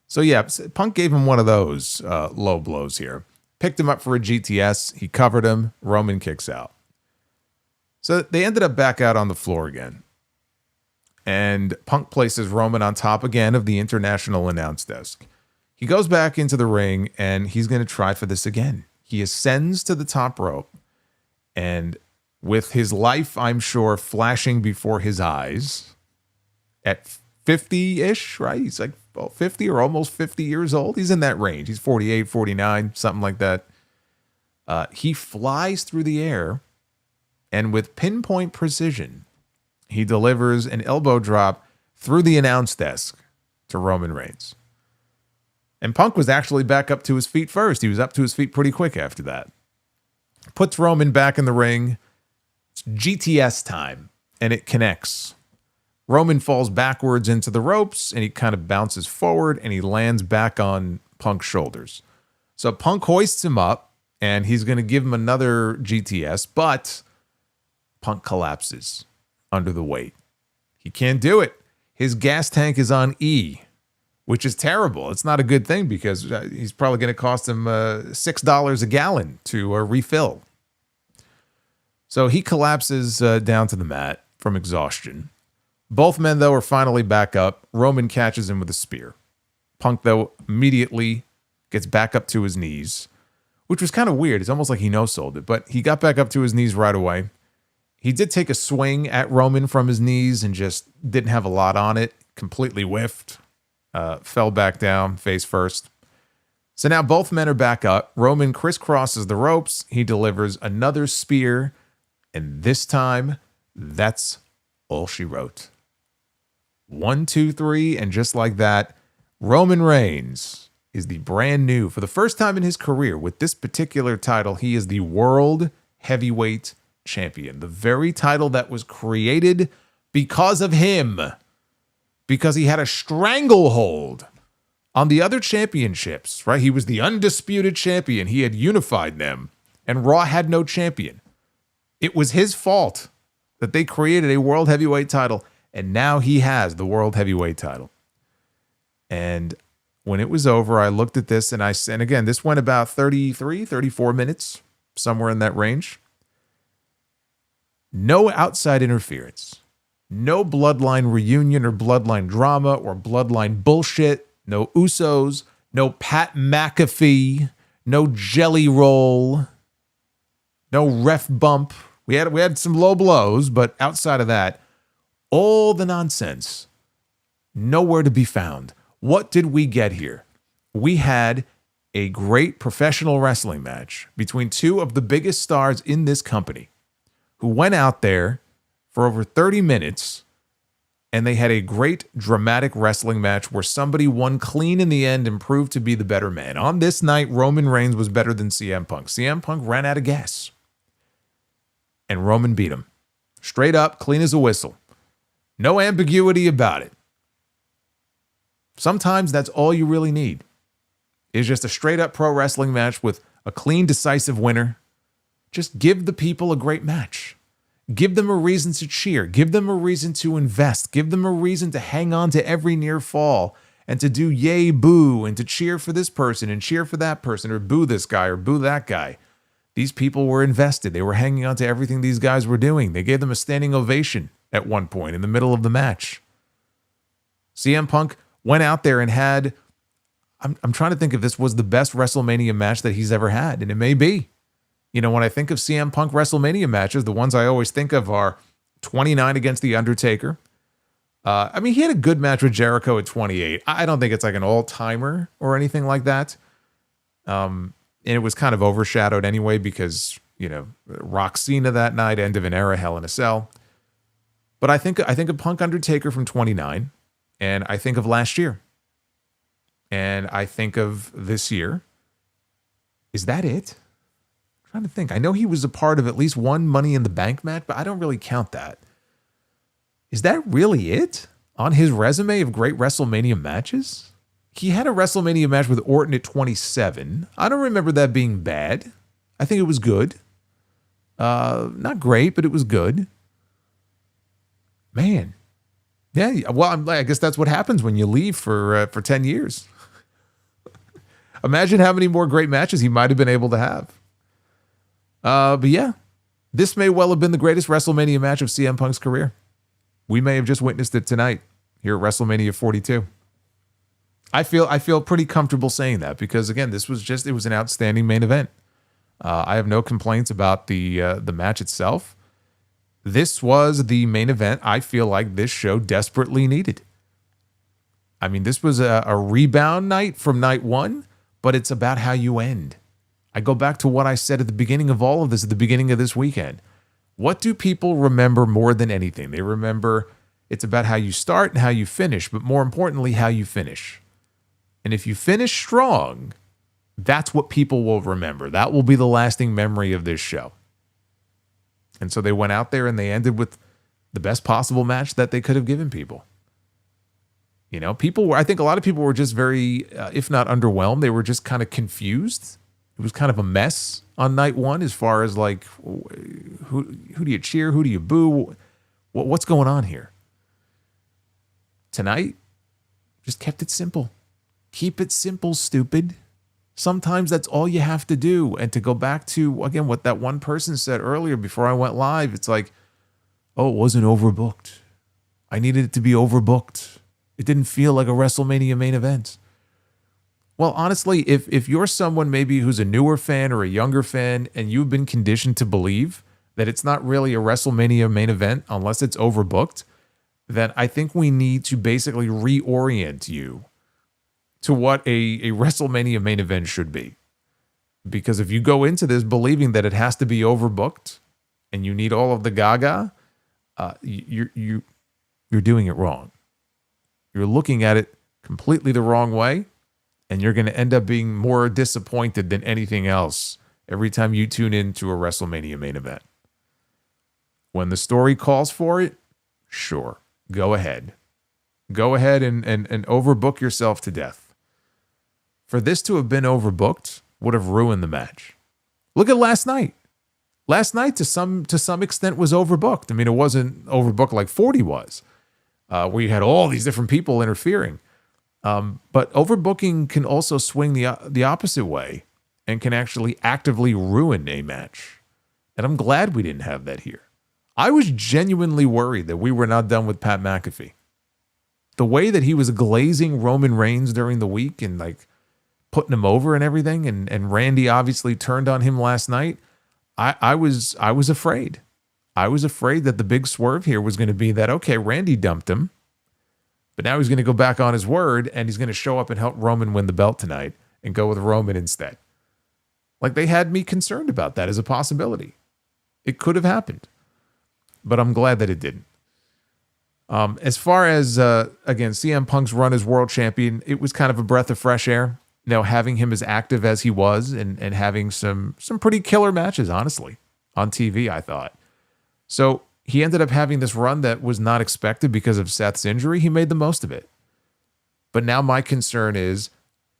So yeah, Punk gave him one of those low blows here. Picked him up for a GTS. He covered him. Roman kicks out. So they ended up back out on the floor again. And Punk places Roman on top again of the international announce desk. He goes back into the ring and he's going to try for this again. He ascends to the top rope. And with his life, I'm sure, flashing before his eyes at 50-ish, right? He's like 50 or almost 50 years old. He's in that range. He's 48, 49, something like that. He flies through the air and with pinpoint precision, he delivers an elbow drop through the announce desk to Roman Reigns. And Punk was actually back up to his feet first. He was up to his feet pretty quick after that. Puts Roman back in the ring. It's GTS time, and it connects. Roman falls backwards into the ropes, and he kind of bounces forward, and he lands back on Punk's shoulders. So Punk hoists him up, and he's going to give him another GTS, but Punk collapses under the weight. He can't do it. His gas tank is on E, which is terrible. It's not a good thing because he's probably going to cost him $6 a gallon to refill. So he collapses down to the mat from exhaustion. Both men, though, are finally back up. Roman catches him with a spear. Punk, though, immediately gets back up to his knees, which was kind of weird. It's almost like he no-sold it, but he got back up to his knees right away. He did take a swing at Roman from his knees and just didn't have a lot on it. Completely whiffed. Fell back down, face first. So now both men are back up. Roman crisscrosses the ropes. He delivers another spear. And this time, that's all she wrote. 1, 2, 3, and just like that, Roman Reigns is the brand new, for the first time in his career with this particular title, he is the World Heavyweight Champion. The very title that was created because of him. Because he had a stranglehold on the other championships, right? He was the undisputed champion. He had unified them, and Raw had no champion. It was his fault that they created a World Heavyweight title, and now he has the World Heavyweight title. And when it was over, I looked at this, and again, this went about 33, 34 minutes, somewhere in that range. No outside interference. No bloodline reunion or bloodline drama or bloodline bullshit. No Usos. No Pat McAfee. No jelly roll. No ref bump. We had some low blows, but outside of that, all the nonsense. Nowhere to be found. What did we get here? We had a great professional wrestling match between two of the biggest stars in this company who went out there for over 30 minutes, and they had a great dramatic wrestling match where somebody won clean in the end and proved to be the better man. On this night, Roman Reigns was better than CM Punk. CM Punk ran out of gas, and Roman beat him. Straight up, clean as a whistle. No ambiguity about it. Sometimes that's all you really need, is just a straight up pro wrestling match with a clean, decisive winner. Just give the people a great match. Give them a reason to cheer. Give them a reason to invest. Give them a reason to hang on to every near fall and to do yay, boo, and to cheer for this person and cheer for that person or boo this guy or boo that guy. These people were invested. They were hanging on to everything these guys were doing. They gave them a standing ovation at one point in the middle of the match. CM Punk went out there and had, I'm trying to think if this was the best WrestleMania match that he's ever had, and it may be. You know, when I think of CM Punk WrestleMania matches, the ones I always think of are 29 against The Undertaker. He had a good match with Jericho at 28. I don't think it's like an all-timer or anything like that. And it was kind of overshadowed anyway because, you know, Rock Cena that night, end of an era, Hell in a Cell. But I think of Punk Undertaker from 29, and I think of last year. And I think of this year. Is that it? I'm trying to think. I know he was a part of at least one Money in the Bank match, but I don't really count that. Is that really it on his resume of great WrestleMania matches? He had a WrestleMania match with Orton at 27. I don't remember that being bad. I think it was good. Not great, but it was good. Man. Yeah, well, I guess that's what happens when you leave for 10 years. Imagine how many more great matches he might have been able to have. But yeah, this may well have been the greatest WrestleMania match of CM Punk's career. We may have just witnessed it tonight here at WrestleMania 42. I feel pretty comfortable saying that because again, it was an outstanding main event. I have no complaints about the match itself. This was the main event I feel like this show desperately needed. I mean, this was a rebound night from night one, but it's about how you end. I go back to what I said at the beginning of all of this, at the beginning of this weekend. What do people remember more than anything? They remember it's about how you start and how you finish, but more importantly, how you finish. And if you finish strong, that's what people will remember. That will be the lasting memory of this show. And so they went out there and they ended with the best possible match that they could have given people. You know, I think a lot of people were just very, if not underwhelmed, they were just kind of confused. It was kind of a mess on night one as far as like, who do you cheer? Who do you boo? What's going on here? Tonight, just kept it simple. Keep it simple, stupid. Sometimes that's all you have to do. And to go back to, again, what that one person said earlier before I went live, it's like, oh, it wasn't overbooked. I needed it to be overbooked. It didn't feel like a WrestleMania main event. Well, honestly, if you're someone maybe who's a newer fan or a younger fan and you've been conditioned to believe that it's not really a WrestleMania main event unless it's overbooked, then I think we need to basically reorient you to what a WrestleMania main event should be. Because if you go into this believing that it has to be overbooked and you need all of the gaga, you're doing it wrong. You're looking at it completely the wrong way, and you're going to end up being more disappointed than anything else every time you tune into a WrestleMania main event. When the story calls for it, sure, go ahead. Go ahead and overbook yourself to death. For this to have been overbooked would have ruined the match. Look at last night. Last night, to some extent, was overbooked. I mean, it wasn't overbooked like 40 was. Where you had all these different people interfering. But overbooking can also swing the opposite way and can actually actively ruin a match. And I'm glad we didn't have that here. I was genuinely worried that we were not done with Pat McAfee. The way that he was glazing Roman Reigns during the week and like putting him over and everything, and Randy obviously turned on him last night, I was afraid. I was afraid that the big swerve here was going to be that, okay, Randy dumped him, but now he's going to go back on his word and he's going to show up and help Roman win the belt tonight and go with Roman instead. Like, they had me concerned about that as a possibility. It could have happened, but I'm glad that it didn't. As far as, again, CM Punk's run as world champion, it was kind of a breath of fresh air. You know, having him as active as he was and having some pretty killer matches, honestly, on TV, I thought. So he ended up having this run that was not expected because of Seth's injury. He made the most of it. But now my concern is,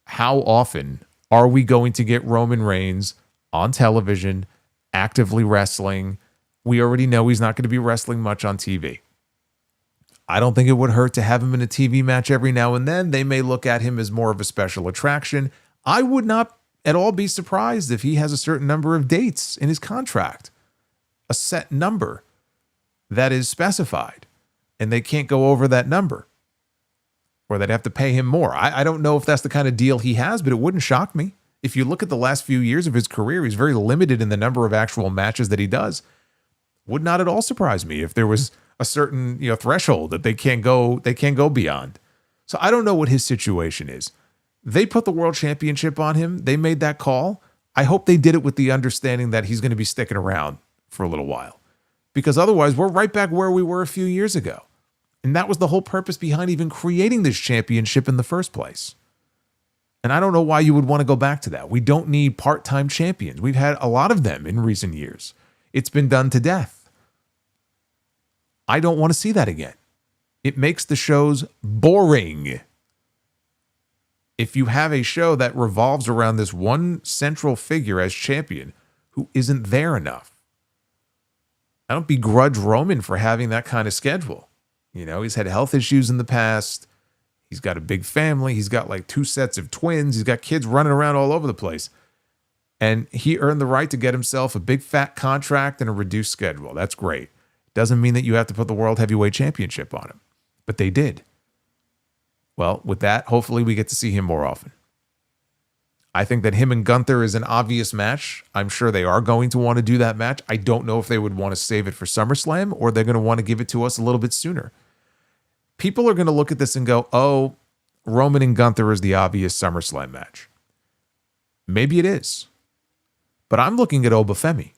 how often are we going to get Roman Reigns on television, actively wrestling? We already know he's not going to be wrestling much on TV. I don't think it would hurt to have him in a TV match every now and then. They may look at him as more of a special attraction. I would not at all be surprised if he has a certain number of dates in his contract. A set number that is specified, and they can't go over that number, or they'd have to pay him more. I don't know if that's the kind of deal he has, but it wouldn't shock me. If you look at the last few years of his career, he's very limited in the number of actual matches that he does. Would not at all surprise me if there was a certain, threshold that they can't go beyond. So I don't know what his situation is. They put the world championship on him. They made that call. I hope they did it with the understanding that he's going to be sticking around for a little while, because otherwise we're right back where we were a few years ago. And that was the whole purpose behind even creating this championship in the first place. And I don't know why you would want to go back to that. We don't need part-time champions. We've had a lot of them in recent years. It's been done to death. I don't want to see that again. It makes the shows boring. If you have a show that revolves around this one central figure as champion who isn't there enough, I don't begrudge Roman for having that kind of schedule. He's had health issues in the past. He's got a big family. He's got like 2 sets of twins. He's got kids running around all over the place. And he earned the right to get himself a big fat contract and a reduced schedule. That's great. Doesn't mean that you have to put the World Heavyweight Championship on him. But they did. Well, with that, hopefully we get to see him more often. I think that him and Gunther is an obvious match. I'm sure they are going to want to do that match. I don't know if they would want to save it for SummerSlam or they're going to want to give it to us a little bit sooner. People are going to look at this and go, oh, Roman and Gunther is the obvious SummerSlam match. Maybe it is. But I'm looking at Oba Femi.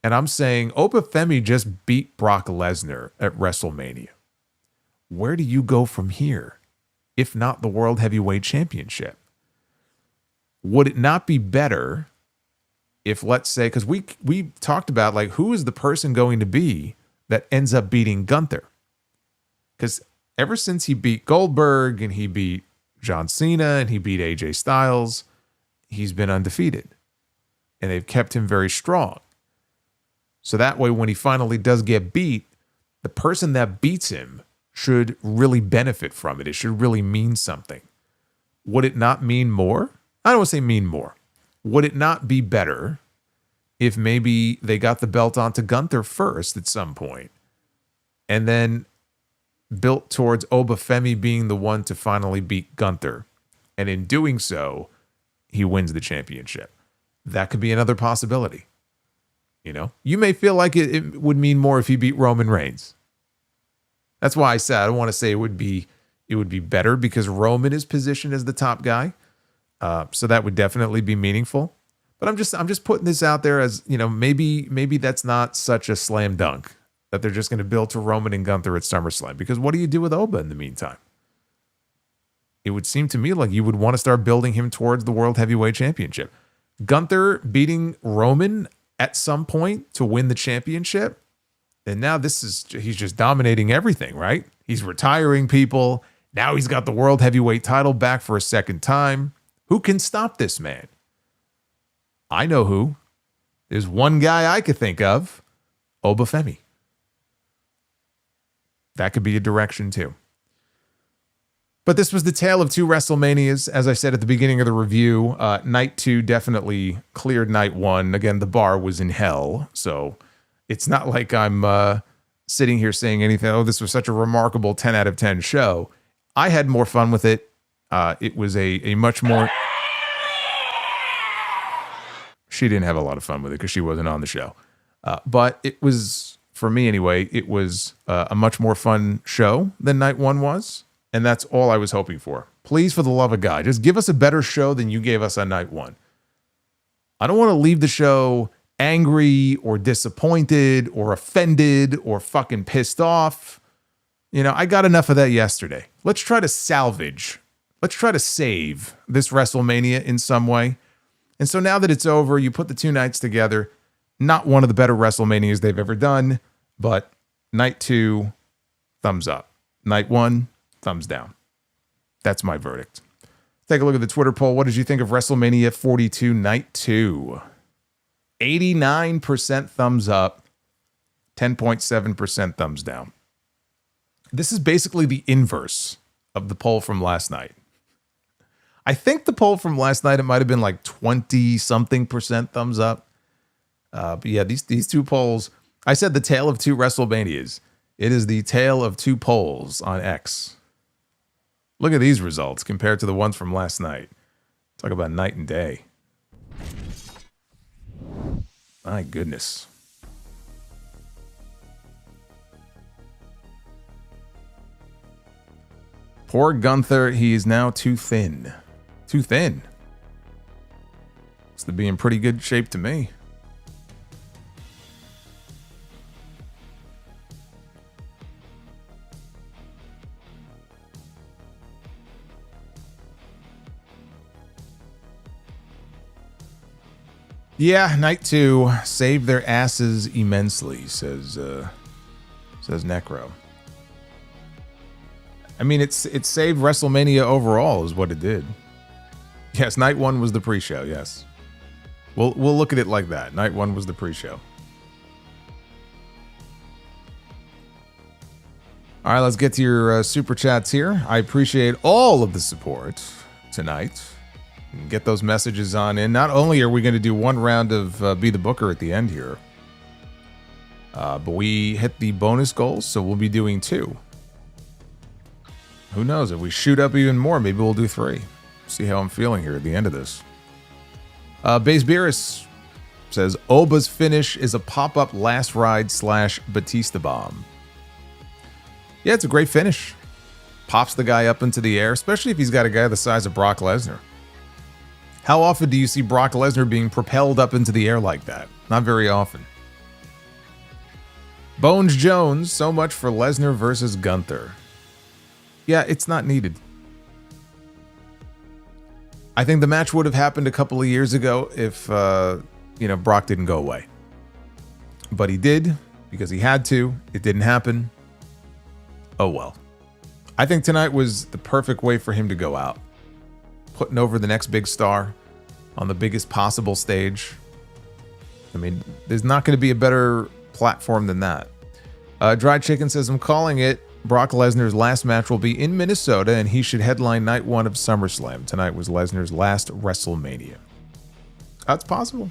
And I'm saying Oba Femi just beat Brock Lesnar at WrestleMania. Where do you go from here, if not the World Heavyweight Championship? Would it not be better if, let's say, because we talked about, like, who is the person going to be that ends up beating Gunther? Because ever since he beat Goldberg and he beat John Cena and he beat AJ Styles, he's been undefeated. And they've kept him very strong. So that way, when he finally does get beat, the person that beats him should really benefit from it. It should really mean something. Would it not mean more? I don't want to say mean more. Would it not be better if maybe they got the belt onto Gunther first at some point and then built towards Oba Femi being the one to finally beat Gunther? And in doing so, he wins the championship. That could be another possibility. You know, you may feel like it would mean more if he beat Roman Reigns. That's why I said I don't want to say it would be better, because Roman is positioned as the top guy. So that would definitely be meaningful. But I'm just putting this out there as, you know, maybe that's not such a slam dunk that they're just going to build to Roman and Gunther at SummerSlam. Because what do you do with Oba in the meantime? It would seem to me like you would want to start building him towards the World Heavyweight Championship. Gunther beating Roman at some point to win the championship. And now he's just dominating everything, right? He's retiring people. Now he's got the World Heavyweight title back for a second time. Who can stop this man? I know who. There's one guy I could think of. Oba Femi. That could be a direction too. But this was the tale of two WrestleManias. As I said at the beginning of the review, night 2 definitely cleared night 1. Again, the bar was in hell. So it's not like I'm sitting here saying anything, oh, this was such a remarkable 10 out of 10 show. I had more fun with it. It was a much more... She didn't have a lot of fun with it because she wasn't on the show. But it was, for me anyway, it was a much more fun show than night 1 was. And that's all I was hoping for. Please, for the love of God, just give us a better show than you gave us on night 1. I don't want to leave the show angry or disappointed or offended or fucking pissed off. You know, I got enough of that yesterday. Let's try to salvage. Let's try to save this WrestleMania in some way. And so now that it's over, you put the two nights together. Not one of the better WrestleManias they've ever done, but night 2, thumbs up. Night 1, thumbs down. That's my verdict. Take a look at the Twitter poll. What did you think of WrestleMania 42 Night 2? 89% thumbs up, 10.7% thumbs down. This is basically the inverse of the poll from last night. I think the poll from last night, it might have been like 20-something% thumbs up. But yeah, these two polls, I said the tale of two WrestleManias. It is the tale of two polls on X. Look at these results compared to the ones from last night. Talk about night and day. My goodness. Poor Gunther, he is now too thin. Too thin. Looks to be in pretty good shape to me. Yeah, night 2 saved their asses immensely, says Necro. I mean, it saved WrestleMania overall, is what it did. Yes, night 1 was the pre-show. Yes, we'll look at it like that. Night 1 was the pre-show. All right, let's get to your super chats here. I appreciate all of the support tonight. Get those messages on in. Not only are we going to do one round of Be the Booker at the end here, but we hit the bonus goals, so we'll be doing 2. Who knows? If we shoot up even more, maybe we'll do 3. See how I'm feeling here at the end of this. Baze Beerus says, Oba's finish is a pop-up last ride / Batista bomb. Yeah, it's a great finish. Pops the guy up into the air, especially if he's got a guy the size of Brock Lesnar. How often do you see Brock Lesnar being propelled up into the air like that? Not very often. Bones Jones, so much for Lesnar versus Gunther. Yeah, it's not needed. I think the match would have happened a couple of years ago if, Brock didn't go away. But he did because he had to. It didn't happen. Oh well. I think tonight was the perfect way for him to go out. Putting over the next big star on the biggest possible stage. I mean, there's not going to be a better platform than that. Dry Chicken says, I'm calling it. Brock Lesnar's last match will be in Minnesota, and he should headline night 1 of SummerSlam. Tonight was Lesnar's last WrestleMania. That's possible.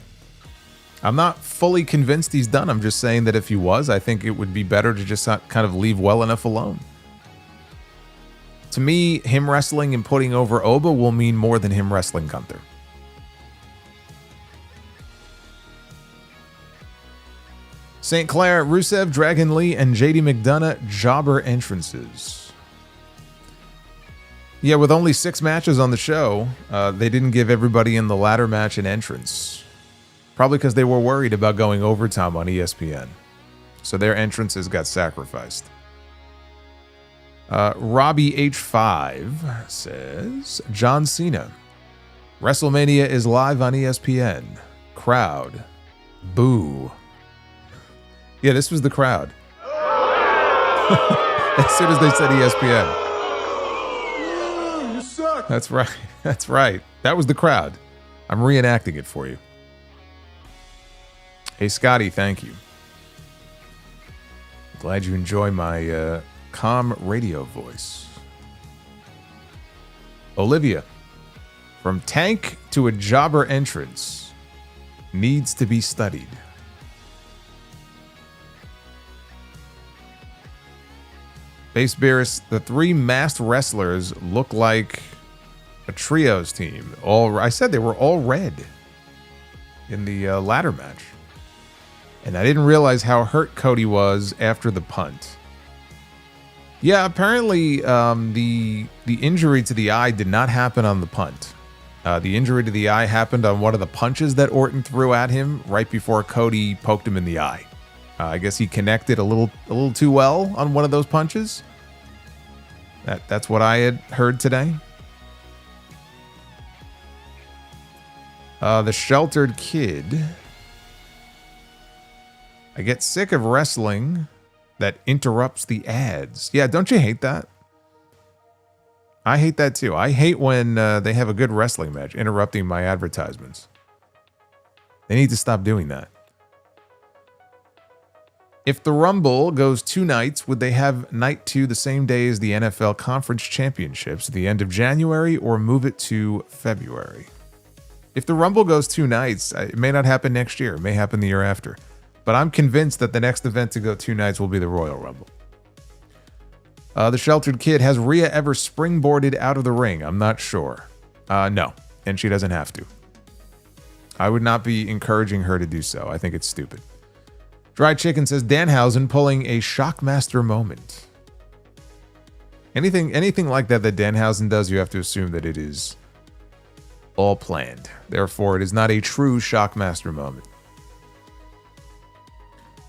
I'm not fully convinced he's done. I'm just saying that if he was, I think it would be better to just kind of leave well enough alone. To me, him wrestling and putting over Oba will mean more than him wrestling Gunther. St. Clair, Rusev, Dragon Lee, and Jade McDonagh jobber entrances. Yeah, with only 6 matches on the show, they didn't give everybody in the ladder match an entrance. Probably because they were worried about going overtime on ESPN. So their entrances got sacrificed. Robbie H5 says, John Cena. WrestleMania is live on ESPN. Crowd. Boo. Yeah, this was the crowd. As soon as they said ESPN. You suck. That's right. That's right. That was the crowd. I'm reenacting it for you. Hey, Scotty, thank you. Glad you enjoy my calm radio voice. Olivia, from tank to a jobber entrance, needs to be studied. Base Beerus, the 3 masked wrestlers look like a trios team. I said they were all red in the ladder match. And I didn't realize how hurt Cody was after the punt. Yeah, apparently the injury to the eye did not happen on the punt. The injury to the eye happened on one of the punches that Orton threw at him right before Cody poked him in the eye. I guess he connected a little too well on one of those punches. That's what I had heard today. The Sheltered Kid. I get sick of wrestling that interrupts the ads. Yeah, don't you hate that? I hate that too. I hate when they have a good wrestling match interrupting my advertisements. They need to stop doing that. If the Rumble goes 2 nights, would they have night 2 the same day as the NFL Conference Championships at the end of January, or move it to February? If the Rumble goes 2 nights, it may not happen next year. It may happen the year after. But I'm convinced that the next event to go 2 nights will be the Royal Rumble. The Sheltered Kid, has Rhea ever springboarded out of the ring? I'm not sure. No, and she doesn't have to. I would not be encouraging her to do so. I think it's stupid. Dry Chicken says, Danhausen pulling a Shockmaster moment. Anything like that Danhausen does, you have to assume that it is all planned. Therefore, it is not a true Shockmaster moment.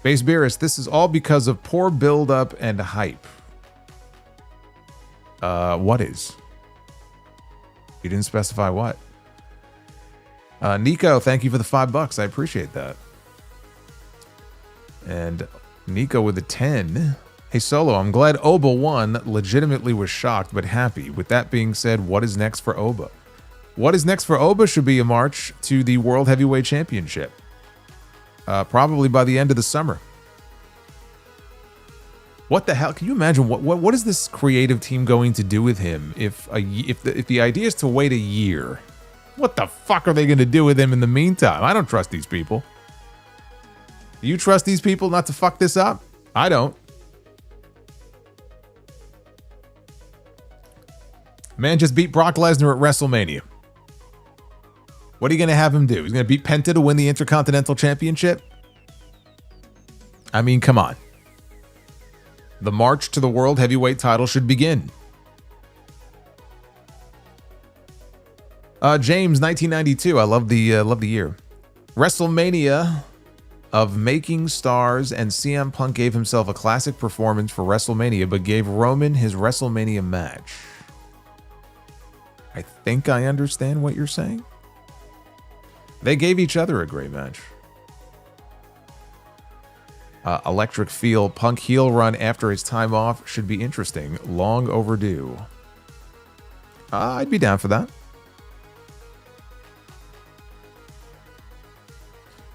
Base Beerus, this is all because of poor build-up and hype. What is? You didn't specify what. Nico, thank you for the $5. I appreciate that. And Nico with a 10. Hey, Solo, I'm glad Oba won. Legitimately was shocked, but happy. With that being said, what is next for Oba? What is next for Oba should be a march to the World Heavyweight Championship. Probably by the end of the summer. What the hell? Can you imagine what is this creative team going to do with him if the idea is to wait a year? What the fuck are they going to do with him in the meantime? I don't trust these people. Do you trust these people not to fuck this up? I don't. Man just beat Brock Lesnar at WrestleMania. What are you going to have him do? He's going to beat Penta to win the Intercontinental Championship? I mean, come on. The march to the World Heavyweight title should begin. James, 1992. I love the year. WrestleMania of making stars, and CM Punk gave himself a classic performance for WrestleMania, but gave Roman his WrestleMania match. I think I understand what you're saying. They gave each other a great match. Electric Feel, Punk heel run after his time off should be interesting. Long overdue. I'd be down for that.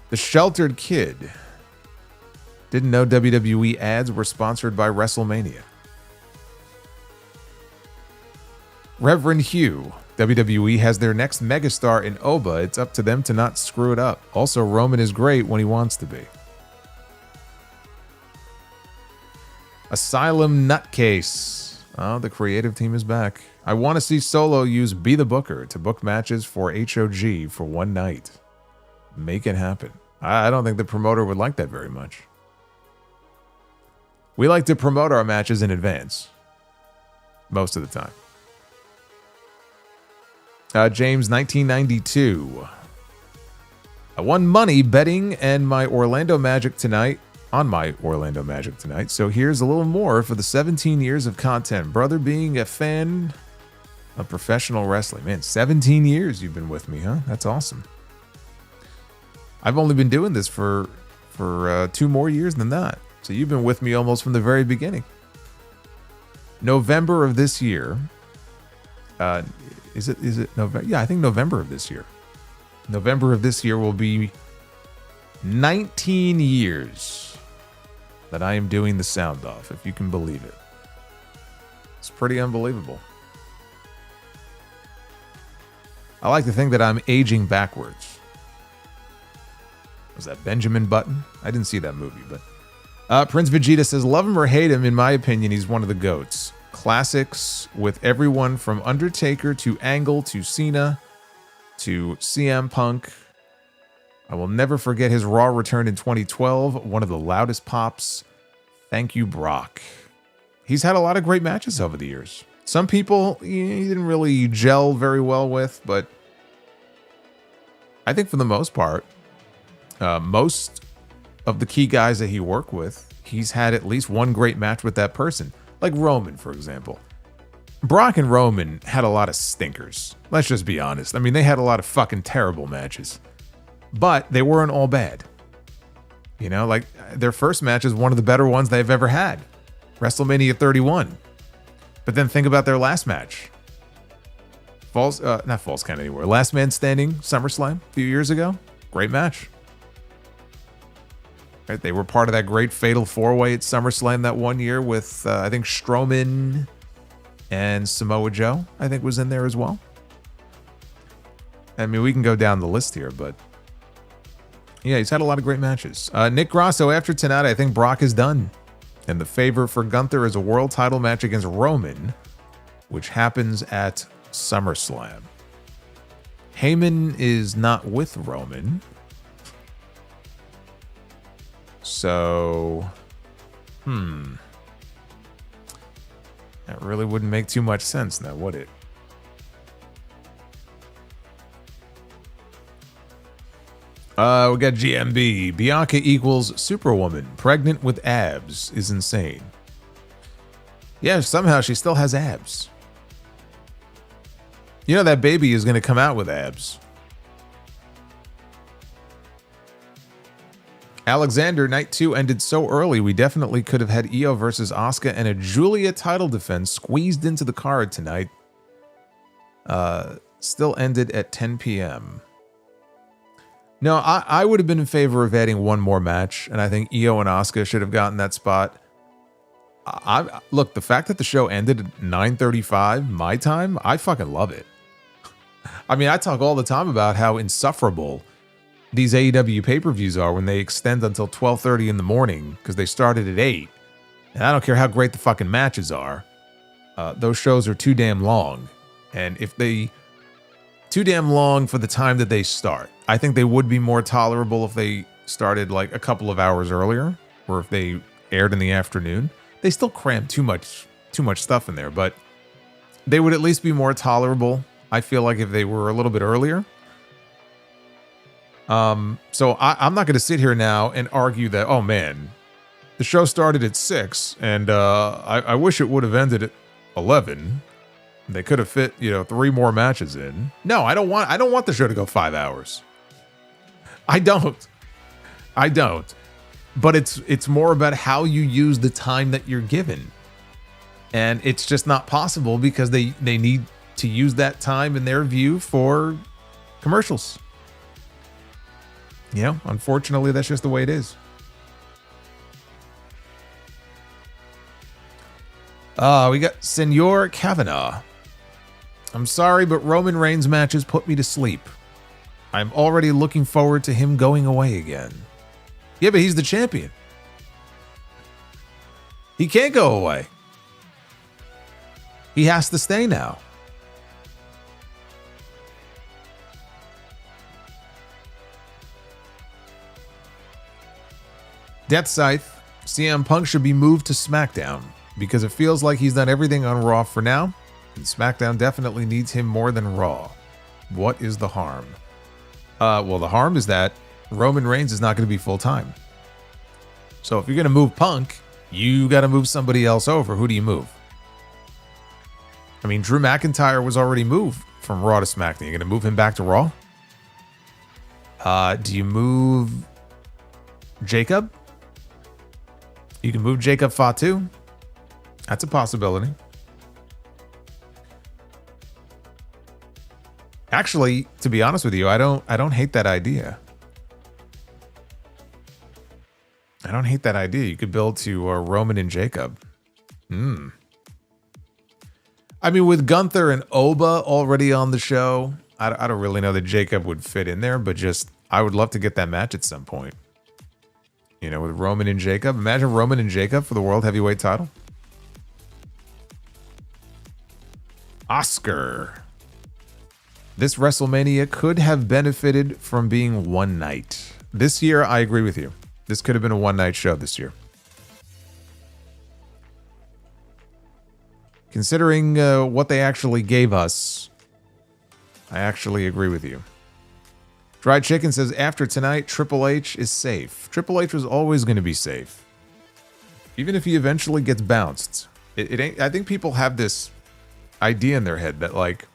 The Sheltered Kid. Didn't know WWE ads were sponsored by WrestleMania. Reverend Hugh. WWE has their next megastar in Oba. It's up to them to not screw it up. Also, Roman is great when he wants to be. Asylum Nutcase. Oh, the creative team is back. I want to see Solo use Be the Booker to book matches for HOG for one night. Make it happen. I don't think the promoter would like that very much. We like to promote our matches in advance. Most of the time. James, 1992. I won money betting and my Orlando Magic tonight. On my Orlando Magic tonight. So here's a little more for the 17 years of content. Brother, being a fan of professional wrestling. Man, 17 years you've been with me, huh? That's awesome. I've only been doing this for 2 more years than that. So you've been with me almost from the very beginning. November of this year. Is it November? Yeah, I think November of this year. November of this year will be 19 years that I am doing the sound off, if you can believe it. It's pretty unbelievable. I like to think that I'm aging backwards. Was that Benjamin Button? I didn't see that movie, but... Prince Vegeta says, love him or hate him, in my opinion, he's one of the GOATs. Classics with everyone from Undertaker to Angle to Cena to CM Punk. I will never forget his Raw return in 2012. One of the loudest pops. Thank you, Brock. He's had a lot of great matches over the years. Some people he didn't really gel very well with, but I think for the most part, most of the key guys that he worked with, he's had at least one great match with that person. Like Roman, for example. Brock and Roman had a lot of stinkers. Let's just be honest. I mean, they had a lot of fucking terrible matches. But they weren't all bad. You know, like their first match is one of the better ones they've ever had. WrestleMania 31. But then think about their last match. Not Falls Count Anywhere. Last Man Standing, SummerSlam a few years ago. Great match. Right, they were part of that great Fatal 4-Way at SummerSlam that one year with, I think, Strowman and Samoa Joe, I think, was in there as well. I mean, we can go down the list here, but... yeah, he's had a lot of great matches. Nick Grasso, after tonight, I think Brock is done. And the favor for Gunther is a world title match against Roman, which happens at SummerSlam. Heyman is not with Roman. So, that really wouldn't make too much sense now, would it? We got GMB. Bianca equals Superwoman. Pregnant with abs is insane. Yeah, somehow she still has abs. You know that baby is going to come out with abs. Alexander, night 2 ended so early, we definitely could have had Io versus Asuka and a Julia title defense squeezed into the card tonight. Still ended at 10 p.m. No, I would have been in favor of adding one more match, and I think Io and Asuka should have gotten that spot. Look, the fact that the show ended at 9:35 my time, I fucking love it. I mean, I talk all the time about how insufferable these AEW pay-per-views are when they extend until 12:30 in the morning because they started at 8. And I don't care how great the fucking matches are. Those shows are too damn long. And if they... too damn long for the time that they start. I think they would be more tolerable if they started like a couple of hours earlier, or if they aired in the afternoon. They still cram too much stuff in there, but they would at least be more tolerable, I feel like, if they were a little bit earlier. So I'm not going to sit here now and argue that, oh man, the show started at 6 and I wish it would have ended at 11. They could have fit, 3 more matches in. No, I don't want the show to go 5 hours. I don't. But it's more about how you use the time that you're given. And it's just not possible because they need to use that time in their view for commercials. Unfortunately, that's just the way it is. We got Senor Kavanaugh. I'm sorry, but Roman Reigns matches put me to sleep. I'm already looking forward to him going away again. Yeah, but he's the champion. He can't go away. He has to stay now. Death Scythe, CM Punk should be moved to SmackDown because it feels like he's done everything on Raw for now, and SmackDown definitely needs him more than Raw. What is the harm? Well, the harm is that Roman Reigns is not going to be full-time. So if you're going to move Punk, you got to move somebody else over. Who do you move? I mean, Drew McIntyre was already moved from Raw to SmackDown. You're going to move him back to Raw? Do you move Jacob? You can move Jacob Fatu. That's a possibility. Actually, to be honest with you, I don't hate that idea. I don't hate that idea. You could build to Roman and Jacob. I mean, with Gunther and Oba already on the show, I don't really know that Jacob would fit in there, but just I would love to get that match at some point. With Roman and Jacob. Imagine Roman and Jacob for the World Heavyweight title. Oscar. This WrestleMania could have benefited from being one night. This year, I agree with you. This could have been a one-night show this year. Considering what they actually gave us, I actually agree with you. Dried Chicken says, after tonight, Triple H is safe. Triple H was always going to be safe. Even if he eventually gets bounced. It ain't. I think people have this idea in their head that, like,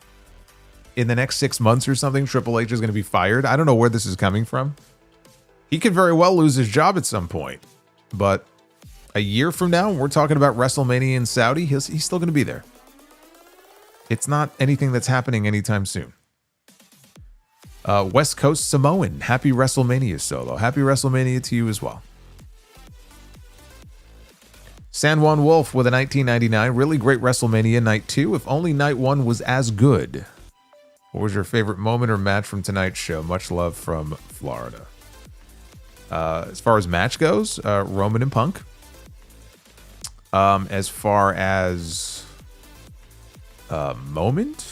in the next 6 months or something, Triple H is going to be fired. I don't know where this is coming from. He could very well lose his job at some point. But a year from now, we're talking about WrestleMania in Saudi, he's still going to be there. It's not anything that's happening anytime soon. West Coast Samoan, happy WrestleMania Solo. Happy WrestleMania to you as well. San Juan Wolf with a 1999, really great WrestleMania Night 2. If only Night 1 was as good. What was your favorite moment or match from tonight's show? Much love from Florida. As far as match goes, Roman and Punk. As far as moment?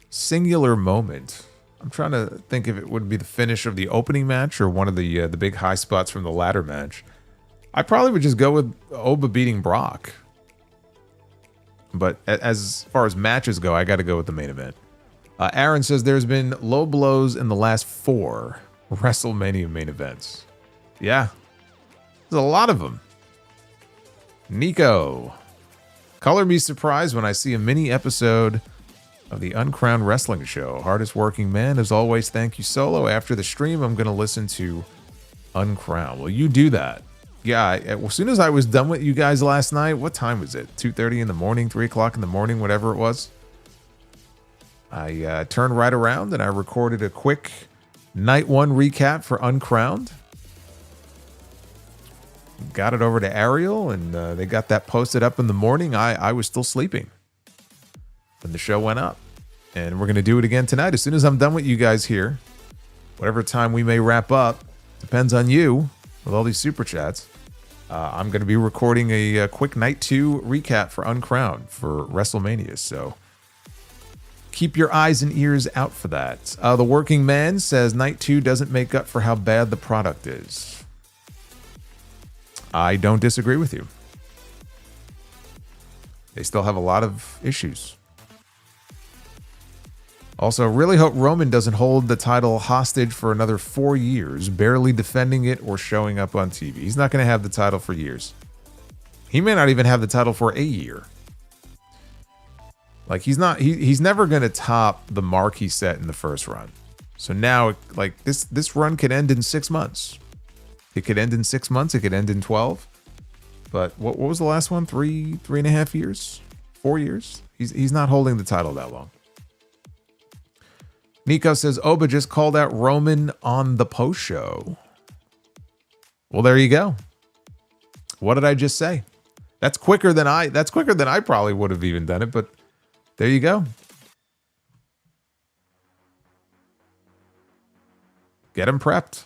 Singular moment. I'm trying to think if it would be the finish of the opening match or one of the big high spots from the ladder match. I probably would just go with Oba beating Brock. But as far as matches go, I got to go with the main event. Aaron says there's been low blows in the last 4 WrestleMania main events. Yeah, there's a lot of them. Nico. Color me surprised when I see a mini episode of the Uncrowned Wrestling Show. Hardest working man, as always. Thank you, Solo. After the stream, I'm going to listen to Uncrowned. Well, you do that. Yeah, as soon as I was done with you guys last night, what time was it? 2:30 in the morning, 3 o'clock in the morning, whatever it was. I turned right around and I recorded a quick Night 1 recap for Uncrowned. Got it over to Ariel, and they got that posted up in the morning. I was still sleeping when the show went up. And we're going to do it again tonight. As soon as I'm done with you guys here, whatever time we may wrap up, depends on you with all these super chats. I'm going to be recording a quick Night 2 recap for Uncrowned for WrestleMania. So keep your eyes and ears out for that. The Working Man says Night 2 doesn't make up for how bad the product is. I don't disagree with you. They still have a lot of issues. Also, really hope Roman doesn't hold the title hostage for another 4 years, barely defending it or showing up on TV. He's not going to have the title for years. He may not even have the title for a year. Like, he's never going to top the mark he set in the first run. So now, like, this run could end in 6 months. It could end in 6 months. It could end in 12. But what was the last one? 3.5 years? 4 years? He's not holding the title that long. Nico says, Oba just called out Roman on the post show. Well, there you go. What did I just say? That's quicker than I probably would have even done it, but there you go. Get him prepped.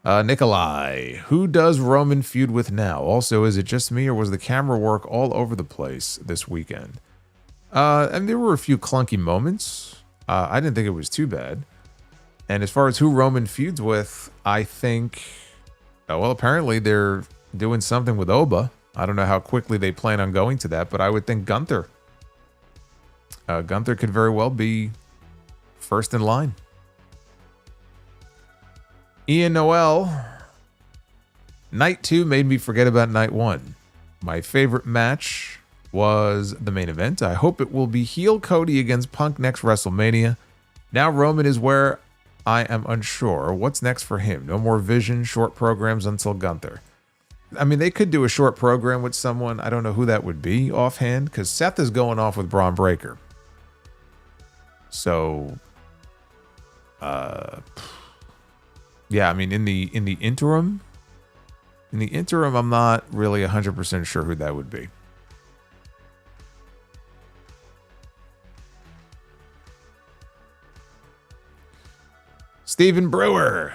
Nikolai, who does Roman feud with now? Also, is it just me or was the camera work all over the place this weekend? And there were a few clunky moments. I didn't think it was too bad. And as far as who Roman feuds with, I think, well, apparently they're doing something with Oba. I don't know how quickly they plan on going to that, but I would think Gunther. Gunther could very well be first in line. Ian Noel, Night 2 made me forget about Night 1. My favorite match was the main event. I hope it will be heel Cody against Punk next WrestleMania. Now Roman is where I am unsure. What's next for him? No more Vision, short programs until Gunther. I mean, they could do a short program with someone. I don't know who that would be offhand, because Seth is going off with Braun Breaker. So, yeah, I mean, in the interim, I'm not really 100% sure who that would be. Steven Brewer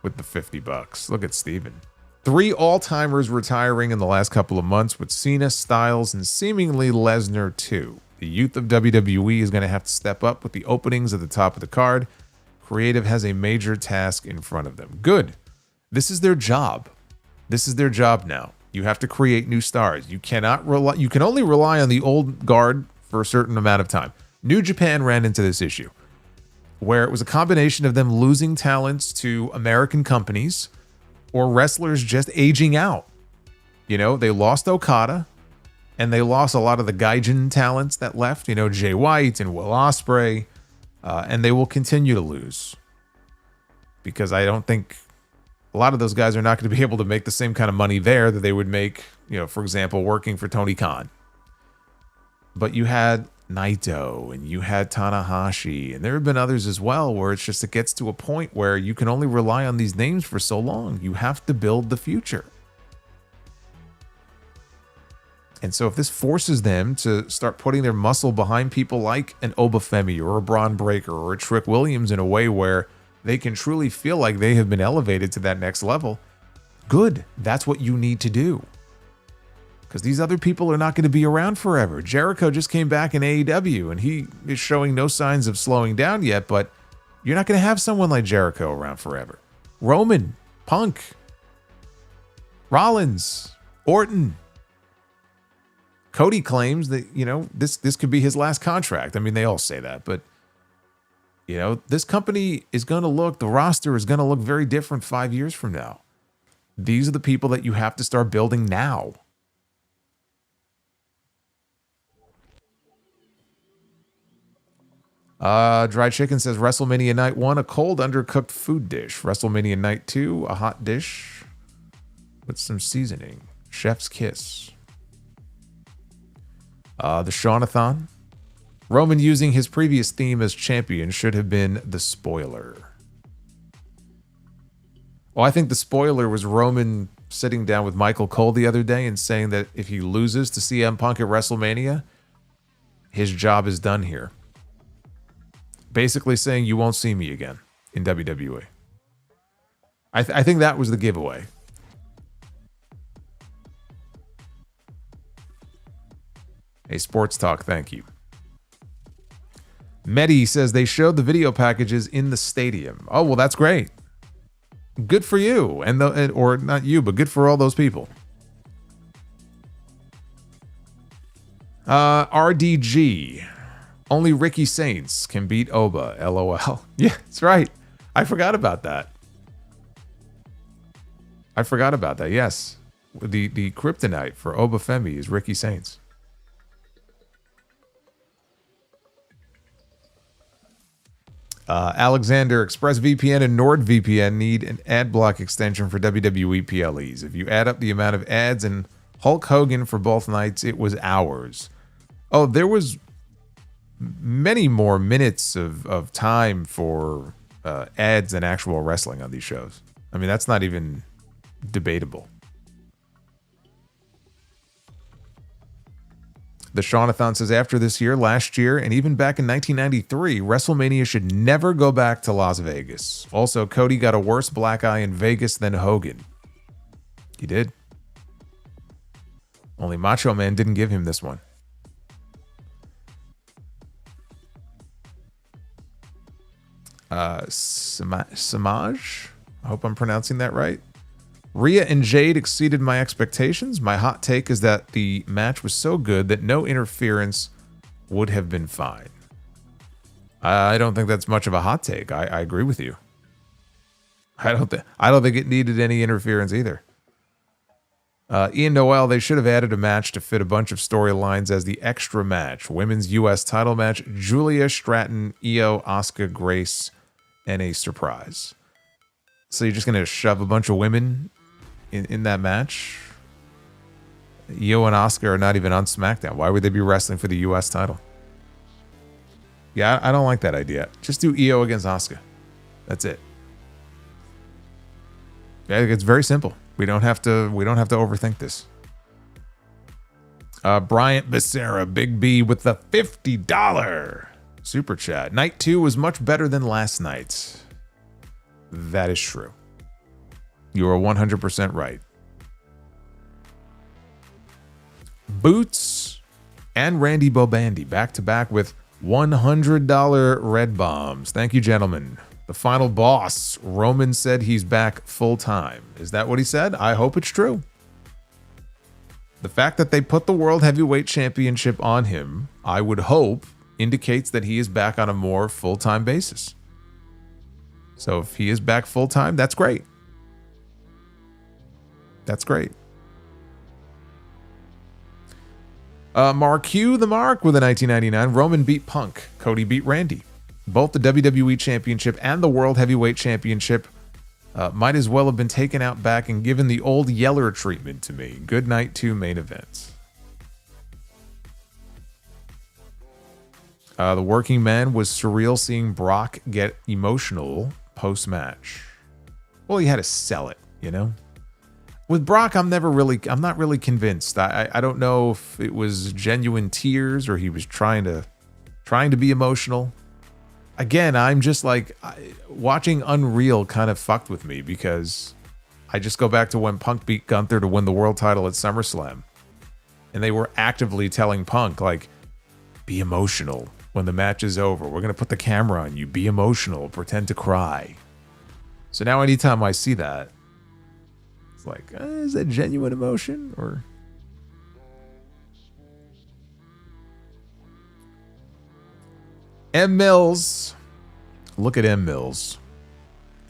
with the $50. Look at Steven. 3 all-timers retiring in the last couple of months with Cena, Styles, and seemingly Lesnar too. The youth of WWE is going to have to step up with the openings at the top of the card. Creative has a major task in front of them. Good. This is their job. This is their job now. You have to create new stars. You cannot rely. You can only rely on the old guard for a certain amount of time. New Japan ran into this issue, where it was a combination of them losing talents to American companies or wrestlers just aging out. You know, they lost Okada and they lost a lot of the Gaijin talents that left, you know, Jay White and Will Ospreay, and they will continue to lose because I don't think a lot of those guys are not going to be able to make the same kind of money there that they would make, you know, for example, working for Tony Khan. But you had Naito and you had Tanahashi, and there have been others as well where it's just, it gets to a point where you can only rely on these names for so long. You have to build the future. And so if this forces them to start putting their muscle behind people like an Oba Femi or a Braun Breaker or a Trick Williams in a way where they can truly feel like they have been elevated to that next level, good. That's what you need to do. Because these other people are not going to be around forever. Jericho just came back in AEW, and he is showing no signs of slowing down yet, but you're not going to have someone like Jericho around forever. Roman, Punk, Rollins, Orton. Cody claims that, you know, this could be his last contract. I mean, they all say that, but, you know, this company is going to look, the roster is going to look very different 5 years from now. These are the people that you have to start building now. Dry Chicken says WrestleMania Night 1, a cold undercooked food dish. WrestleMania Night 2, a hot dish with some seasoning. Chef's kiss. The Shawnathon. Roman using his previous theme as champion should have been the spoiler. Well, I think the spoiler was Roman sitting down with Michael Cole the other day and saying that if he loses to CM Punk at WrestleMania, his job is done here. Basically saying you won't see me again in WWE. I think that was the giveaway. Hey, Sports Talk, thank you. Medi says they showed the video packages in the stadium. Oh, well, that's great. Good for you. Or not you, but good for all those people. RDG. Only Ricky Saints can beat Oba, LOL. Yeah, that's right. I forgot about that. Yes. The kryptonite for Oba Femi is Ricky Saints. Alexander, ExpressVPN and NordVPN need an ad block extension for WWE PLEs. If you add up the amount of ads and Hulk Hogan for both nights, it was hours. Oh, there was many more minutes of time for ads than actual wrestling on these shows. I mean, that's not even debatable. The Shaunathon says, after this year, last year, and even back in 1993, WrestleMania should never go back to Las Vegas. Also, Cody got a worse black eye in Vegas than Hogan. He did. Only Macho Man didn't give him this one. Samaj? I hope I'm pronouncing that right. Rhea and Jade exceeded my expectations. My hot take is that the match was so good that no interference would have been fine. I don't think that's much of a hot take. I agree with you. I don't think it needed any interference either. Ian Noel, they should have added a match to fit a bunch of storylines as the extra match. Women's U.S. title match, Julia, Stratton, Io, Asuka, Grace, and a surprise. So you're just going to shove a bunch of women in that match? Io and Asuka are not even on SmackDown. Why would they be wrestling for the U.S. title? Yeah, I don't like that idea. Just do Io against Asuka. That's it. Yeah, it's very simple. We don't have to overthink this. Bryant Becerra, Big B with the $50 super chat. Night 2 was much better than last night. That is true. You are 100% right. Boots and Randy Bobandy back to back with $100 red bombs. Thank you, gentlemen. The final boss, Roman, said he's back full time. Is that what he said? I hope it's true. The fact that they put the World Heavyweight Championship on him, I would hope, indicates that he is back on a more full-time basis. So if he is back full-time, that's great. That's great. Mark Hugh, the Mark, with a 1999. Roman beat Punk. Cody beat Randy. Both the WWE Championship and the World Heavyweight Championship might as well have been taken out back and given the old Yeller treatment to me. Good night to main event. The working man was surreal seeing Brock get emotional post-match. Well, he had to sell it, you know? With Brock, I'm not really convinced. I don't know if it was genuine tears or he was trying to be emotional. Again, I'm just like, watching Unreal kind of fucked with me because I just go back to when Punk beat Gunther to win the world title at SummerSlam. And they were actively telling Punk, like, be emotional when the match is over. We're going to put the camera on you. Be emotional. Pretend to cry. So now anytime I see that, it's like, is that genuine emotion or... M. Mills. Look at M. Mills.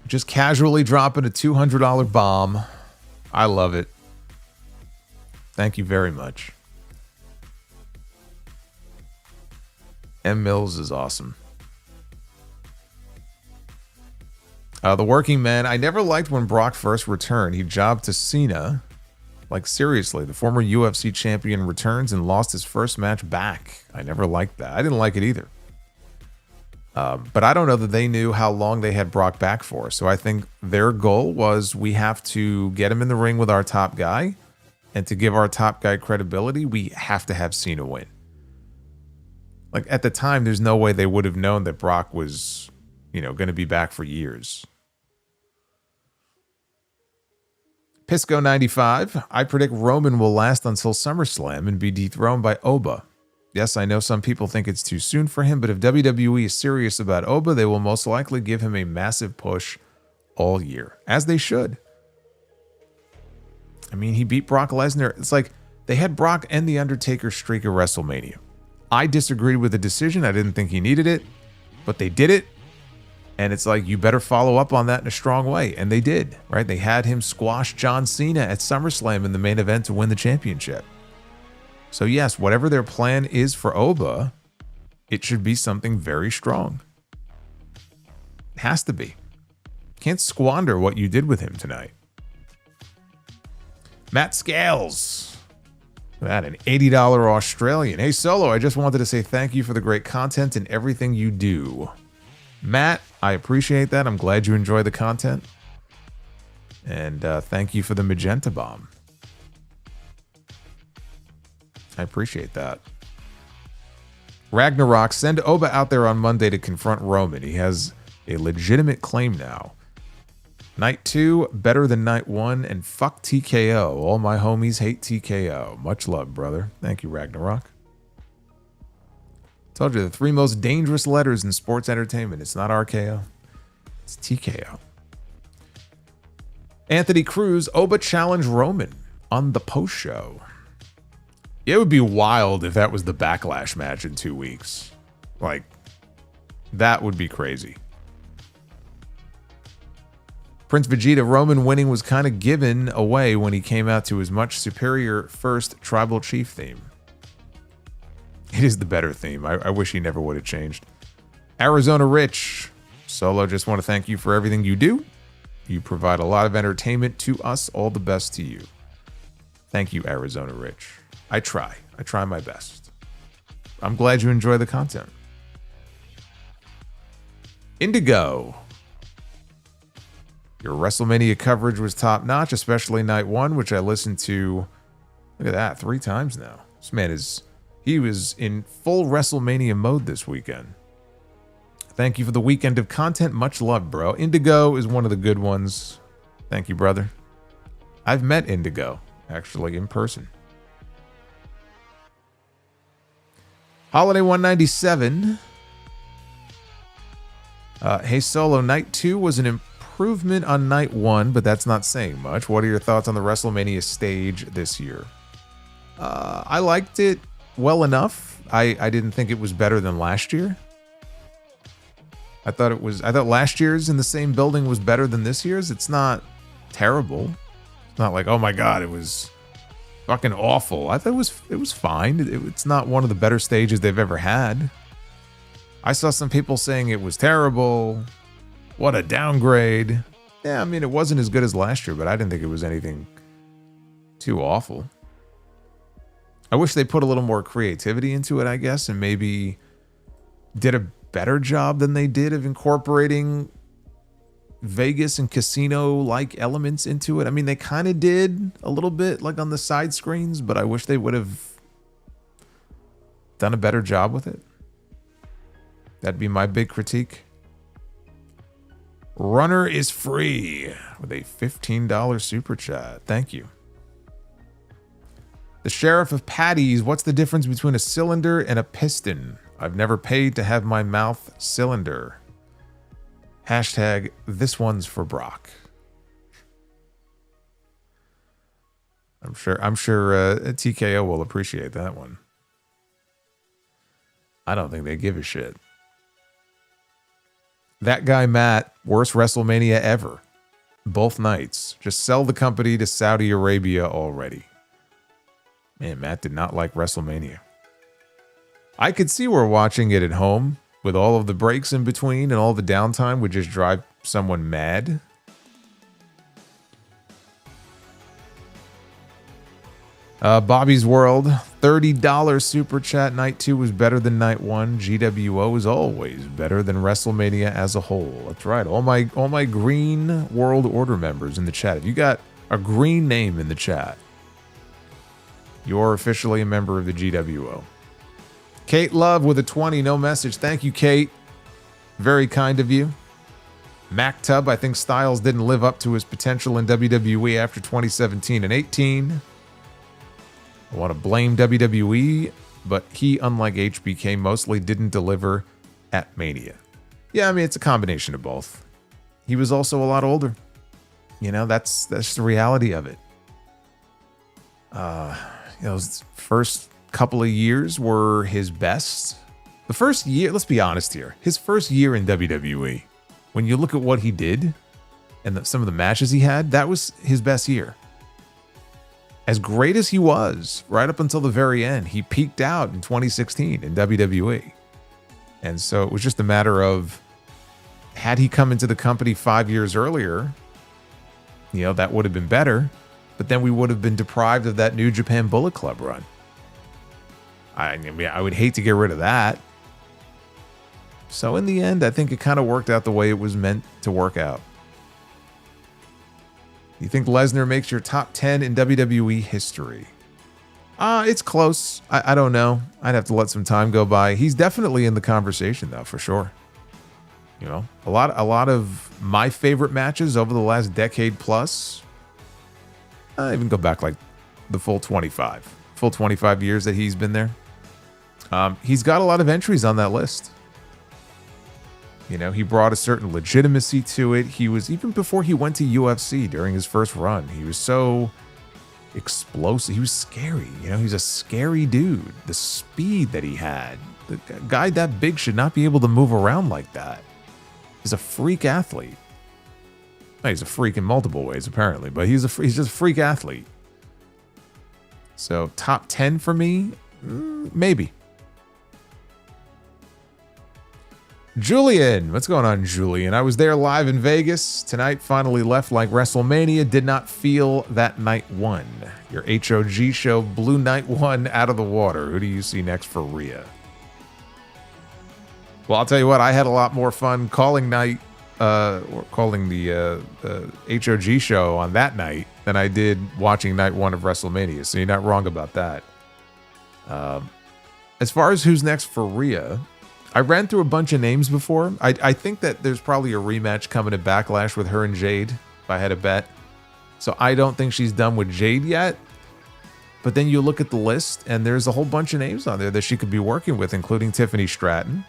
Just casually dropping a $200 bomb. I love it. Thank you very much. M. Mills is awesome. The working man. I never liked when Brock first returned. He jobbed to Cena. Like, seriously, the former UFC champion returns and lost his first match back. I never liked that. I didn't like it either. But I don't know that they knew how long they had Brock back for. So I think their goal was, we have to get him in the ring with our top guy. And to give our top guy credibility, we have to have Cena win. Like, at the time, there's no way they would have known that Brock was, going to be back for years. Pisco95, I predict Roman will last until SummerSlam and be dethroned by Oba. Yes, I know some people think it's too soon for him, but if WWE is serious about Oba, they will most likely give him a massive push all year, as they should. I mean, he beat Brock Lesnar. It's like they had Brock and The Undertaker streak at WrestleMania. I disagreed with the decision. I didn't think he needed it, but they did it. And it's like, you better follow up on that in a strong way. And they did, right? They had him squash John Cena at SummerSlam in the main event to win the championship. So yes, whatever their plan is for Oba, it should be something very strong. It has to be. Can't squander what you did with him tonight. Matt Scales. That an $80 Australian. Hey, Solo, I just wanted to say thank you for the great content and everything you do. Matt, I appreciate that. I'm glad you enjoy the content. And thank you for the magenta bomb. I appreciate that. Ragnarok, send Oba out there on Monday to confront Roman. He has a legitimate claim now. Night 2, better than night 1, and fuck TKO. All my homies hate TKO. Much love, brother. Thank you, Ragnarok. Told you, the 3 most dangerous letters in sports entertainment. It's not RKO. It's TKO. Anthony Cruz, Oba challenge Roman on the post show. It would be wild if that was the Backlash match in 2 weeks. Like, that would be crazy. Prince Vegeta, Roman winning was kind of given away when he came out to his much superior first Tribal Chief theme. It is the better theme. I wish he never would have changed. Arizona Rich, Solo, just want to thank you for everything you do. You provide a lot of entertainment to us. All the best to you. Thank you, Arizona Rich. I try my best. I'm glad you enjoy the content. Indigo. Your WrestleMania coverage was top notch, especially night 1, which I listened to, look at that, 3 times now. This man he was in full WrestleMania mode this weekend. Thank you for the weekend of content. Much love, bro. Indigo is one of the good ones. Thank you, brother. I've met Indigo, actually, in person. Holiday 197. Hey, Solo, night 2 was an improvement on night 1, but that's not saying much. What are your thoughts on the WrestleMania stage this year? I liked it well enough. I didn't think it was better than last year. I thought last year's in the same building was better than this year's. It's not terrible. It's not like, oh my God, it was fucking awful. I thought it was fine. It's not one of the better stages they've ever had. I saw some people saying it was terrible. What a downgrade. Yeah, I mean, it wasn't as good as last year, but I didn't think it was anything too awful. I wish they put a little more creativity into it, I guess, and maybe did a better job than they did of incorporating Vegas and casino-like elements into it. I mean, they kind of did a little bit, like on the side screens, but I wish they would have done a better job with it. That'd be my big critique. Runner is free with a $15 super chat. Thank you. The Sheriff of Patties, what's the difference between a cylinder and a piston? I've never paid to have my mouth cylinder. Hashtag this one's for Brock. I'm sure TKO will appreciate that one. I don't think they give a shit. That guy Matt, worst WrestleMania ever. Both nights. Just sell the company to Saudi Arabia already. Man, Matt did not like WrestleMania. I could see where watching it at home with all of the breaks in between and all the downtime would just drive someone mad. Bobby's World, $30 super chat. Night 2 was better than night 1. GWO is always better than WrestleMania as a whole. That's right. All my green World Order members in the chat. If you got a green name in the chat, you're officially a member of the GWO. Kate Love with a 20, no message. Thank you, Kate. Very kind of you. Mac Tub, I think Styles didn't live up to his potential in WWE after 2017 and 18. I want to blame WWE, but he, unlike HBK, mostly didn't deliver at Mania. Yeah, I mean, it's a combination of both. He was also a lot older. You know, that's the reality of it. His first couple of years were his best. The first year, let's be honest here, his first year in WWE, when you look at what he did and some of the matches he had, that was his best year. As great as he was, right up until the very end, he peaked out in 2016 in WWE. And so it was just a matter of, had he come into the company 5 years earlier, you know, that would have been better. But then we would have been deprived of that New Japan Bullet Club run. I mean, I would hate to get rid of that. So in the end, I think it kind of worked out the way it was meant to work out. You think Lesnar makes your top 10 in WWE history? It's close. I don't know. I'd have to let some time go by. He's definitely in the conversation, though, for sure. You know, a lot of my favorite matches over the last decade plus. I even go back like the full 25 years that he's been there. He's got a lot of entries on that list. You know, he brought a certain legitimacy to it. He was, even before he went to UFC during his first run, he was so explosive. He was scary. You know, he's a scary dude. The speed that he had. The guy that big should not be able to move around like that. He's a freak athlete. Well, he's a freak in multiple ways, apparently, but he's just a freak athlete. So, top 10 for me? Maybe. Julian, what's going on, Julian? I was there live in Vegas. Tonight finally left like WrestleMania. Did not feel that night one. Your HOG show blew night one out of the water. Who do you see next for Rhea? Well, I'll tell you what, I had a lot more fun calling night, or calling the HOG show on that night than I did watching night one of WrestleMania. So you're not wrong about that. As far as who's next for Rhea, I ran through a bunch of names before. I think that there's probably a rematch coming at Backlash with her and Jade, if I had a bet. So I don't think she's done with Jade yet. But then you look at the list, and there's a whole bunch of names on there that she could be working with, including Tiffany Stratton.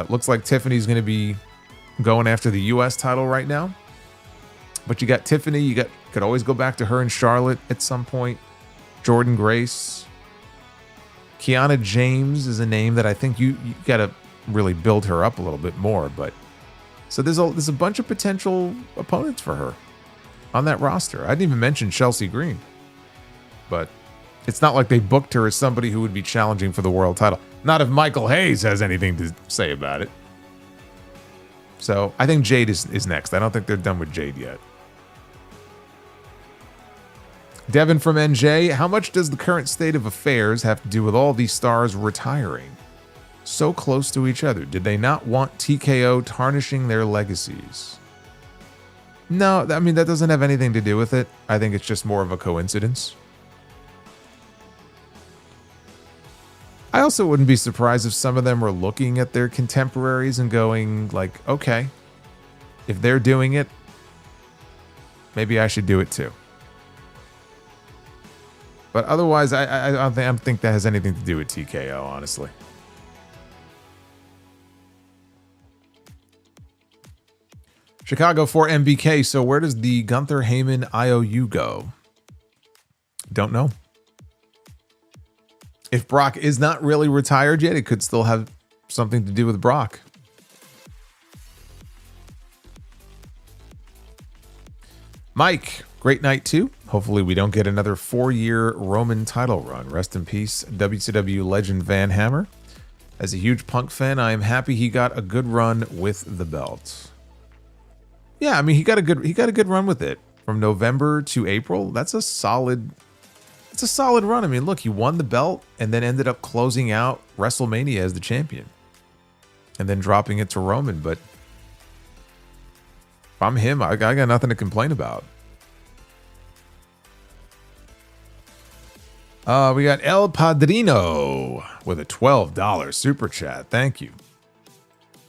Looks like Tiffany's going to be going after the U.S. title right now. But you got Tiffany. You could always go back to her and Charlotte at some point. Jordynne Grace. Kiana James is a name that I think you got to really build her up a little bit more. But so there's a bunch of potential opponents for her on that roster. I didn't even mention Chelsea Green. But it's not like they booked her as somebody who would be challenging for the world title. Not if Michael Hayes has anything to say about it. So I think Jade is next. I don't think they're done with Jade yet. Devin from NJ, how much does the current state of affairs have to do with all these stars retiring? So close to each other. Did they not want TKO tarnishing their legacies? No, I mean, that doesn't have anything to do with it. I think it's just more of a coincidence. I also wouldn't be surprised if some of them were looking at their contemporaries and going like, okay, if they're doing it, maybe I should do it too. But otherwise, I don't think that has anything to do with TKO, honestly. Chicago for MBK. So where does the Gunther Heyman IOU go? Don't know. If Brock is not really retired yet, it could still have something to do with Brock. Mike, great night too. Hopefully we don't get another 4-year Roman title run. Rest in peace, WCW legend Van Hammer. As a huge Punk fan, I am happy he got a good run with the belt. Yeah, I mean he got a good run with it from November to April. That's a solid. It's a solid run. I mean, look, he won the belt and then ended up closing out WrestleMania as the champion, and then dropping it to Roman. But if I'm him, I got nothing to complain about. We got El Padrino with a $12 super chat. Thank you.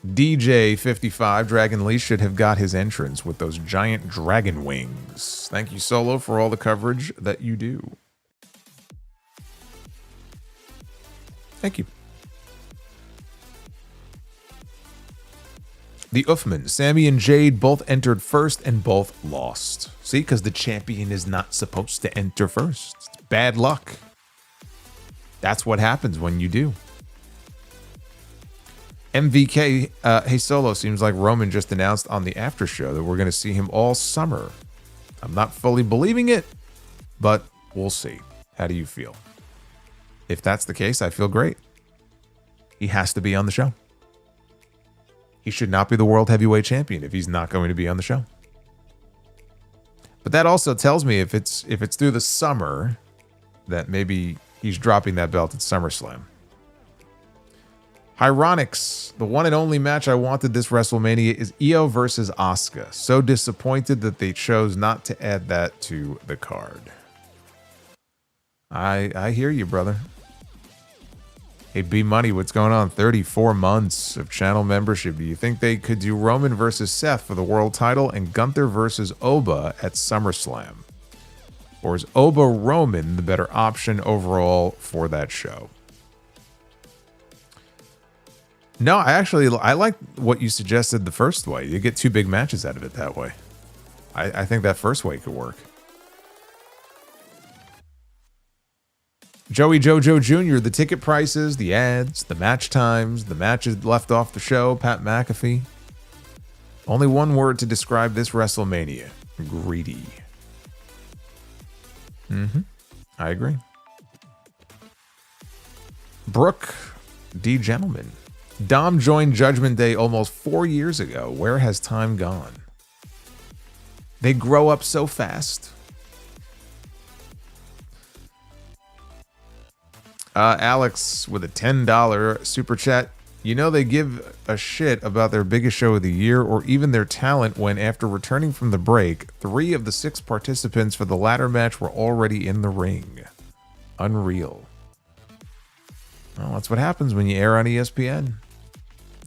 DJ55 Dragon Lee should have got his entrance with those giant dragon wings. Thank you, Solo, for all the coverage that you do. Thank you. The Uffman, Sami and Jade both entered first and both lost. See, because the champion is not supposed to enter first. It's bad luck. That's what happens when you do. MVK, hey Solo, seems like Roman just announced on the after show that we're going to see him all summer. I'm not fully believing it, but we'll see. How do you feel? If that's the case, I feel great. He has to be on the show. He should not be the World Heavyweight Champion if he's not going to be on the show. But that also tells me if it's through the summer, that maybe he's dropping that belt at SummerSlam. Hyronics, the one and only match I wanted this WrestleMania is Io versus Asuka. So disappointed that they chose not to add that to the card. I hear you, brother. Hey, B Money, what's going on? 34 months of channel membership. Do you think they could do Roman versus Seth for the world title and Gunther versus Oba at SummerSlam? Or is Oba Roman the better option overall for that show? No, I like what you suggested the first way. You get two big matches out of it that way. I think that first way could work. Joey Jojo Jr., the ticket prices, the ads, the match times, the matches left off the show, Pat McAfee. Only one word to describe this WrestleMania. Greedy. I agree. Brooke D. Gentleman. Dom joined Judgment Day almost 4 years ago. Where has time gone? They grow up so fast. Alex with a $10 super chat. You know they give a shit about their biggest show of the year or even their talent when, after returning from the break, 3 of the 6 participants for the ladder match were already in the ring. Unreal. Well, that's what happens when you air on ESPN.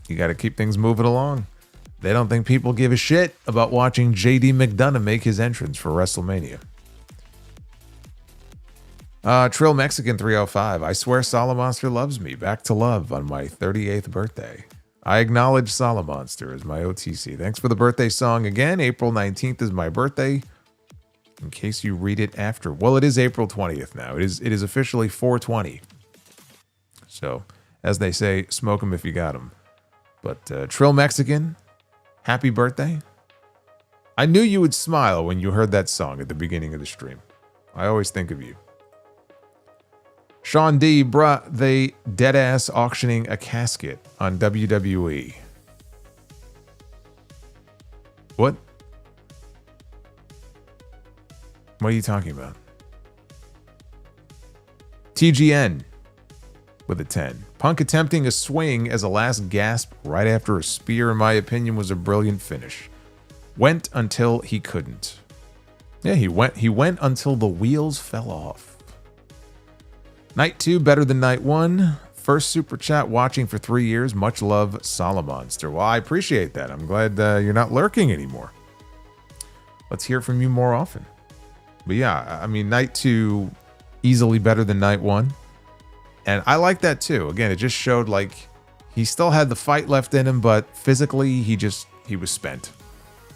You got to keep things moving along. They don't think people give a shit about watching JD McDonagh make his entrance for WrestleMania. Trill Mexican 305. I swear Solomonster loves me. Back to love on my 38th birthday. I acknowledge Solomonster as my OTC. Thanks for the birthday song again. April 19th is my birthday. In case you read it after. Well, it is April 20th now. It is officially 420. So, as they say, smoke them if you got them. But Trill Mexican, happy birthday. I knew you would smile when you heard that song at the beginning of the stream. I always think of you. Sean D, bruh, they deadass auctioning a casket on WWE. What? What are you talking about? TGN with a 10. Punk attempting a swing as a last gasp right after a spear, in my opinion, was a brilliant finish. Went until he couldn't. Yeah, he went until the wheels fell off. Night 2 better than night 1. First super chat watching for 3 years. Much love, Solomonster. Well, I appreciate that. I'm glad you're not lurking anymore. Let's hear from you more often. But yeah, I mean, night 2 easily better than night 1. And I like that too. Again, it just showed like he still had the fight left in him, but physically he was spent.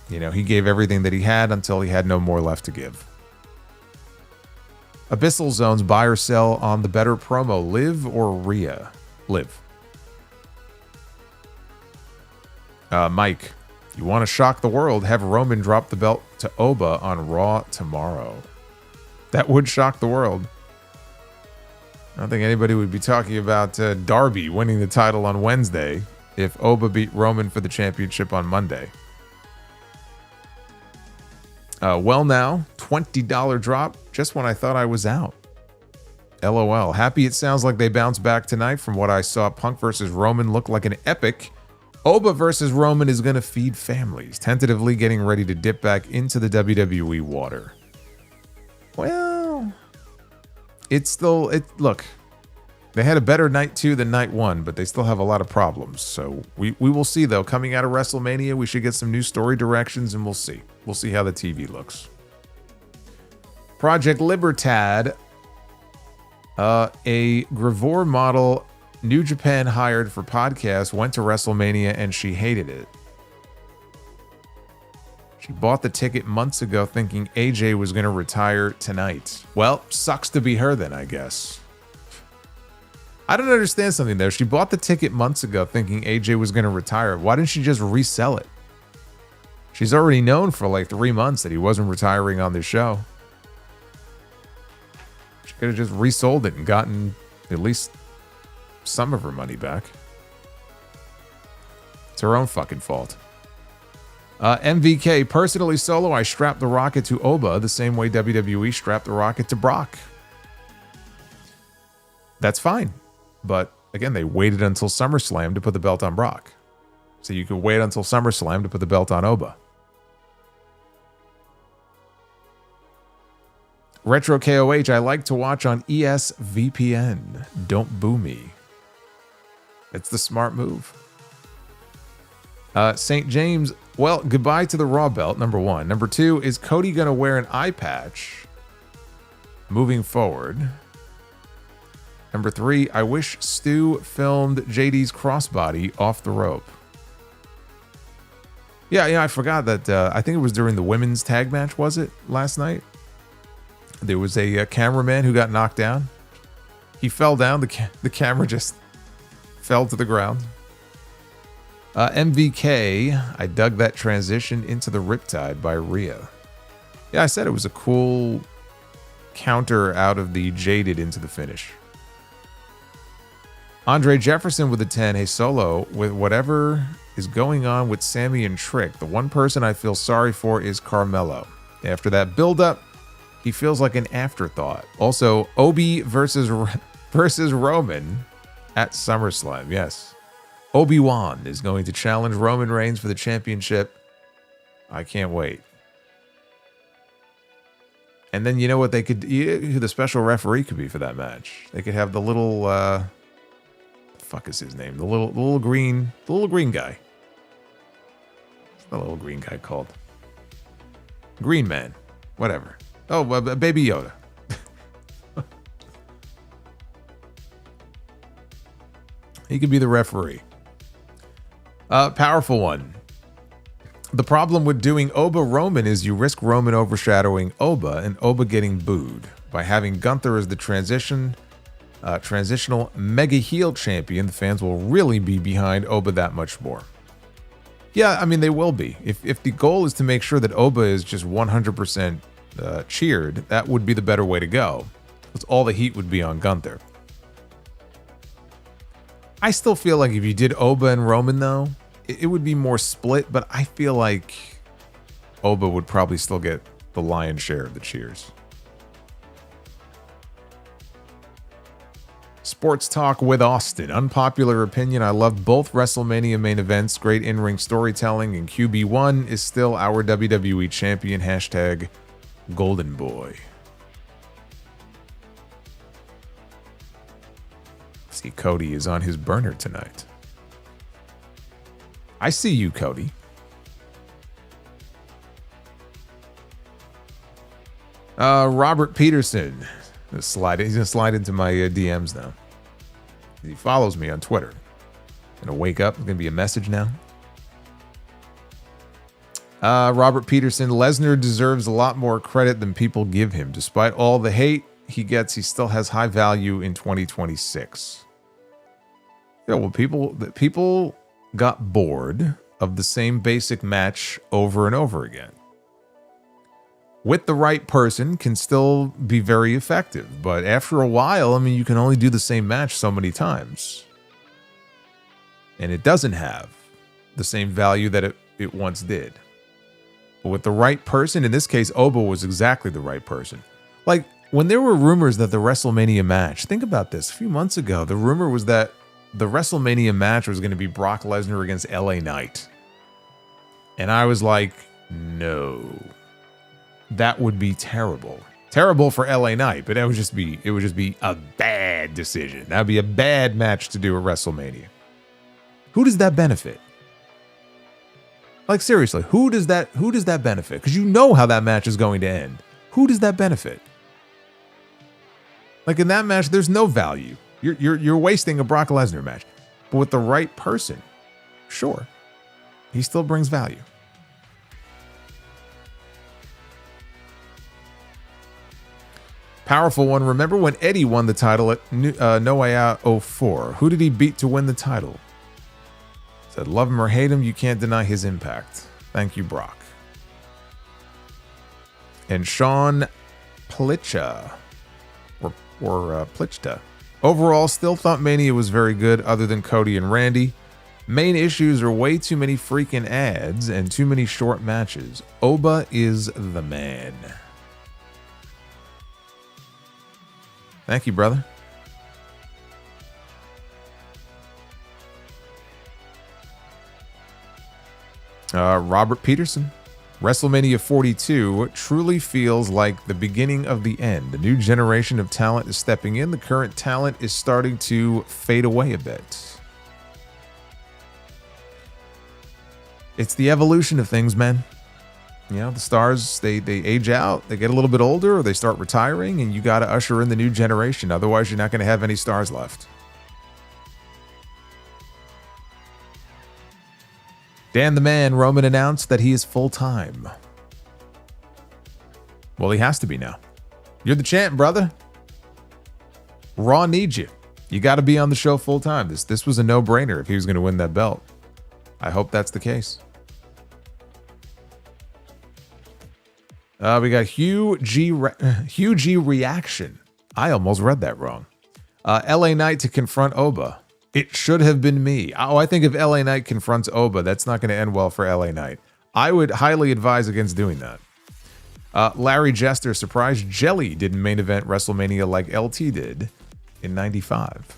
You know, he gave everything that he had until he had no more left to give. Abyssal Zones, buy or sell on the better promo, Liv or Rhea? Liv. Mike, if you want to shock the world, have Roman drop the belt to Oba on Raw tomorrow. That would shock the world. I don't think anybody would be talking about Darby winning the title on Wednesday if Oba beat Roman for the championship on Monday. Well now, $20 drop just when I thought I was out. LOL. Happy it sounds like they bounced back tonight. From what I saw, Punk versus Roman looked like an epic. Oba versus Roman is going to feed families. Tentatively getting ready to dip back into the WWE water. Well, it's still... Look, they had a better night 2 than night 1, but they still have a lot of problems. So we will see, though. Coming out of WrestleMania, we should get some new story directions, and we'll see. We'll see how the TV looks. Project Libertad. A Gravore model New Japan hired for podcast went to WrestleMania, and she hated it. She bought the ticket months ago thinking AJ was going to retire tonight. Well, sucks to be her then, I guess. I don't understand something there. She bought the ticket months ago thinking AJ was going to retire. Why didn't she just resell it? She's already known for like 3 months that he wasn't retiring on the show. She could have just resold it and gotten at least some of her money back. It's her own fucking fault. MVK, personally solo, I strapped the rocket to Oba the same way WWE strapped the rocket to Brock. That's fine. But again, they waited until SummerSlam to put the belt on Brock. So you could wait until SummerSlam to put the belt on Oba. Retro KOH, I like to watch on ESVPN. Don't boo me. It's the smart move. St. James, well, goodbye to the Raw belt, number 1. Number 2, is Cody going to wear an eye patch moving forward? Number 3, I wish Stu filmed JD's crossbody off the rope. Yeah, I forgot that. I think it was during the women's tag match, was it, last night? There was a cameraman who got knocked down. He fell down. The camera just fell to the ground. MVK, I dug that transition into the Riptide by Rhea. Yeah, I said it was a cool counter out of the Jaded into the finish. Andre Jefferson with a 10. Hey, Solo, with whatever is going on with Sami and Trick, the one person I feel sorry for is Carmelo. After that build-up, he feels like an afterthought. Also, Obi versus Roman at SummerSlam. Yes. Obi-Wan is going to challenge Roman Reigns for the championship. I can't wait. And then you know what they could... who the special referee could be for that match. They could have the little... fuck is his name? The little green guy. What's the little green guy called? Green Man. Whatever. Oh, Baby Yoda. He could be the referee. Powerful one. The problem with doing Oba Roman is you risk Roman overshadowing Oba and Oba getting booed. By having Gunther as the transitional mega heel champion, the fans will really be behind Oba that much more. Yeah, I mean, they will be. If the goal is to make sure that Oba is just 100% cheered, that would be the better way to go. Because all the heat would be on Gunther. I still feel like if you did Oba and Roman, though, it would be more split, but I feel like Oba would probably still get the lion's share of the cheers. Sports Talk with Austin. Unpopular opinion, I love both WrestleMania main events. Great in-ring storytelling, and QB1 is still our WWE champion. Hashtag Golden Boy. See, Cody is on his burner tonight. I see you, Cody. Robert Peterson. He's gonna slide into my DMs now. He follows me on Twitter. Gonna wake up. It's gonna be a message now. Robert Peterson. Lesnar deserves a lot more credit than people give him. Despite all the hate he gets, he still has high value in 2026. Yeah, well, people got bored of the same basic match over and over again. With the right person can still be very effective, but after a while, I mean, you can only do the same match so many times. And it doesn't have the same value that it once did. But with the right person, in this case, Oba was exactly the right person. Like, when there were rumors that the WrestleMania match, think about this, a few months ago, the rumor was that the WrestleMania match was going to be Brock Lesnar against LA Knight. And I was like, no. That would be terrible. Terrible for LA Knight, but it would just be a bad decision. That would be a bad match to do at WrestleMania. Who does that benefit? Like, seriously, who does that benefit? Because you know how that match is going to end. Who does that benefit? Like, in that match, there's no value. You're wasting a Brock Lesnar match. But with the right person, sure, he still brings value. Powerful one. Remember when Eddie won the title at No Way Out 04? Who did he beat to win the title? Said, love him or hate him, you can't deny his impact. Thank you, Brock. And Sean Plicha. Or Plichta. Overall, still thought Mania was very good other than Cody and Randy. Main issues are way too many freaking ads and too many short matches. Oba is the man. Thank you, brother. Robert Peterson. WrestleMania 42 truly feels like the beginning of the end. The new generation of talent is stepping in. The current talent is starting to fade away a bit. It's the evolution of things, man. You know, the stars, they age out, they get a little bit older, or they start retiring, and you got to usher in the new generation. Otherwise, you're not going to have any stars left. Dan the Man, Roman announced that he is full-time. Well, he has to be now. You're the champ, brother. Raw needs you. You got to be on the show full-time. This was a no-brainer if he was going to win that belt. I hope that's the case. We got Hugh G Reaction. I almost read that wrong. LA Knight to confront Oba. It should have been me. Oh, I think if LA Knight confronts Oba, that's not going to end well for LA Knight. I would highly advise against doing that. Larry Jester, surprised Jelly didn't main event WrestleMania like LT did in 95.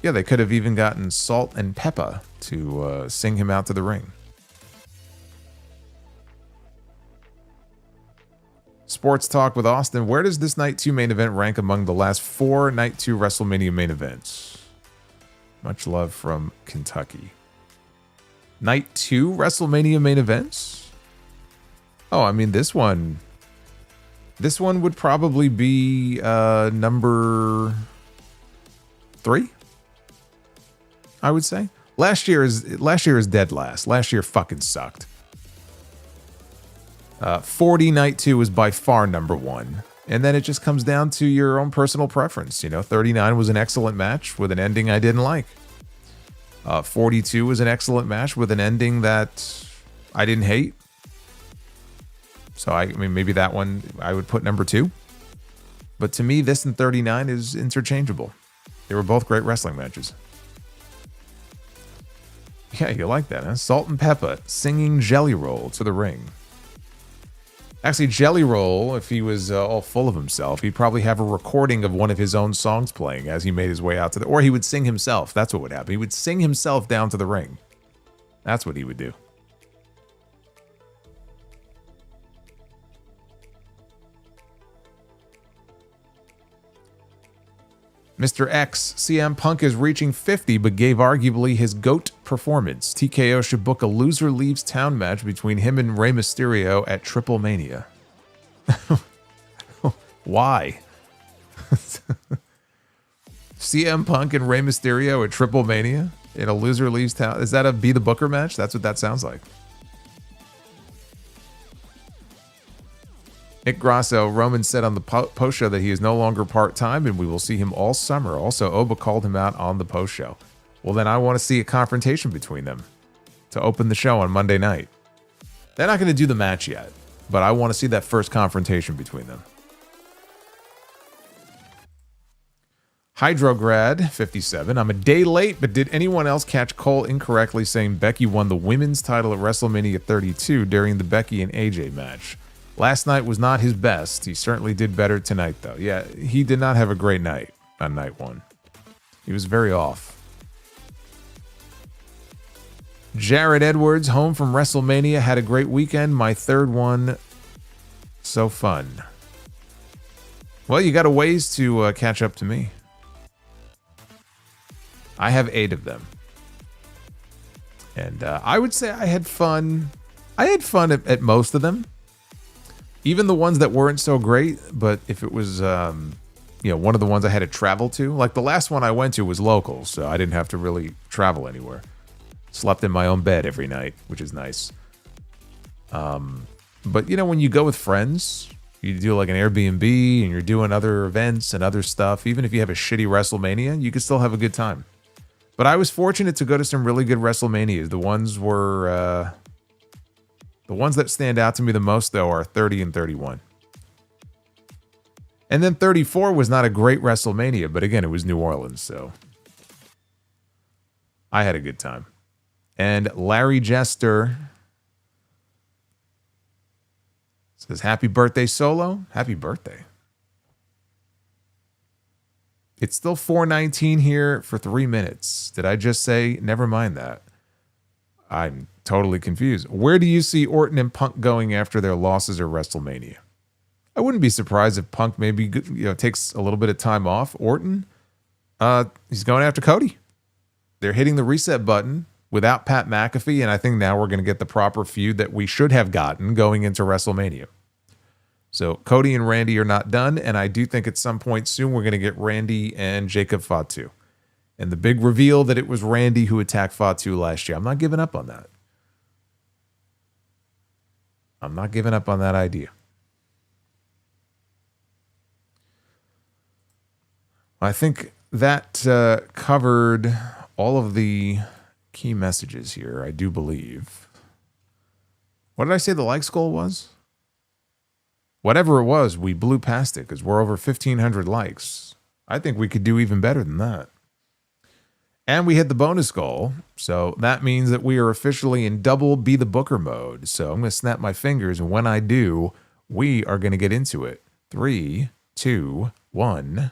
Yeah, they could have even gotten Salt and Peppa to sing him out to the ring. Sports Talk with Austin. Where does this Night 2 main event rank among the last 4 Night 2 WrestleMania main events? Much love from Kentucky. Night 2 WrestleMania main events? Oh, I mean, this one would probably be number 3, I would say. Last year is dead last. Last year fucking sucked. 40 Night 2 is by far number 1. And then it just comes down to your own personal preference. You know, 39 was an excellent match with an ending I didn't like. 42 was an excellent match with an ending that I didn't hate. So, I mean, maybe that one I would put number 2. But to me, this and 39 is interchangeable. They were both great wrestling matches. Yeah, you like that, huh? Salt and Peppa singing Jelly Roll to the ring. Actually, Jelly Roll, if he was all full of himself, he'd probably have a recording of one of his own songs playing as he made his way out to the... Or he would sing himself. That's what would happen. He would sing himself down to the ring. That's what he would do. Mr. X, CM Punk is reaching 50, but gave arguably his GOAT performance. TKO should book a loser leaves town match between him and Rey Mysterio at Triple Mania. Why? CM Punk and Rey Mysterio at Triple Mania in a loser leaves town? Is that a Be the Booker match? That's what that sounds like. Nick Grasso, Roman said on the post show that he is no longer part-time and we will see him all summer. Also, Oba called him out on the post show. Well, then I want to see a confrontation between them to open the show on Monday night. They're not going to do the match yet, but I want to see that first confrontation between them. Hydrograd 57. I'm a day late, but did anyone else catch Cole incorrectly saying Becky won the women's title at WrestleMania 32 during the Becky and AJ match? Last night was not his best. He certainly did better tonight, though. Yeah, he did not have a great night on night 1. He was very off. Jared Edwards, home from WrestleMania, had a great weekend. My third one, so fun. Well, you got a ways to catch up to me. I have 8 of them. And I would say I had fun. I had fun at most of them. Even the ones that weren't so great, but if it was, one of the ones I had to travel to, like the last one I went to was local, so I didn't have to really travel anywhere. Slept in my own bed every night, which is nice. But, you know, when you go with friends, you do like an Airbnb and you're doing other events and other stuff, even if you have a shitty WrestleMania, you can still have a good time. But I was fortunate to go to some really good WrestleManias. The ones were... the ones that stand out to me the most, though, are 30 and 31. And then 34 was not a great WrestleMania, but again, it was New Orleans, so I had a good time. And Larry Jester says, happy birthday, Solo. Happy birthday. It's still 4:19 here for 3 minutes. Did I just say, never mind that? I'm totally confused. Where do you see Orton and Punk going after their losses at WrestleMania? I wouldn't be surprised if Punk maybe takes a little bit of time off. Orton, he's going after Cody. They're hitting the reset button without Pat McAfee, and I think now we're going to get the proper feud that we should have gotten going into WrestleMania. So Cody and Randy are not done, and I do think at some point soon we're going to get Randy and Jacob Fatu. And the big reveal that it was Randy who attacked Fatu last year. I'm not giving up on that. I'm not giving up on that idea. I think that covered all of the key messages here, I do believe. What did I say the likes goal was? Whatever it was, we blew past it because we're over 1,500 likes. I think we could do even better than that. And we hit the bonus goal, so that means that we are officially in double Be the Booker mode. So I'm going to snap my fingers, and when I do, we are going to get into it. 3, 2, 1...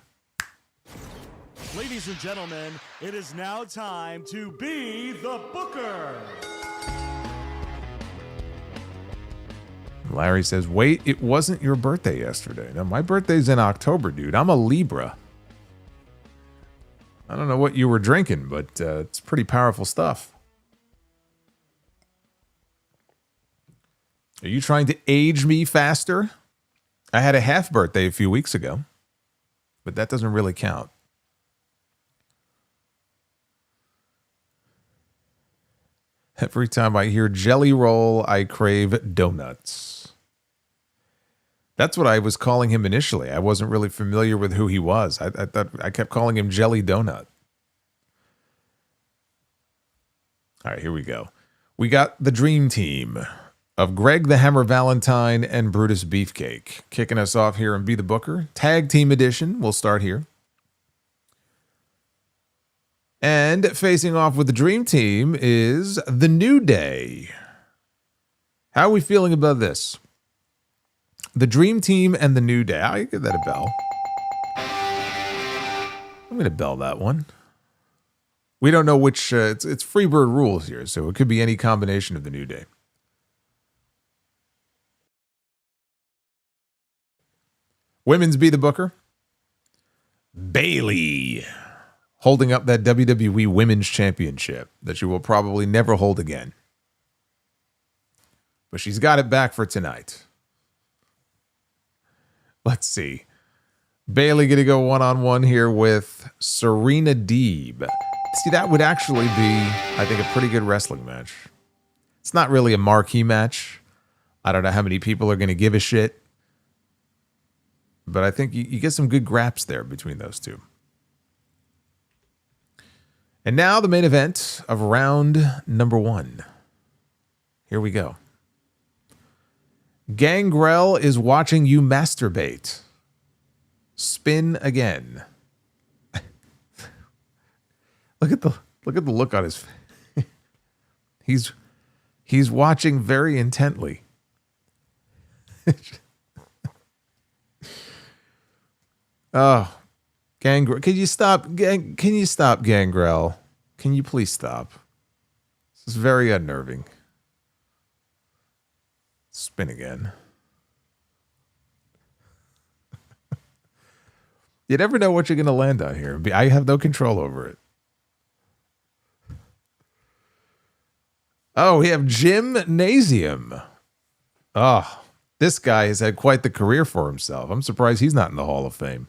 Ladies and gentlemen, it is now time to be the Booker. Larry says, wait, it wasn't your birthday yesterday. No, my birthday's in October, dude. I'm a Libra. I don't know what you were drinking, but it's pretty powerful stuff. Are you trying to age me faster? I had a half birthday a few weeks ago, but that doesn't really count. Every time I hear jelly roll, I crave donuts. That's what I was calling him initially. I wasn't really familiar with who he was. I thought I kept calling him Jelly Donut. All right, here we go. We got the dream team of Greg the Hammer Valentine and Brutus Beefcake. Kicking us off here and Be the Booker. Tag Team Edition. We'll start here. And facing off with the Dream Team is the New Day. How are we feeling about this? The Dream Team and the New Day. I give that a bell. I'm going to bell that one. We don't know which. It's Freebird rules here, so it could be any combination of the New Day. Women's Be the Booker. Bayley. Holding up that WWE Women's Championship that she will probably never hold again. But she's got it back for tonight. Let's see. Bayley going to go one-on-one here with Serena Deeb. See, that would actually be, I think, a pretty good wrestling match. It's not really a marquee match. I don't know how many people are going to give a shit. But I think you get some good graps there between those two. And now the main event of round number 1. Here we go. Gangrel is watching you masturbate. Spin again. Look at the look on his face. He's watching very intently. Oh. Gangrel, can you stop? Can you stop, Gangrel? Can you please stop? This is very unnerving. Spin again. You never know what you're going to land on here. I have no control over it. Oh, we have Gymnasium. Oh, this guy has had quite the career for himself. I'm surprised he's not in the Hall of Fame.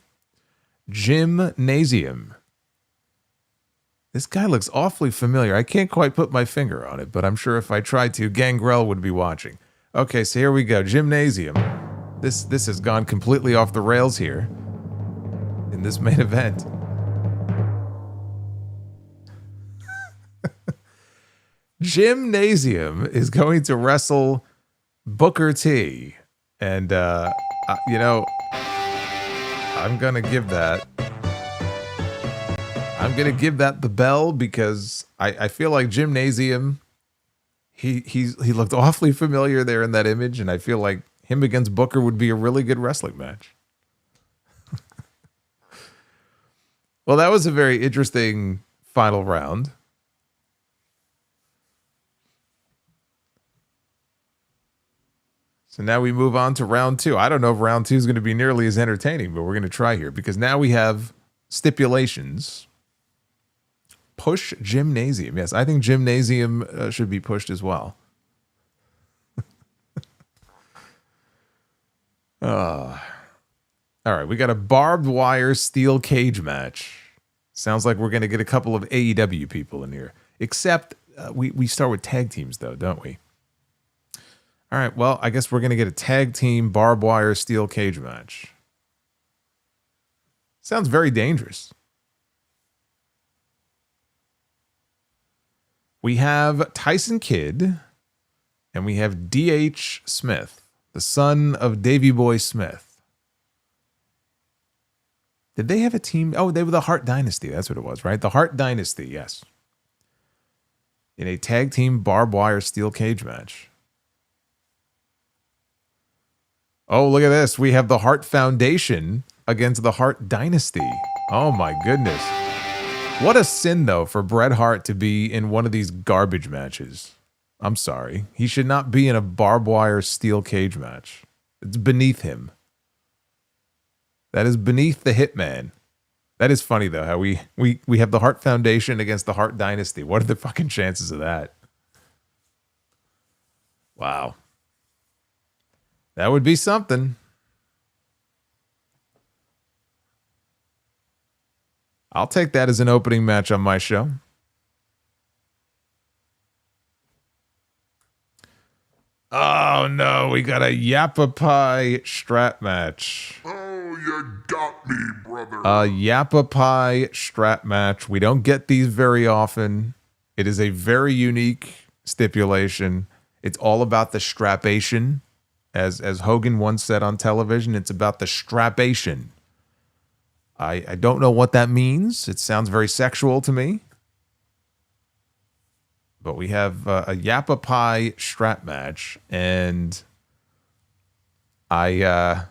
Gymnasium. This guy looks awfully familiar. I can't quite put my finger on it, but I'm sure if I tried to, Gangrel would be watching. Okay, so here we go. Gymnasium. This has gone completely off the rails here in this main event. Gymnasium is going to wrestle Booker T. And, you know, I'm going to give that. I'm going to give that the bell because I feel like Gymnasium, he looked awfully familiar there in that image. And I feel like him against Booker would be a really good wrestling match. Well, that was a very interesting final round. So now we move on to round 2. I don't know if round 2 is going to be nearly as entertaining, but we're going to try here because now we have stipulations. Push Gymnasium. Yes, I think Gymnasium should be pushed as well. All right, we got a barbed wire steel cage match. Sounds like we're going to get a couple of AEW people in here. Except we start with tag teams, though, don't we? All right, well, I guess we're going to get a tag team barbed wire steel cage match. Sounds very dangerous. We have Tyson Kidd, and we have D.H. Smith, the son of Davey Boy Smith. Did they have a team? Oh, they were the Hart Dynasty. That's what it was, right? The Hart Dynasty, yes. In a tag team barbed wire steel cage match. Oh, look at this. We have the Hart Foundation against the Hart Dynasty. Oh, my goodness. What a sin, though, for Bret Hart to be in one of these garbage matches. I'm sorry. He should not be in a barbed wire steel cage match. It's beneath him. That is beneath the Hitman. That is funny, though, how we have the Hart Foundation against the Hart Dynasty. What are the fucking chances of that? Wow. That would be something. I'll take that as an opening match on my show. Oh, no. We got a Yappa Pie strap match. Oh, you got me, brother. A Yappa Pie strap match. We don't get these very often. It is a very unique stipulation. It's all about the strapation. As Hogan once said on television, it's about the strapation. I don't know what that means. It sounds very sexual to me. But we have a Yappa Pie strap match. And well,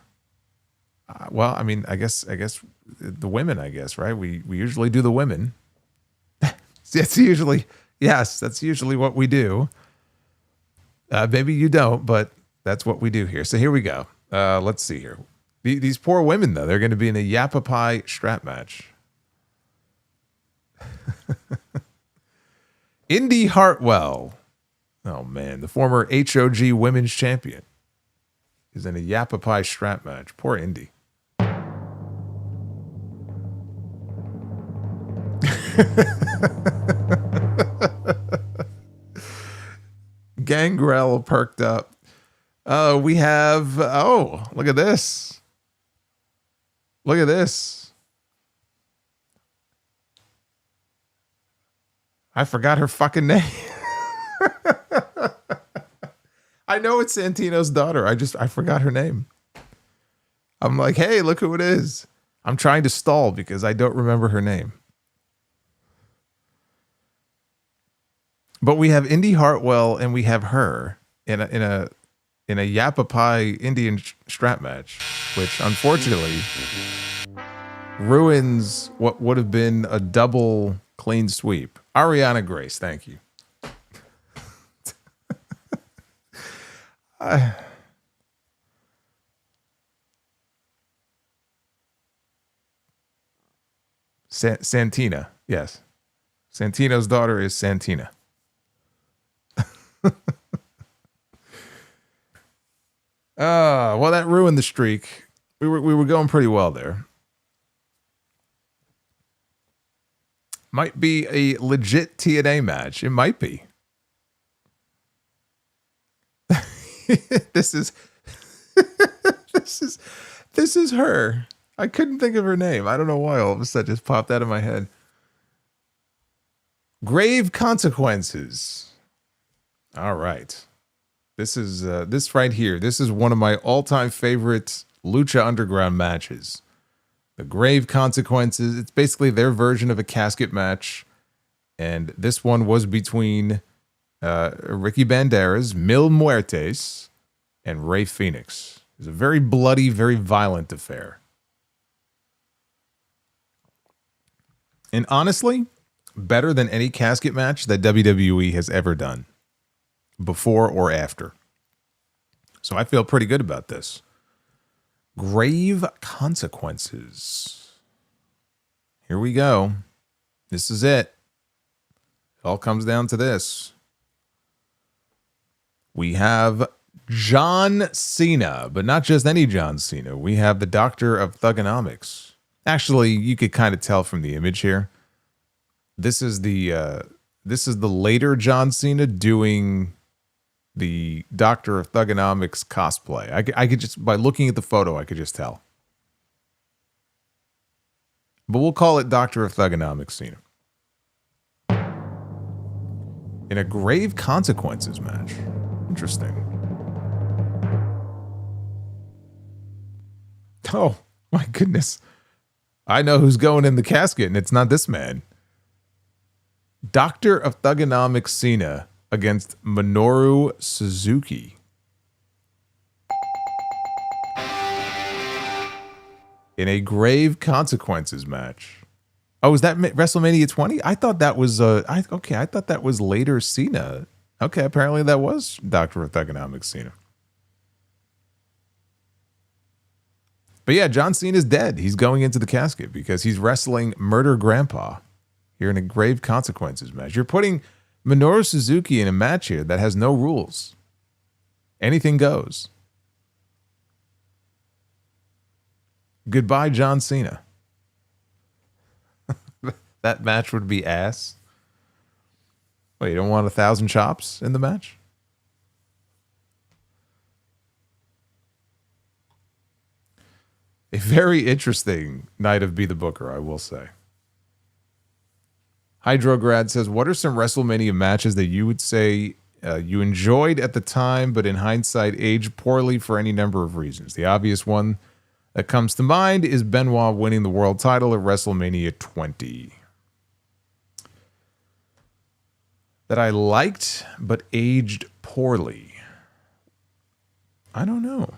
I mean, I guess the women, I guess, right? We usually do the women. That's usually what we do. Maybe you don't, but that's what we do here. So here we go. Let's see here. These poor women, though, they're going to be in a Yappa Pie strap match. Indy Hartwell. Oh, man. The former HOG Women's Champion is in a Yappa Pie strap match. Poor Indy. Gangrel perked up. We have, look at this. Look at this. I forgot her fucking name. I know it's Santino's daughter. I forgot her name. I'm like, hey, look who it is. I'm trying to stall because I don't remember her name. But we have Indy Hartwell and we have her in a Yappa Pie Indian strap match, which unfortunately ruins what would have been a double clean sweep. Ariana Grace, thank you. Santina, yes. Santino's daughter is Santina. Well, that ruined the streak. We were going pretty well there. Might be a legit TNA match. It might be. This is this is her. I couldn't think of her name. I don't know why all of a sudden just popped out of my head. Grave Consequences. All right. This is this right here. This is one of my all-time favorite Lucha Underground matches. The Grave Consequences. It's basically their version of a casket match. And this one was between Ricky Banderas, Mil Muertes, and Rey Fenix. It was a very bloody, very violent affair. And honestly, better than any casket match that WWE has ever done, before or after. So I feel pretty good about this. Grave Consequences. Here we go. This is it. It all comes down to this. We have John Cena, but not just any John Cena. We have the Doctor of Thugonomics. Actually, you could kind of tell from the image here. This is the later John Cena doing the Doctor of Thugonomics cosplay. I could just, by looking at the photo, I could just tell. But we'll call it Doctor of Thugonomics Cena. In a Grave Consequences match. Interesting. Oh, my goodness. I know who's going in the casket, and it's not this man. Doctor of Thugonomics Cena against Minoru Suzuki. In a Grave Consequences match. Oh, is that WrestleMania 20? I thought that was I thought that was later Cena. Okay, apparently that was Doctor of Thugonomics Cena. But yeah, John Cena's dead. He's going into the casket because he's wrestling Murder Grandpa here in a Grave Consequences match. You're putting Minoru Suzuki in a match here that has no rules. Anything goes. Goodbye, John Cena. That match would be ass. Wait, you don't want 1,000 chops in the match? A very interesting night of Be the Booker, I will say. Hydrograd says, what are some WrestleMania matches that you would say you enjoyed at the time, but in hindsight aged poorly for any number of reasons? The obvious one that comes to mind is Benoit winning the world title at WrestleMania 20. That I liked, but aged poorly. I don't know.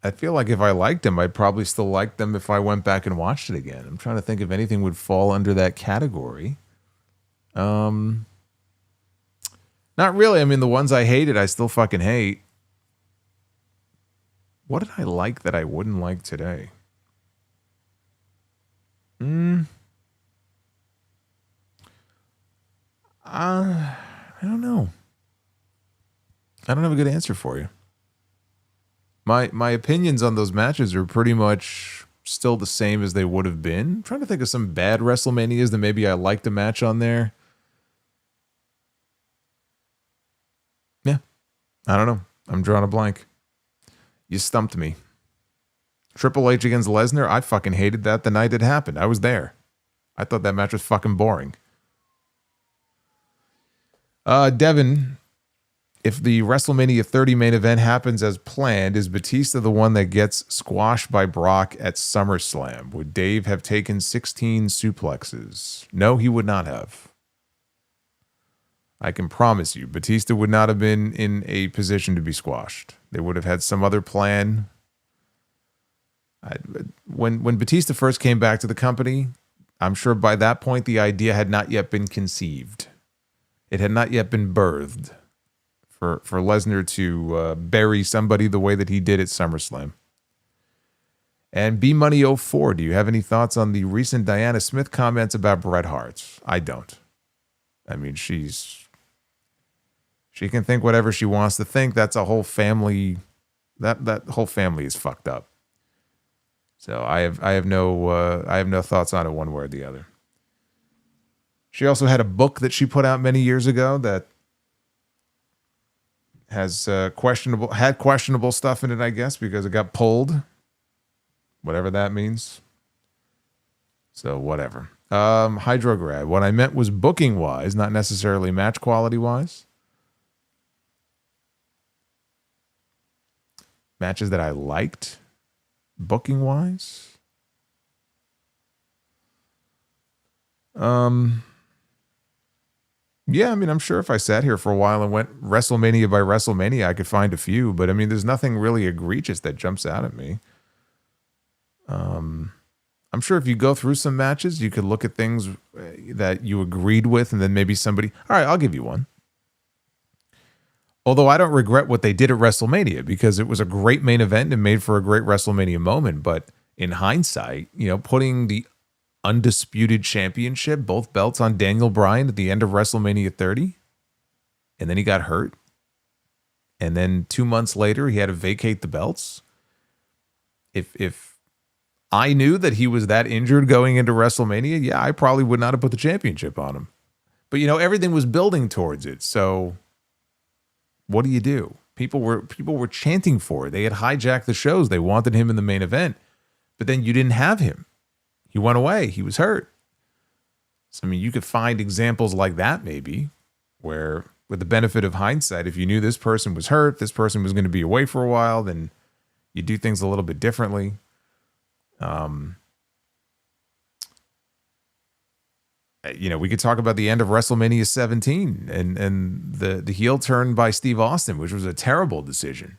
I feel like if I liked them, I'd probably still like them if I went back and watched it again. I'm trying to think if anything would fall under that category. Not really. I mean, the ones I hated, I still fucking hate. What did I like that I wouldn't like today? I don't know. I don't have a good answer for you. My opinions on those matches are pretty much still the same as they would have been. I'm trying to think of some bad WrestleManias that maybe I liked a match on there. Yeah. I don't know. I'm drawing a blank. You stumped me. Triple H against Lesnar, I fucking hated that the night it happened. I was there. I thought that match was fucking boring. Devin, if the WrestleMania 30 main event happens as planned, is Batista the one that gets squashed by Brock at SummerSlam? Would Dave have taken 16 suplexes? No, he would not have. I can promise you, Batista would not have been in a position to be squashed. They would have had some other plan. When Batista first came back to the company, I'm sure by that point the idea had not yet been conceived. It had not yet been birthed for Lesnar to bury somebody the way that he did at SummerSlam. And B-Money04, do you have any thoughts on the recent Diana Smith comments about Bret Hart? I don't. I mean, she can think whatever she wants to think. That's a whole family. That whole family is fucked up. So I have no thoughts on it one way or the other. She also had a book that she put out many years ago that has questionable stuff in it, I guess, because it got pulled. Whatever that means. So whatever. Hydrograd. What I meant was booking wise, not necessarily match quality wise. Matches that I liked, booking wise. Yeah, I mean, I'm sure if I sat here for a while and went WrestleMania by WrestleMania, I could find a few, but I mean, there's nothing really egregious that jumps out at me. I'm sure if you go through some matches, you could look at things that you agreed with, and then maybe somebody, all right, I'll give you one. Although I don't regret what they did at WrestleMania because it was a great main event and made for a great WrestleMania moment. But in hindsight, you know, putting the undisputed championship, both belts on Daniel Bryan at the end of WrestleMania 30, and then he got hurt. And then 2 months later, he had to vacate the belts. If I knew that he was that injured going into WrestleMania, yeah, I probably would not have put the championship on him. But, you know, everything was building towards it. So what do you do? People were chanting for it. They had hijacked the shows. They wanted him in the main event. But then you didn't have him. He went away. He was hurt. So, I mean, you could find examples like that maybe where, with the benefit of hindsight, if you knew this person was hurt, this person was going to be away for a while, then you do things a little bit differently. You know, we could talk about the end of WrestleMania 17 and the heel turn by Steve Austin, which was a terrible decision.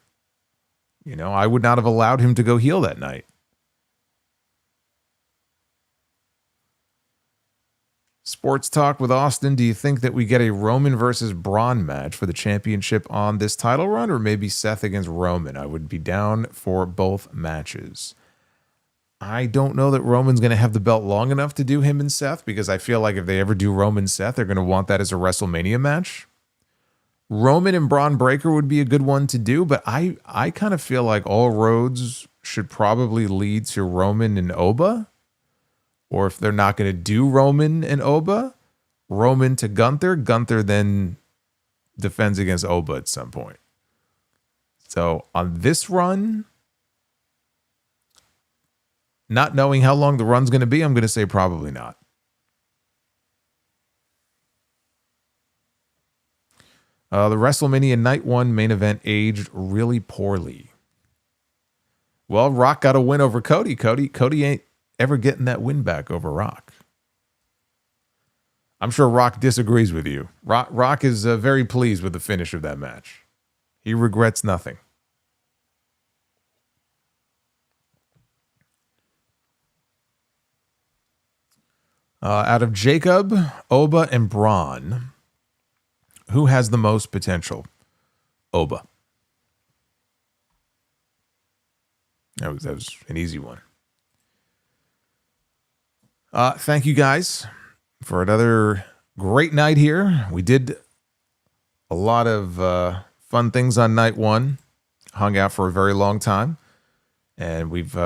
You know, I would not have allowed him to go heel that night. Sports Talk with Austin. Do you think that we get a Roman versus Braun match for the championship on this title run, or maybe Seth against Roman? I would be down for both matches. I don't know that Roman's going to have the belt long enough to do him and Seth, because I feel like if they ever do Roman Seth, they're going to want that as a WrestleMania match. Roman and Braun Breaker would be a good one to do, but I kind of feel like all roads should probably lead to Roman and Oba. Or if they're not going to do Roman and Oba, Roman to Gunther. Gunther then defends against Oba at some point. So on this run, not knowing how long the run's going to be, I'm going to say probably not. The WrestleMania Night 1 main event aged really poorly. Well, Rock got a win over Cody. Cody ain't ever getting that win back over Rock. I'm sure Rock disagrees with you. Rock is very pleased with the finish of that match. He regrets nothing. Out of Jacob, Oba, and Braun, who has the most potential? Oba. That was an easy one. Thank you guys for another great night here. We did a lot of fun things on night 1. Hung out for a very long time. And we've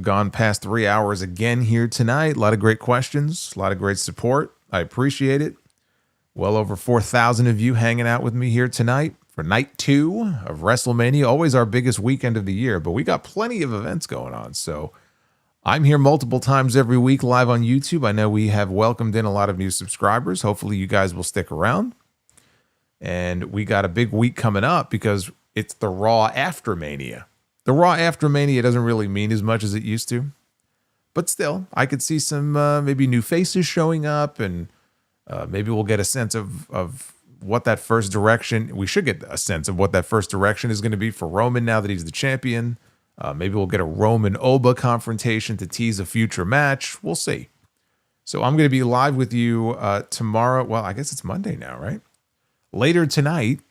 gone past 3 hours again here tonight. A lot of great questions. A lot of great support. I appreciate it. Well over 4,000 of you hanging out with me here tonight for night 2 of WrestleMania. Always our biggest weekend of the year. But we got plenty of events going on. So I'm here multiple times every week live on YouTube. I know we have welcomed in a lot of new subscribers. Hopefully you guys will stick around. And we got a big week coming up because it's the Raw after Mania. The Raw after Mania doesn't really mean as much as it used to. But still, I could see some maybe new faces showing up, and maybe we'll get a sense of what that first direction. We should get a sense of what that first direction is going to be for Roman now that he's the champion. Maybe we'll get a Roman Oba confrontation to tease a future match. We'll see. So I'm going to be live with you tomorrow. Well, I guess it's Monday now, right? Later tonight,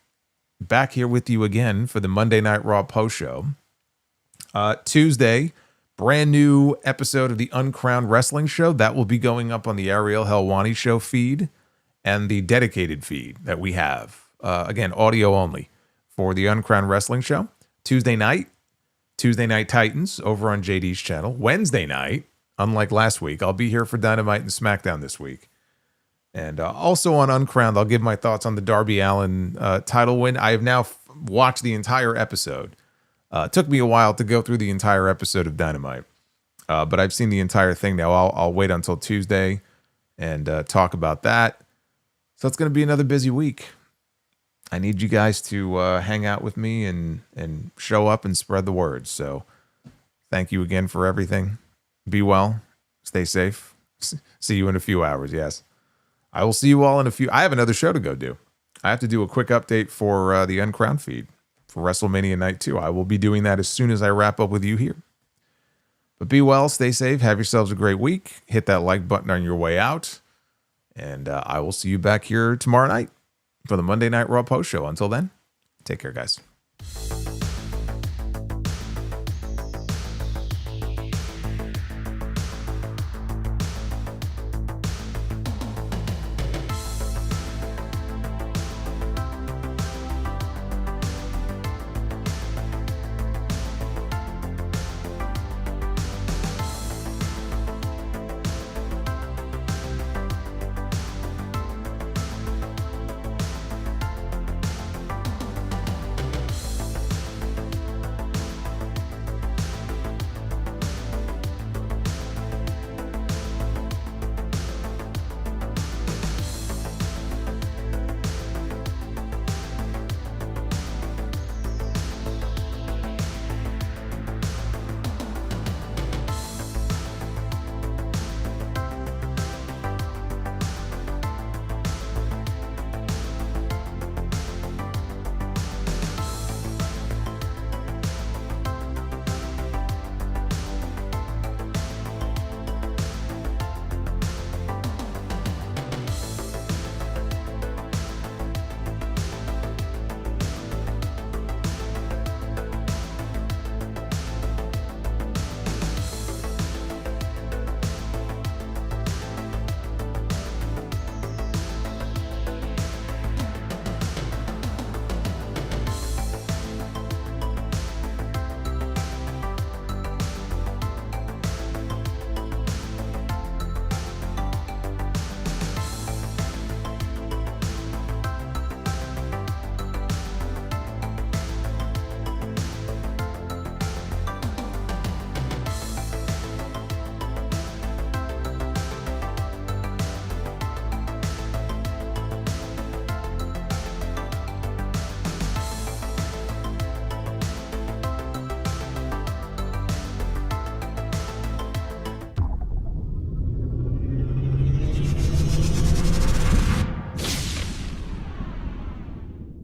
back here with you again for the Monday Night Raw post show. Tuesday, brand new episode of the Uncrowned Wrestling Show. That will be going up on the Ariel Helwani Show feed and the dedicated feed that we have. Again, audio only for the Uncrowned Wrestling Show. Tuesday Night Titans over on JD's channel. Wednesday night, unlike last week, I'll be here for Dynamite and SmackDown this week. And also on Uncrowned, I'll give my thoughts on the Darby Allin title win. I have now watched the entire episode. It took me a while to go through the entire episode of Dynamite. But I've seen the entire thing now. I'll wait until Tuesday and talk about that. So it's going to be another busy week. I need you guys to hang out with me and show up and spread the word. So thank you again for everything. Be well. Stay safe. See you in a few hours. Yes. I will see you all in a few. I have another show to go do. I have to do a quick update for the Uncrowned feed for WrestleMania Night 2. I will be doing that as soon as I wrap up with you here. But be well, stay safe, have yourselves a great week. Hit that like button on your way out. And I will see you back here tomorrow night for the Monday Night Raw post show. Until then, take care, guys.